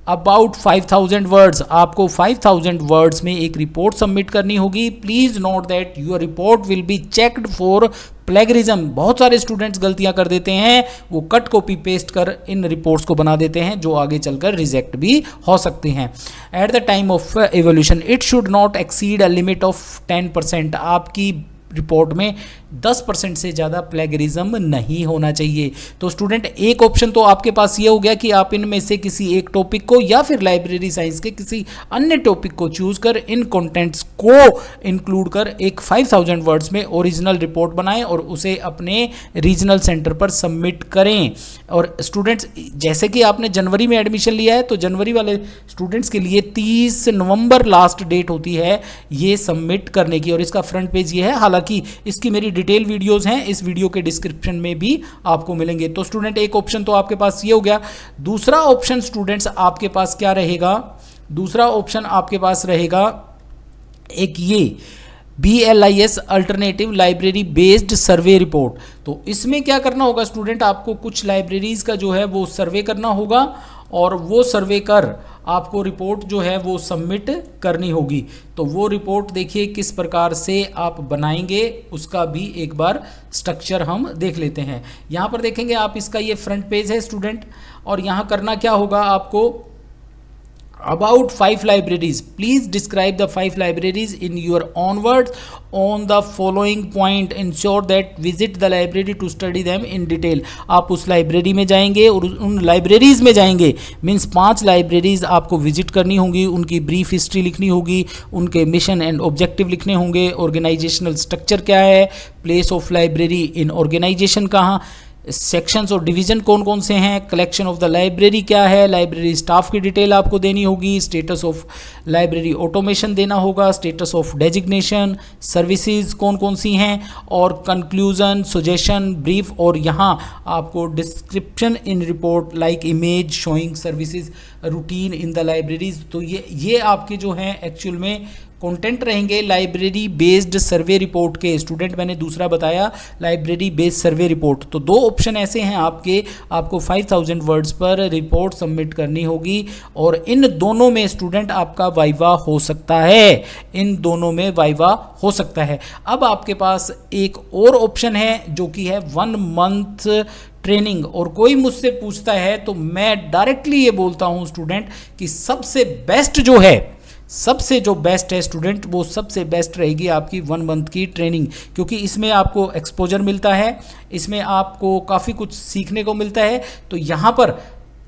about 5000 words. आपको 5000 वर्ड्स में एक रिपोर्ट सबमिट करनी होगी। Please note that your report will be checked for plagiarism. बहुत सारे स्टूडेंट्स गलतियां कर देते हैं, वो कट कॉपी पेस्ट कर इन रिपोर्ट्स को बना देते हैं जो आगे चलकर रिजेक्ट भी हो सकती हैं। At the time of evolution it should not exceed a limit of 10%। आपकी रिपोर्ट में 10% से ज़्यादा प्लेगरिज्म नहीं होना चाहिए। तो स्टूडेंट, एक ऑप्शन तो आपके पास ये हो गया कि आप इनमें से किसी एक टॉपिक को या फिर लाइब्रेरी साइंस के किसी अन्य टॉपिक को चूज कर इन कंटेंट्स को इंक्लूड कर एक 5000 वर्ड्स में ओरिजिनल रिपोर्ट बनाएं और उसे अपने रीजनल सेंटर पर सबमिट करें। और स्टूडेंट्स, जैसे कि आपने जनवरी में एडमिशन लिया है, तो जनवरी वाले स्टूडेंट्स के लिए 30 नवंबर लास्ट डेट होती है ये सबमिट करने की, और इसका फ्रंट पेज ये है। हालांकि इसकी मेरी डिटेल वीडियोस हैं, इस वीडियो के डिस्क्रिप्शन में भी आपको मिलेंगे। तो स्टूडेंट, एक ऑप्शन तो आपके पास ये हो गया। दूसरा ऑप्शन स्टूडेंट्स आपके पास क्या रहेगा? दूसरा ऑप्शन आपके पास रहेगा एक ये BLIS alternative library based survey report. तो इसमें क्या करना होगा स्टूडेंट, आपको कुछ लाइब्रेरीज का जो है वो सर्वे करना होगा और वो सर्वे कर आपको रिपोर्ट जो है वो सबमिट करनी होगी। तो वो रिपोर्ट देखिए किस प्रकार से आप बनाएंगे, उसका भी एक बार स्ट्रक्चर हम देख लेते हैं। यहाँ पर देखेंगे आप, इसका ये फ्रंट पेज है स्टूडेंट, और यहाँ करना क्या होगा आपको, about 5 libraries, please describe the 5 libraries in your own words on the following point, ensure that visit the library to study them in detail। आप उस लाइब्रेरी में जाएंगे और उन लाइब्रेरीज में जाएंगे, मीन्स 5 लाइब्रेरीज आपको विजिट करनी होंगी, उनकी ब्रीफ हिस्ट्री लिखनी होगी, उनके मिशन एंड ऑब्जेक्टिव लिखने होंगे, ऑर्गेनाइजेशनल स्ट्रक्चर क्या है, place of library in organization कहाँ, सेक्शंस और डिवीजन कौन कौन से हैं, कलेक्शन ऑफ द लाइब्रेरी क्या है, लाइब्रेरी स्टाफ की डिटेल आपको देनी होगी, स्टेटस ऑफ लाइब्रेरी ऑटोमेशन देना होगा, स्टेटस ऑफ डेजिग्नेशन, सर्विसेज कौन कौन सी हैं, और कंक्लूजन, सजेशन, ब्रीफ, और यहाँ आपको description in report like image showing services routine in the libraries. तो ये आपके जो हैं एक्चुअल में कंटेंट रहेंगे लाइब्रेरी बेस्ड सर्वे रिपोर्ट के। स्टूडेंट, मैंने दूसरा बताया लाइब्रेरी बेस्ड सर्वे रिपोर्ट। तो 2 ऑप्शन ऐसे हैं आपको 5000 वर्ड्स पर रिपोर्ट सबमिट करनी होगी, और इन दोनों में स्टूडेंट आपका वाइवा हो सकता है, इन दोनों में वाइवा हो सकता है। अब आपके पास एक और ऑप्शन है जो कि है 1 मंथ ट्रेनिंग और कोई मुझसे पूछता है तो मैं डायरेक्टली ये बोलता हूँ स्टूडेंट कि सबसे बेस्ट जो है, सबसे जो बेस्ट है स्टूडेंट, वो सबसे बेस्ट रहेगी आपकी 1 मंथ की ट्रेनिंग, क्योंकि इसमें आपको एक्सपोजर मिलता है, इसमें आपको काफ़ी कुछ सीखने को मिलता है। तो यहाँ पर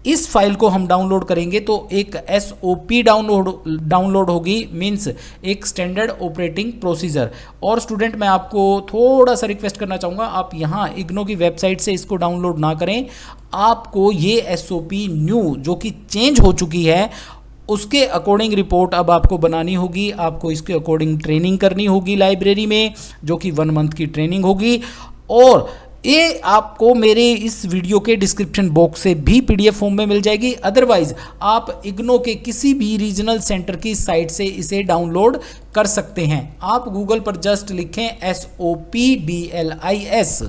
इस फाइल को हम डाउनलोड करेंगे तो एक SOP डाउनलोड होगी, मीन्स एक स्टैंडर्ड ऑपरेटिंग प्रोसीजर। और स्टूडेंट मैं आपको थोड़ा सा रिक्वेस्ट करना चाहूँगा, आप यहाँ इग्नो की वेबसाइट से इसको डाउनलोड ना करें, आपको ये SOP न्यू जो कि चेंज हो चुकी है उसके अकॉर्डिंग रिपोर्ट अब आपको बनानी होगी, आपको इसके अकॉर्डिंग ट्रेनिंग करनी होगी लाइब्रेरी में, जो कि 1 मंथ की ट्रेनिंग होगी। और ये आपको मेरे इस वीडियो के डिस्क्रिप्शन बॉक्स से भी PDF फॉर्म में मिल जाएगी, अदरवाइज आप इग्नो के किसी भी रीजनल सेंटर की साइट से इसे डाउनलोड कर सकते हैं। आप गूगल पर जस्ट लिखें SOPBLIS।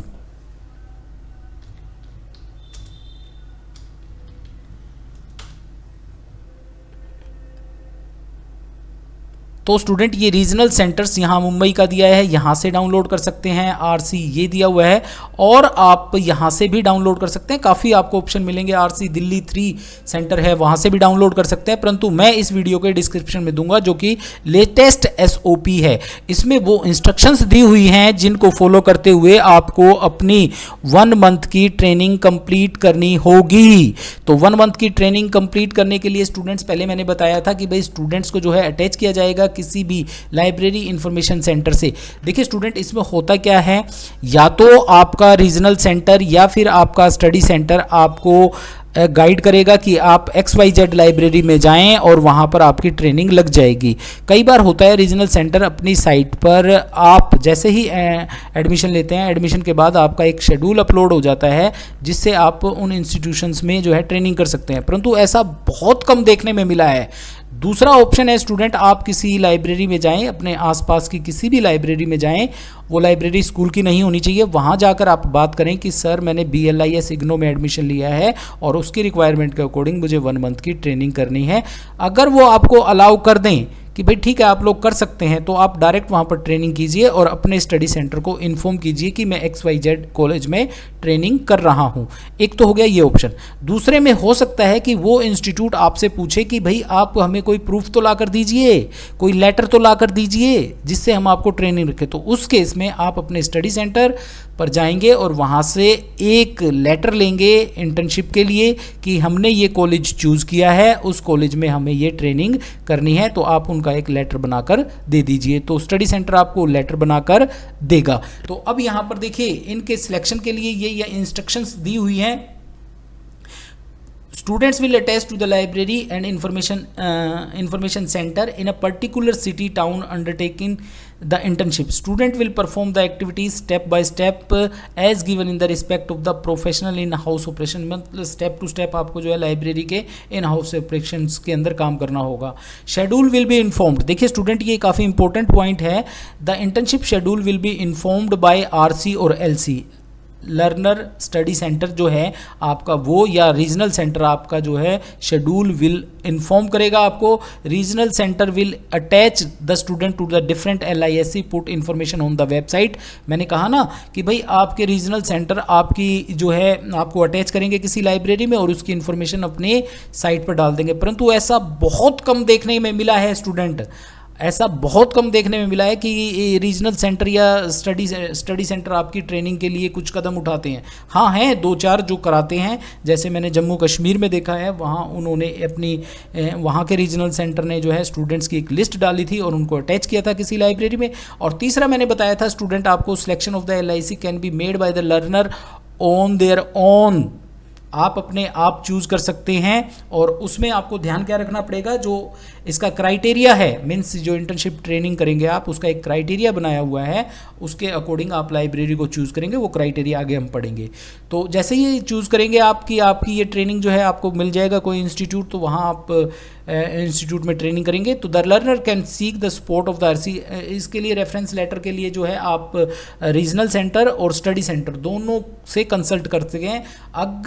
तो स्टूडेंट ये रीजनल सेंटर्स यहाँ मुंबई का दिया है, यहाँ से डाउनलोड कर सकते हैं, RC ये दिया हुआ है, और आप यहाँ से भी डाउनलोड कर सकते हैं। काफ़ी आपको ऑप्शन मिलेंगे, RC दिल्ली 3 सेंटर है, वहाँ से भी डाउनलोड कर सकते हैं, परंतु मैं इस वीडियो के डिस्क्रिप्शन में दूंगा जो कि लेटेस्ट SOP है। इसमें वो इंस्ट्रक्शंस दी हुई हैं जिनको फॉलो करते हुए आपको अपनी 1 मंथ की ट्रेनिंग कंप्लीट करनी होगी। तो 1 मंथ की ट्रेनिंग कंप्लीट करने के लिए स्टूडेंट्स, पहले मैंने बताया था कि भाई स्टूडेंट्स को जो है अटैच किया जाएगा किसी भी लाइब्रेरी इंफॉर्मेशन सेंटर से। देखिए स्टूडेंट, इसमें होता क्या है, या तो आपका रीजनल सेंटर या फिर आपका स्टडी सेंटर आपको गाइड करेगा कि आप XYZ लाइब्रेरी में जाएं और वहां पर आपकी ट्रेनिंग लग जाएगी। कई बार होता है रीजनल सेंटर अपनी साइट पर, आप जैसे ही एडमिशन लेते हैं, एडमिशन के बाद आपका एक शेड्यूल अपलोड हो जाता है जिससे आप उन इंस्टीट्यूशंस में जो है ट्रेनिंग कर सकते हैं, परंतु ऐसा बहुत कम देखने में मिला है। दूसरा ऑप्शन है स्टूडेंट, आप किसी लाइब्रेरी में जाएं, अपने आसपास की किसी भी लाइब्रेरी में जाएं, वो लाइब्रेरी स्कूल की नहीं होनी चाहिए, वहाँ जाकर आप बात करें कि सर मैंने BLIS इग्नो में एडमिशन लिया है और उसकी रिक्वायरमेंट के अकॉर्डिंग मुझे 1 मंथ की ट्रेनिंग करनी है। अगर वो आपको अलाउ कर दें कि भाई ठीक है आप लोग कर सकते हैं, तो आप डायरेक्ट वहाँ पर ट्रेनिंग कीजिए और अपने स्टडी सेंटर को इन्फॉर्म कीजिए कि मैं XYZ कॉलेज में ट्रेनिंग कर रहा हूँ। एक तो हो गया ये ऑप्शन। दूसरे में हो सकता है कि वो इंस्टीट्यूट आपसे पूछे कि भाई आप हमें कोई प्रूफ तो ला कर दीजिए, कोई लेटर तो ला कर दीजिए जिससे हम आपको ट्रेनिंग रखें। तो उस केस में आप अपने स्टडी सेंटर पर जाएंगे और वहाँ से एक लेटर लेंगे इंटर्नशिप के लिए कि हमने ये कॉलेज चूज़ किया है, उस कॉलेज में हमें ये ट्रेनिंग करनी है, तो आप उनका एक लेटर बनाकर दे दीजिए। तो स्टडी सेंटर आपको लेटर बनाकर देगा। तो अब यहाँ पर देखिए इनके सिलेक्शन के लिए ये इंस्ट्रक्शंस दी हुई हैं। Students will attach to the library and information center in a particular city town undertaking the internship. Student will perform the activities step by step as given in the respect of the professional in house operation. मतलब step to step आपको जो है library के in house operations के अंदर काम करना होगा। Schedule will be informed. देखिए स्टूडेंट, ये काफ़ी इंपॉर्टेंट पॉइंट है। The internship schedule will be informed by RC और LC। लर्नर स्टडी सेंटर जो है आपका वो, या रीजनल सेंटर आपका जो है शेड्यूल विल इन्फॉर्म करेगा आपको। Regional centre will attach the student to the different LISC put information on the website. मैंने कहा ना कि भाई आपके रीजनल सेंटर आपकी जो है आपको अटैच करेंगे किसी लाइब्रेरी में और उसकी इन्फॉर्मेशन अपने साइट पर डाल देंगे, परंतु ऐसा बहुत कम देखने में मिला है स्टूडेंट, ऐसा बहुत कम देखने में मिला है कि रीजनल सेंटर या स्टडी सेंटर आपकी ट्रेनिंग के लिए कुछ कदम उठाते हैं। हाँ हैं 2-4 जो कराते हैं, जैसे मैंने जम्मू कश्मीर में देखा है, वहाँ उन्होंने अपनी वहाँ के रीजनल सेंटर ने जो है स्टूडेंट्स की एक लिस्ट डाली थी और उनको अटैच किया था किसी लाइब्रेरी में। और तीसरा मैंने बताया था स्टूडेंट, आपको selection of the LIC can be made by the learner on their own. आप अपने आप चूज़ कर सकते हैं और उसमें आपको ध्यान क्या रखना पड़ेगा, जो इसका क्राइटेरिया है, मीन्स जो इंटर्नशिप ट्रेनिंग करेंगे आप उसका एक क्राइटेरिया बनाया हुआ है, उसके अकॉर्डिंग आप लाइब्रेरी को चूज़ करेंगे। वो क्राइटेरिया आगे हम पढ़ेंगे। तो जैसे ही चूज़ करेंगे आपकी ये ट्रेनिंग जो है आपको मिल जाएगा कोई इंस्टीट्यूट, तो वहाँ आप इंस्टीट्यूट में ट्रेनिंग करेंगे। तो the learner can seek the support of the RC। इसके लिए रेफरेंस लेटर के लिए जो है आप रीजनल सेंटर और स्टडी सेंटर दोनों से कंसल्ट कर सकें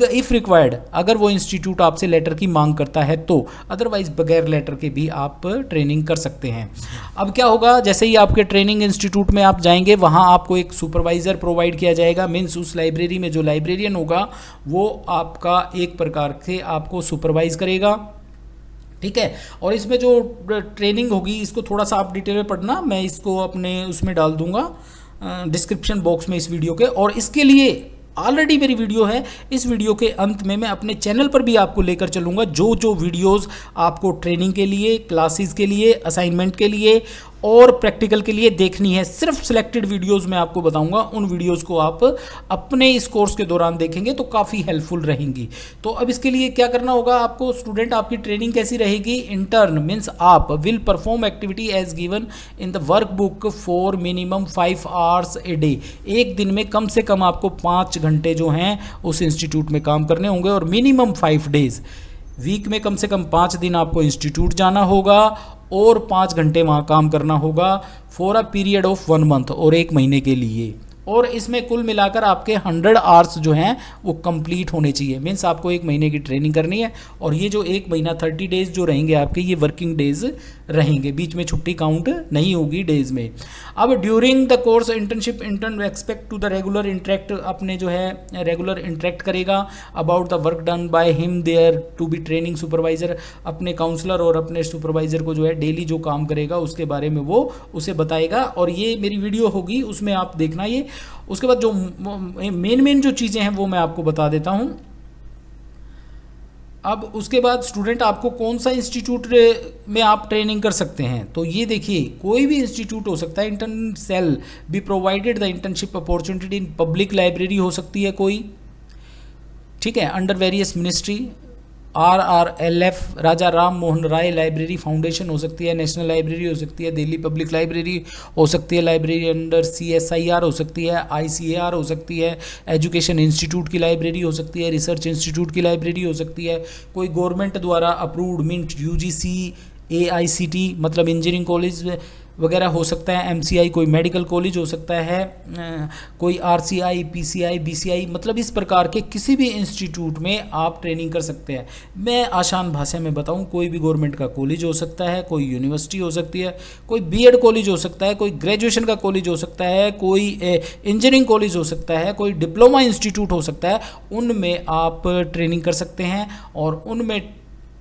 इफ़ रिक्वायर्ड, अगर वो इंस्टीट्यूट आपसे लेटर की मांग करता है तो। अदरवाइज बगैर लेटर के भी भी आप ट्रेनिंग कर सकते हैं। अब क्या होगा, जैसे ही आपके ट्रेनिंग इंस्टीट्यूट में आप जाएंगे वहाँ आपको एक सुपरवाइज़र प्रोवाइड किया जाएगा। मीन्स उस लाइब्रेरी में जो लाइब्रेरियन होगा वो आपका एक प्रकार से आपको सुपरवाइज़ करेगा, ठीक है। और इसमें जो ट्रेनिंग होगी इसको थोड़ा सा आप डिटेल में पढ़ना, मैं इसको अपने उसमें डाल दूंगा डिस्क्रिप्शन बॉक्स में इस वीडियो के। और इसके लिए ऑलरेडी मेरी वीडियो है, इस वीडियो के अंत में मैं अपने चैनल पर भी आपको लेकर चलूँगा जो जो वीडियोस आपको ट्रेनिंग के लिए, क्लासेस के लिए, असाइनमेंट के लिए और प्रैक्टिकल के लिए देखनी है। सिर्फ सिलेक्टेड वीडियोस मैं आपको बताऊंगा, उन वीडियोस को आप अपने इस कोर्स के दौरान देखेंगे तो काफ़ी हेल्पफुल रहेंगी। तो अब इसके लिए क्या करना होगा आपको, स्टूडेंट आपकी ट्रेनिंग कैसी रहेगी, इंटर्न मीन्स आप will perform activity as given in the workbook for minimum 5 hours a day. एक दिन में कम से कम आपको 5 घंटे जो हैं उस इंस्टीट्यूट में काम करने होंगे और मिनिमम 5 डेज, वीक में कम से कम 5 दिन आपको इंस्टीट्यूट जाना होगा और 5 घंटे वहाँ काम करना होगा for a period of 1 month, और 1 महीने के लिए। और इसमें कुल मिलाकर आपके 100 आवर्स जो हैं वो कंप्लीट होने चाहिए। मीन्स आपको 1 महीने की ट्रेनिंग करनी है और ये जो 1 महीना 30 डेज जो रहेंगे आपके, ये वर्किंग डेज रहेंगे, बीच में छुट्टी काउंट नहीं होगी डेज में। अब during the course internship intern expect to the regular interact, अपने जो है रेगुलर इंटरेक्ट करेगा about the work done by him there to be training supervisor. अपने काउंसलर और अपने सुपरवाइजर को जो है डेली जो काम करेगा उसके बारे में वो उसे बताएगा। और ये मेरी वीडियो होगी उसमें आप देखना ये। उसके बाद जो मेन जो चीज़ें हैं वो मैं आपको बता देता हूं। अब उसके बाद स्टूडेंट आपको कौन सा इंस्टीट्यूट में आप ट्रेनिंग कर सकते हैं, तो ये देखिए कोई भी इंस्टीट्यूट हो सकता है। Intern shall be provided the internship opportunity in public library हो सकती है कोई, ठीक है, under various ministry, RRLF Raja Ram Mohan Roy library foundation हो सकती है, नेशनल लाइब्रेरी हो सकती है, दिल्ली पब्लिक लाइब्रेरी हो सकती है, लाइब्रेरी अंडर CSIR हो सकती है, ICAR हो सकती है, एजुकेशन इंस्टीट्यूट की लाइब्रेरी हो सकती है, रिसर्च इंस्टीट्यूट की लाइब्रेरी हो सकती है, कोई गवर्नमेंट द्वारा अप्रूव्ड मीन्स UGC AICT मतलब इंजीनियरिंग कॉलेज वगैरह हो सकता है, MCI कोई मेडिकल कॉलेज हो सकता है, कोई RCI PCI BCI मतलब इस प्रकार के किसी भी इंस्टीट्यूट में आप ट्रेनिंग कर सकते हैं। मैं आसान भाषा में बताऊं, कोई भी गवर्नमेंट का कॉलेज हो सकता है, कोई यूनिवर्सिटी हो सकती है, कोई BEd कॉलेज हो सकता है, कोई ग्रेजुएशन का कॉलेज हो सकता है, कोई इंजीनियरिंग कॉलेज हो सकता है, कोई डिप्लोमा इंस्टीट्यूट हो सकता है, उनमें आप ट्रेनिंग कर सकते हैं। और उनमें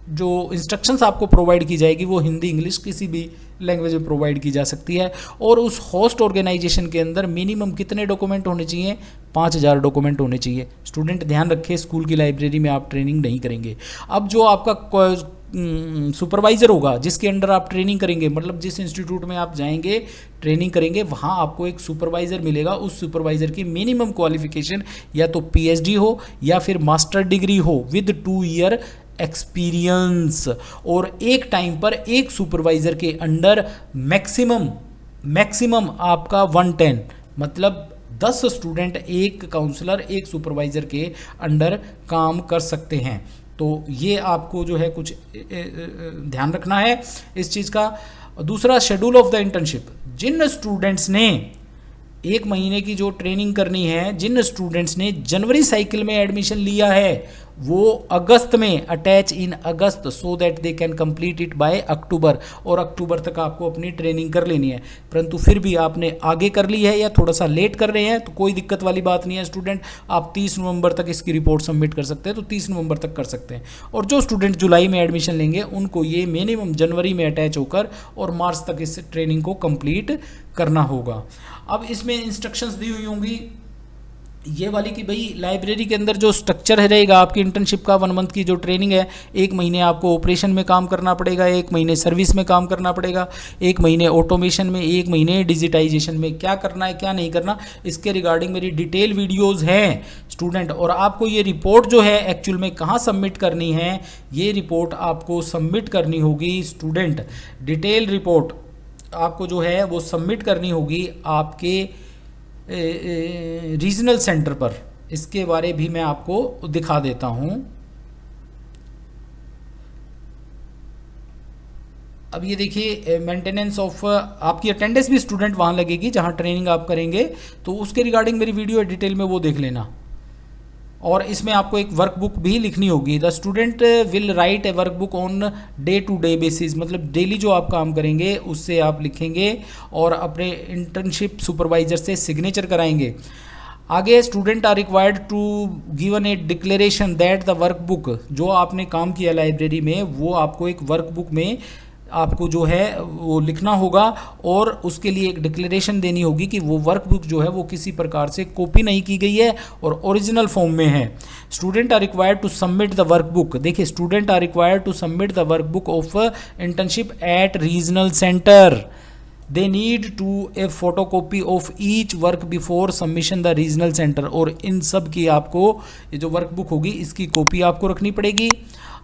जो इंस्ट्रक्शंस आपको प्रोवाइड की जाएगी वो हिंदी इंग्लिश किसी भी लैंग्वेज में प्रोवाइड की जा सकती है। और उस होस्ट ऑर्गेनाइजेशन के अंदर मिनिमम कितने डॉक्यूमेंट होने चाहिए, 5000 डॉक्यूमेंट होने चाहिए। स्टूडेंट ध्यान रखें, स्कूल की लाइब्रेरी में आप ट्रेनिंग नहीं करेंगे। अब जो आपका सुपरवाइज़र होगा जिसके अंडर आप ट्रेनिंग करेंगे, मतलब जिस इंस्टीट्यूट में आप जाएंगे ट्रेनिंग करेंगे वहाँ आपको एक सुपरवाइज़र मिलेगा। उस सुपरवाइज़र की मिनिमम क्वालिफिकेशन या तो PhD हो या फिर मास्टर डिग्री हो विद 2 ईयर एक्सपीरियंस। और एक टाइम पर एक सुपरवाइज़र के अंडर मैक्सिमम आपका 110 मतलब 10 स्टूडेंट एक काउंसलर एक सुपरवाइज़र के अंडर काम कर सकते हैं। तो ये आपको जो है कुछ ध्यान रखना है इस चीज़ का। दूसरा, शेड्यूल ऑफ द इंटर्नशिप। जिन स्टूडेंट्स ने 1 महीने की जो ट्रेनिंग करनी है, जिन स्टूडेंट्स ने जनवरी साइकिल में एडमिशन लिया है वो अगस्त में attach in August so that they can complete it by October. और अक्टूबर तक आपको अपनी ट्रेनिंग कर लेनी है। परंतु फिर भी आपने आगे कर ली है या थोड़ा सा लेट कर रहे हैं तो कोई दिक्कत वाली बात नहीं है स्टूडेंट, आप 30 नवंबर तक इसकी रिपोर्ट सबमिट कर सकते हैं, तो 30 नवंबर तक कर सकते हैं। और जो स्टूडेंट जुलाई में एडमिशन लेंगे उनको ये मिनिमम जनवरी में अटैच होकर और मार्च तक इस ट्रेनिंग को कंप्लीट करना होगा। अब इसमें इंस्ट्रक्शंस दी हुई होंगी ये वाली कि भाई लाइब्रेरी के अंदर जो स्ट्रक्चर रहेगा आपकी इंटर्नशिप का 1 मंथ की जो ट्रेनिंग है, 1 महीने आपको ऑपरेशन में काम करना पड़ेगा, 1 महीने सर्विस में काम करना पड़ेगा, 1 महीने ऑटोमेशन में, 1 महीने डिजिटाइजेशन में। क्या करना है क्या नहीं करना इसके रिगार्डिंग मेरी डिटेल वीडियोज़ हैं स्टूडेंट। और आपको ये रिपोर्ट जो है एक्चुअल में कहाँ सबमिट करनी है, ये रिपोर्ट आपको सबमिट करनी होगी स्टूडेंट। डिटेल रिपोर्ट आपको जो है वो सबमिट करनी होगी आपके रीजनल सेंटर पर। इसके बारे भी मैं आपको दिखा देता हूं। अब ये देखिए मेंटेनेंस ऑफ, आपकी अटेंडेंस भी स्टूडेंट वहां लगेगी जहां ट्रेनिंग आप करेंगे, तो उसके रिगार्डिंग मेरी वीडियो डिटेल में वो देख लेना। और इसमें आपको एक वर्कबुक भी लिखनी होगी। The student will write a workbook on day to day basis, मतलब डेली जो आप काम करेंगे उससे आप लिखेंगे और अपने इंटर्नशिप सुपरवाइजर से सिग्नेचर कराएंगे। आगे student are required to given a declaration that the workbook, जो आपने काम किया लाइब्रेरी में वो आपको एक वर्कबुक में आपको जो है वो लिखना होगा और उसके लिए एक डिक्लेरेशन देनी होगी कि वो वर्कबुक जो है वो किसी प्रकार से कॉपी नहीं की गई है और ओरिजिनल फॉर्म में है। Student are required to submit the workbook, देखिए student are required to submit the workbook of internship at regional centre. They need to a photocopy of each work before submission the regional centre, और इन सब की आपको ये जो workbook होगी इसकी कॉपी आपको रखनी पड़ेगी।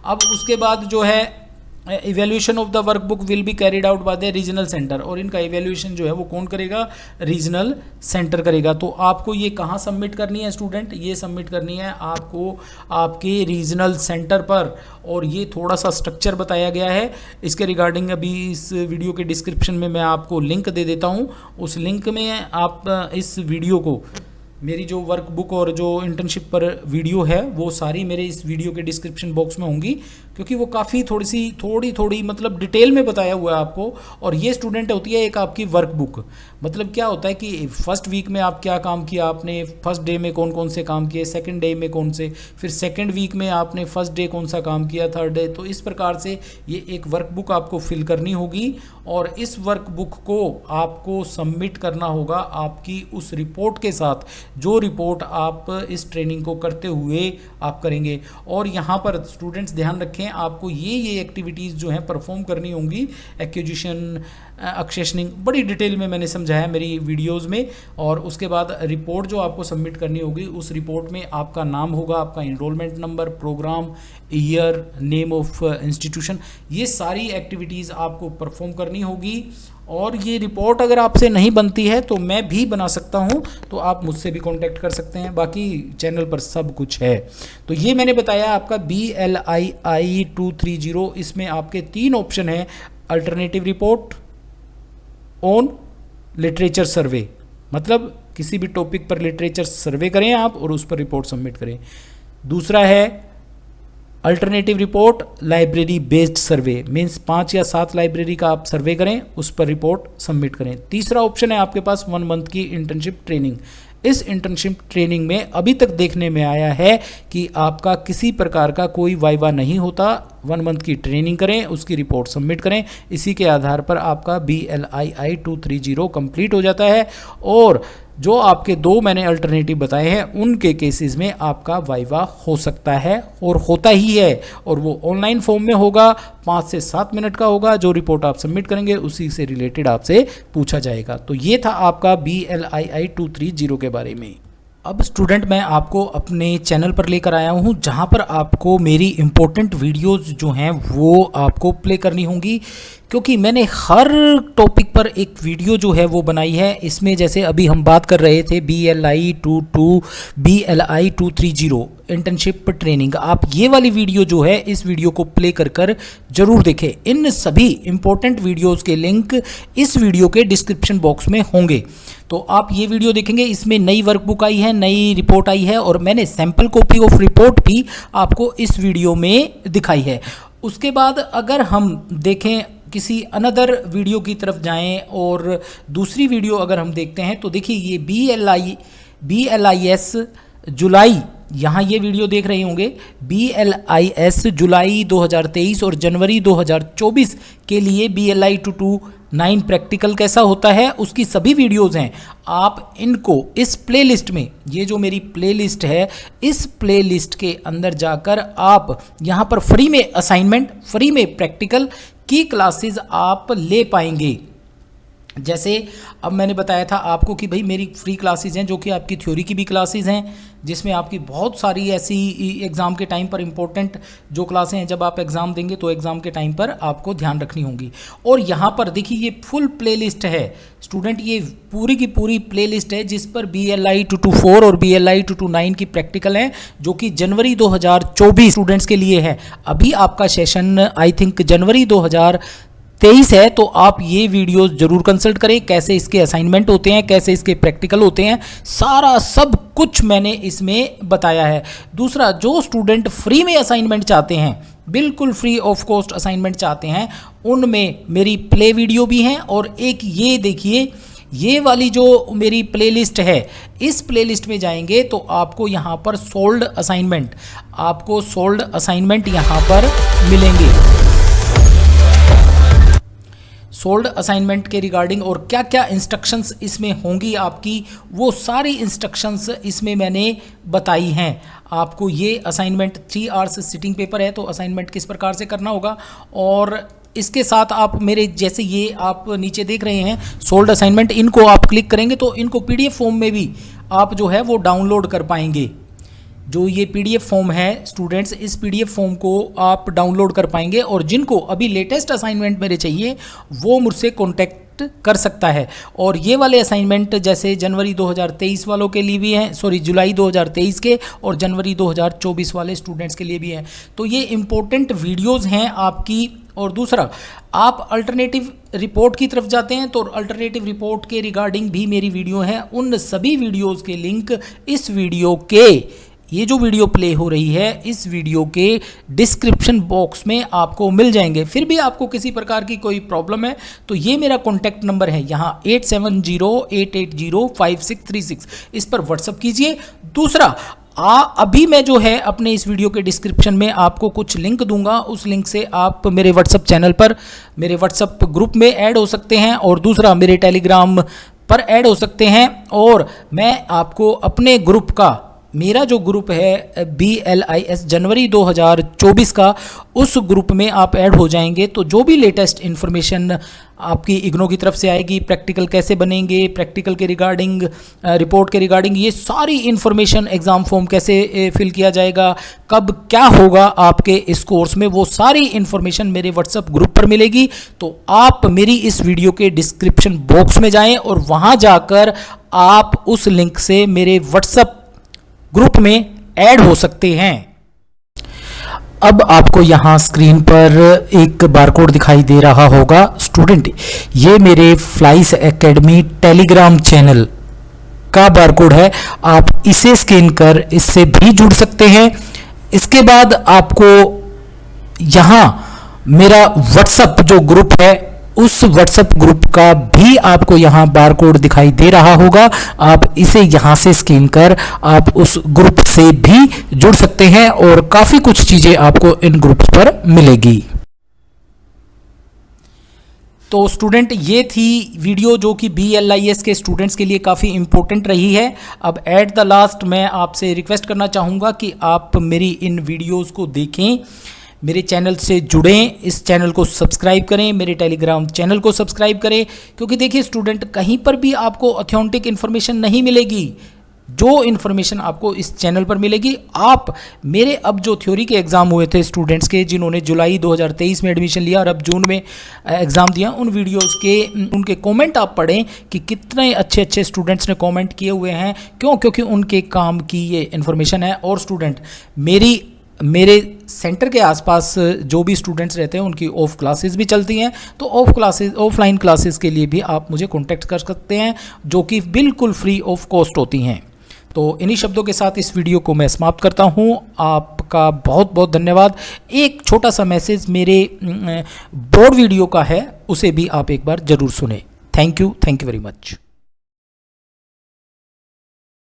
अब उसके बाद जो है evaluation of the workbook will be carried out by the regional centre, और इनका इवेल्यूशन जो है वो कौन करेगा, रीजनल सेंटर करेगा। तो आपको ये कहाँ सबमिट करनी है स्टूडेंट, ये सबमिट करनी है आपको आपके रीजनल सेंटर पर, और ये थोड़ा सा स्ट्रक्चर बताया गया है इसके रिगार्डिंग। अभी इस वीडियो के डिस्क्रिप्शन में मैं आपको लिंक दे देता हूँ, उस लिंक में आप इस वीडियो को, मेरी जो वर्कबुक और जो इंटर्नशिप पर वीडियो है वो सारी मेरे इस वीडियो के डिस्क्रिप्शन बॉक्स में होंगी, क्योंकि वो काफ़ी थोड़ी मतलब डिटेल में बताया हुआ है आपको। और ये स्टूडेंट होती है एक आपकी वर्कबुक, मतलब क्या होता है कि फर्स्ट वीक में आप क्या काम किया, आपने फर्स्ट डे में कौन कौन से काम किए, सेकंड डे में कौन से, फिर सेकंड वीक में आपने फर्स्ट डे कौन सा काम किया, थर्ड डे, तो इस प्रकार से ये एक वर्कबुक आपको फिल करनी होगी और इस वर्कबुक को आपको सबमिट करना होगा आपकी उस रिपोर्ट के साथ, जो रिपोर्ट आप इस ट्रेनिंग को करते हुए आप करेंगे। और यहाँ पर स्टूडेंट्स ध्यान रखें, आपको ये एक्टिविटीज़ जो हैं परफॉर्म करनी होंगी, एक्विजिशन, एक्सेशनिंग, बड़ी डिटेल में मैंने समझाया मेरी वीडियोस में। और उसके बाद रिपोर्ट जो आपको सबमिट करनी होगी, उस रिपोर्ट में आपका नाम होगा, आपका enrolment number, programme, year, name of institution, ये सारी एक्टिविटीज़ आपको परफॉर्म करनी होगी। और ये रिपोर्ट अगर आपसे नहीं बनती है तो मैं भी बना सकता हूँ, तो आप मुझसे भी कांटेक्ट कर सकते हैं, बाकी चैनल पर सब कुछ है। तो ये मैंने बताया आपका BLII 230, इसमें आपके 3 ऑप्शन हैं, अल्टरनेटिव रिपोर्ट, ऑन लिटरेचर सर्वे, मतलब किसी भी टॉपिक पर लिटरेचर सर्वे करें आप और उस पर रिपोर्ट सबमिट करें। दूसरा है अल्टरनेटिव रिपोर्ट लाइब्रेरी बेस्ड सर्वे, मीन्स 5 या 7 लाइब्रेरी का आप सर्वे करें, उस पर रिपोर्ट सबमिट करें। तीसरा ऑप्शन है आपके पास 1 मंथ की इंटर्नशिप ट्रेनिंग। इस इंटर्नशिप ट्रेनिंग में अभी तक देखने में आया है कि आपका किसी प्रकार का कोई वाइवा नहीं होता। 1 मंथ की ट्रेनिंग करें, उसकी रिपोर्ट सबमिट करें, इसी के आधार पर आपका BLII 230 कंप्लीट हो जाता है। और जो आपके 2 मैंने अल्टरनेटिव बताए हैं उनके केसेस में आपका वाइवा हो सकता है और होता ही है, और वो ऑनलाइन फॉर्म में होगा, 5 से 7 मिनट का होगा। जो रिपोर्ट आप सबमिट करेंगे उसी से रिलेटेड आपसे पूछा जाएगा। तो ये था आपका BLII 230 के बारे में। अब स्टूडेंट मैं आपको अपने चैनल पर लेकर आया हूँ, जहाँ पर आपको मेरी इम्पोर्टेंट वीडियोस जो हैं वो आपको प्ले करनी होंगी, क्योंकि मैंने हर टॉपिक पर एक वीडियो जो है वो बनाई है। इसमें जैसे अभी हम बात कर रहे थे BLII 230 इंटर्नशिप ट्रेनिंग, आप ये वाली वीडियो जो है इस वीडियो को प्ले कर जरूर देखें। इन सभी इम्पोर्टेंट वीडियोस के लिंक इस वीडियो के डिस्क्रिप्शन बॉक्स में होंगे, तो आप ये वीडियो देखेंगे। इसमें नई वर्कबुक आई है, नई रिपोर्ट आई है, और मैंने सैम्पल कॉपी ऑफ रिपोर्ट भी आपको इस वीडियो में दिखाई है। उसके बाद अगर हम देखें किसी अनदर वीडियो की तरफ जाएं और दूसरी वीडियो अगर हम देखते हैं, तो देखिए ये BLIS जुलाई, यहाँ ये वीडियो देख रहे होंगे, BLIS जुलाई 2023 और जनवरी 2024 के लिए BLI 229 प्रैक्टिकल कैसा होता है उसकी सभी वीडियोज़ हैं। आप इनको इस प्लेलिस्ट में, ये जो मेरी प्लेलिस्ट है, इस प्लेलिस्ट के अंदर जाकर आप यहाँ पर फ्री में असाइनमेंट, फ्री में प्रैक्टिकल की क्लासेस आप ले पाएंगे। जैसे अब मैंने बताया था आपको कि भाई मेरी फ्री क्लासेस हैं जो कि आपकी थ्योरी की भी क्लासेस हैं, जिसमें आपकी बहुत सारी ऐसी एग्ज़ाम के टाइम पर इंपॉर्टेंट जो क्लासें हैं, जब आप एग्ज़ाम देंगे तो एग्ज़ाम के टाइम पर आपको ध्यान रखनी होंगी। और यहाँ पर देखिए ये फुल प्लेलिस्ट है स्टूडेंट, ये पूरी की पूरी प्लेलिस्ट है जिस पर BLI 224 और BLI 229 की प्रैक्टिकल हैं, जो कि जनवरी 2024 स्टूडेंट्स के लिए है। अभी आपका सेशन आई थिंक जनवरी 2023 2023 है तो आप ये वीडियोस जरूर कंसल्ट करें, कैसे इसके असाइनमेंट होते हैं, कैसे इसके प्रैक्टिकल होते हैं, सारा सब कुछ मैंने इसमें बताया है। दूसरा, जो स्टूडेंट फ्री में असाइनमेंट चाहते हैं, बिल्कुल फ्री ऑफ कॉस्ट असाइनमेंट चाहते हैं, उनमें मेरी प्ले वीडियो भी हैं। और एक ये देखिए, ये वाली जो मेरी प्लेलिस्ट है, इस प्लेलिस्ट में जाएंगे तो आपको यहाँ पर सोल्ड असाइनमेंट यहाँ पर मिलेंगे। सोल्ड असाइनमेंट के रिगार्डिंग और क्या क्या इंस्ट्रक्शंस इसमें होंगी आपकी, वो सारी इंस्ट्रक्शंस इसमें मैंने बताई हैं। आपको ये असाइनमेंट 3 आवर्स सिटिंग पेपर है, तो असाइनमेंट किस प्रकार से करना होगा, और इसके साथ आप मेरे जैसे ये आप नीचे देख रहे हैं सोल्ड असाइनमेंट, इनको आप क्लिक करेंगे तो इनको पीडीएफ फॉर्म में भी आप जो है वो डाउनलोड कर पाएंगे। जो ये पीडीएफ फॉर्म है स्टूडेंट्स, इस पीडीएफ फॉर्म को आप डाउनलोड कर पाएंगे, और जिनको अभी लेटेस्ट असाइनमेंट मेरे चाहिए वो मुझसे कॉन्टैक्ट कर सकता है। और ये वाले असाइनमेंट जैसे जनवरी 2023 वालों के लिए भी हैं, जुलाई 2023 के और जनवरी 2024 वाले स्टूडेंट्स के लिए भी हैं। तो ये इम्पोर्टेंट वीडियोज़ हैं आपकी। और दूसरा, आप अल्टरनेटिव रिपोर्ट की तरफ जाते हैं तो अल्टरनेटिव रिपोर्ट के रिगार्डिंग भी मेरी वीडियो है। उन सभी वीडियोज़ के लिंक इस वीडियो के, ये जो वीडियो प्ले हो रही है, इस वीडियो के डिस्क्रिप्शन बॉक्स में आपको मिल जाएंगे। फिर भी आपको किसी प्रकार की कोई प्रॉब्लम है तो ये मेरा कॉन्टैक्ट नंबर है यहाँ 8708805636, इस पर व्हाट्सअप कीजिए। दूसरा, अभी मैं जो है अपने इस वीडियो के डिस्क्रिप्शन में आपको कुछ लिंक दूंगा, उस लिंक से आप मेरे व्हाट्सअप चैनल पर, मेरे व्हाट्सअप ग्रुप में ऐड हो सकते हैं, और दूसरा मेरे टेलीग्राम पर ऐड हो सकते हैं। और मैं आपको अपने ग्रुप का, मेरा जो ग्रुप है BLIS जनवरी 2024 का, उस ग्रुप में आप ऐड हो जाएंगे तो जो भी लेटेस्ट इन्फॉर्मेशन आपकी इग्नो की तरफ से आएगी, प्रैक्टिकल कैसे बनेंगे, प्रैक्टिकल के रिगार्डिंग, रिपोर्ट के रिगार्डिंग, ये सारी इन्फॉर्मेशन, एग्ज़ाम फॉर्म कैसे फिल किया जाएगा, कब क्या होगा आपके इस कोर्स में, वो सारी इन्फॉर्मेशन मेरे व्हाट्सएप ग्रुप पर मिलेगी। तो आप मेरी इस वीडियो के डिस्क्रिप्शन बॉक्स में जाएं और वहाँ जाकर आप उस लिंक से मेरे व्हाट्सएप ग्रुप में ऐड हो सकते हैं। अब आपको यहाँ स्क्रीन पर एक बारकोड दिखाई दे रहा होगा स्टूडेंट, ये मेरे फ्लाइस एकेडमी टेलीग्राम चैनल का बारकोड है। आप इसे स्कैन कर इससे भी जुड़ सकते हैं। इसके बाद आपको यहाँ मेरा व्हाट्सएप जो ग्रुप है, उस व्हाट्सएप ग्रुप का भी आपको यहाँ बारकोड दिखाई दे रहा होगा। आप इसे यहाँ से स्कैन कर आप उस ग्रुप से भी जुड़ सकते हैं, और काफ़ी कुछ चीज़ें आपको इन ग्रुप्स पर मिलेगी। तो स्टूडेंट, ये थी वीडियो जो कि BLIS के स्टूडेंट्स के लिए काफ़ी इंपॉर्टेंट रही है। अब एट द लास्ट मैं आपसे रिक्वेस्ट करना चाहूँगा कि आप मेरी इन वीडियोस को देखें, मेरे चैनल से जुड़ें, इस चैनल को सब्सक्राइब करें, मेरे टेलीग्राम चैनल को सब्सक्राइब करें, क्योंकि देखिए स्टूडेंट, कहीं पर भी आपको ऑथेंटिक इन्फॉर्मेशन नहीं मिलेगी। जो इन्फॉर्मेशन आपको इस चैनल पर मिलेगी, आप मेरे अब जो थ्योरी के एग्ज़ाम हुए थे स्टूडेंट्स के, जिन्होंने जुलाई 2023 में एडमिशन लिया और अब जून में एग्ज़ाम दिया, उन वीडियोस के उनके कमेंट आप पढ़ें कि कितने अच्छे अच्छे स्टूडेंट्स ने कमेंट किए हुए हैं। क्यों? क्योंकि उनके काम की ये इन्फॉर्मेशन है। और स्टूडेंट, मेरे सेंटर के आसपास जो भी स्टूडेंट्स रहते हैं उनकी ऑफ क्लासेस भी चलती हैं, तो ऑफलाइन क्लासेस के लिए भी आप मुझे कांटेक्ट कर सकते हैं, जो कि बिल्कुल फ्री ऑफ कॉस्ट होती हैं। तो इन्हीं शब्दों के साथ इस वीडियो को मैं समाप्त करता हूं। आपका बहुत बहुत धन्यवाद। एक छोटा सा मैसेज मेरे बोर्ड वीडियो का है, उसे भी आप एक बार ज़रूर सुने। Thank you very much.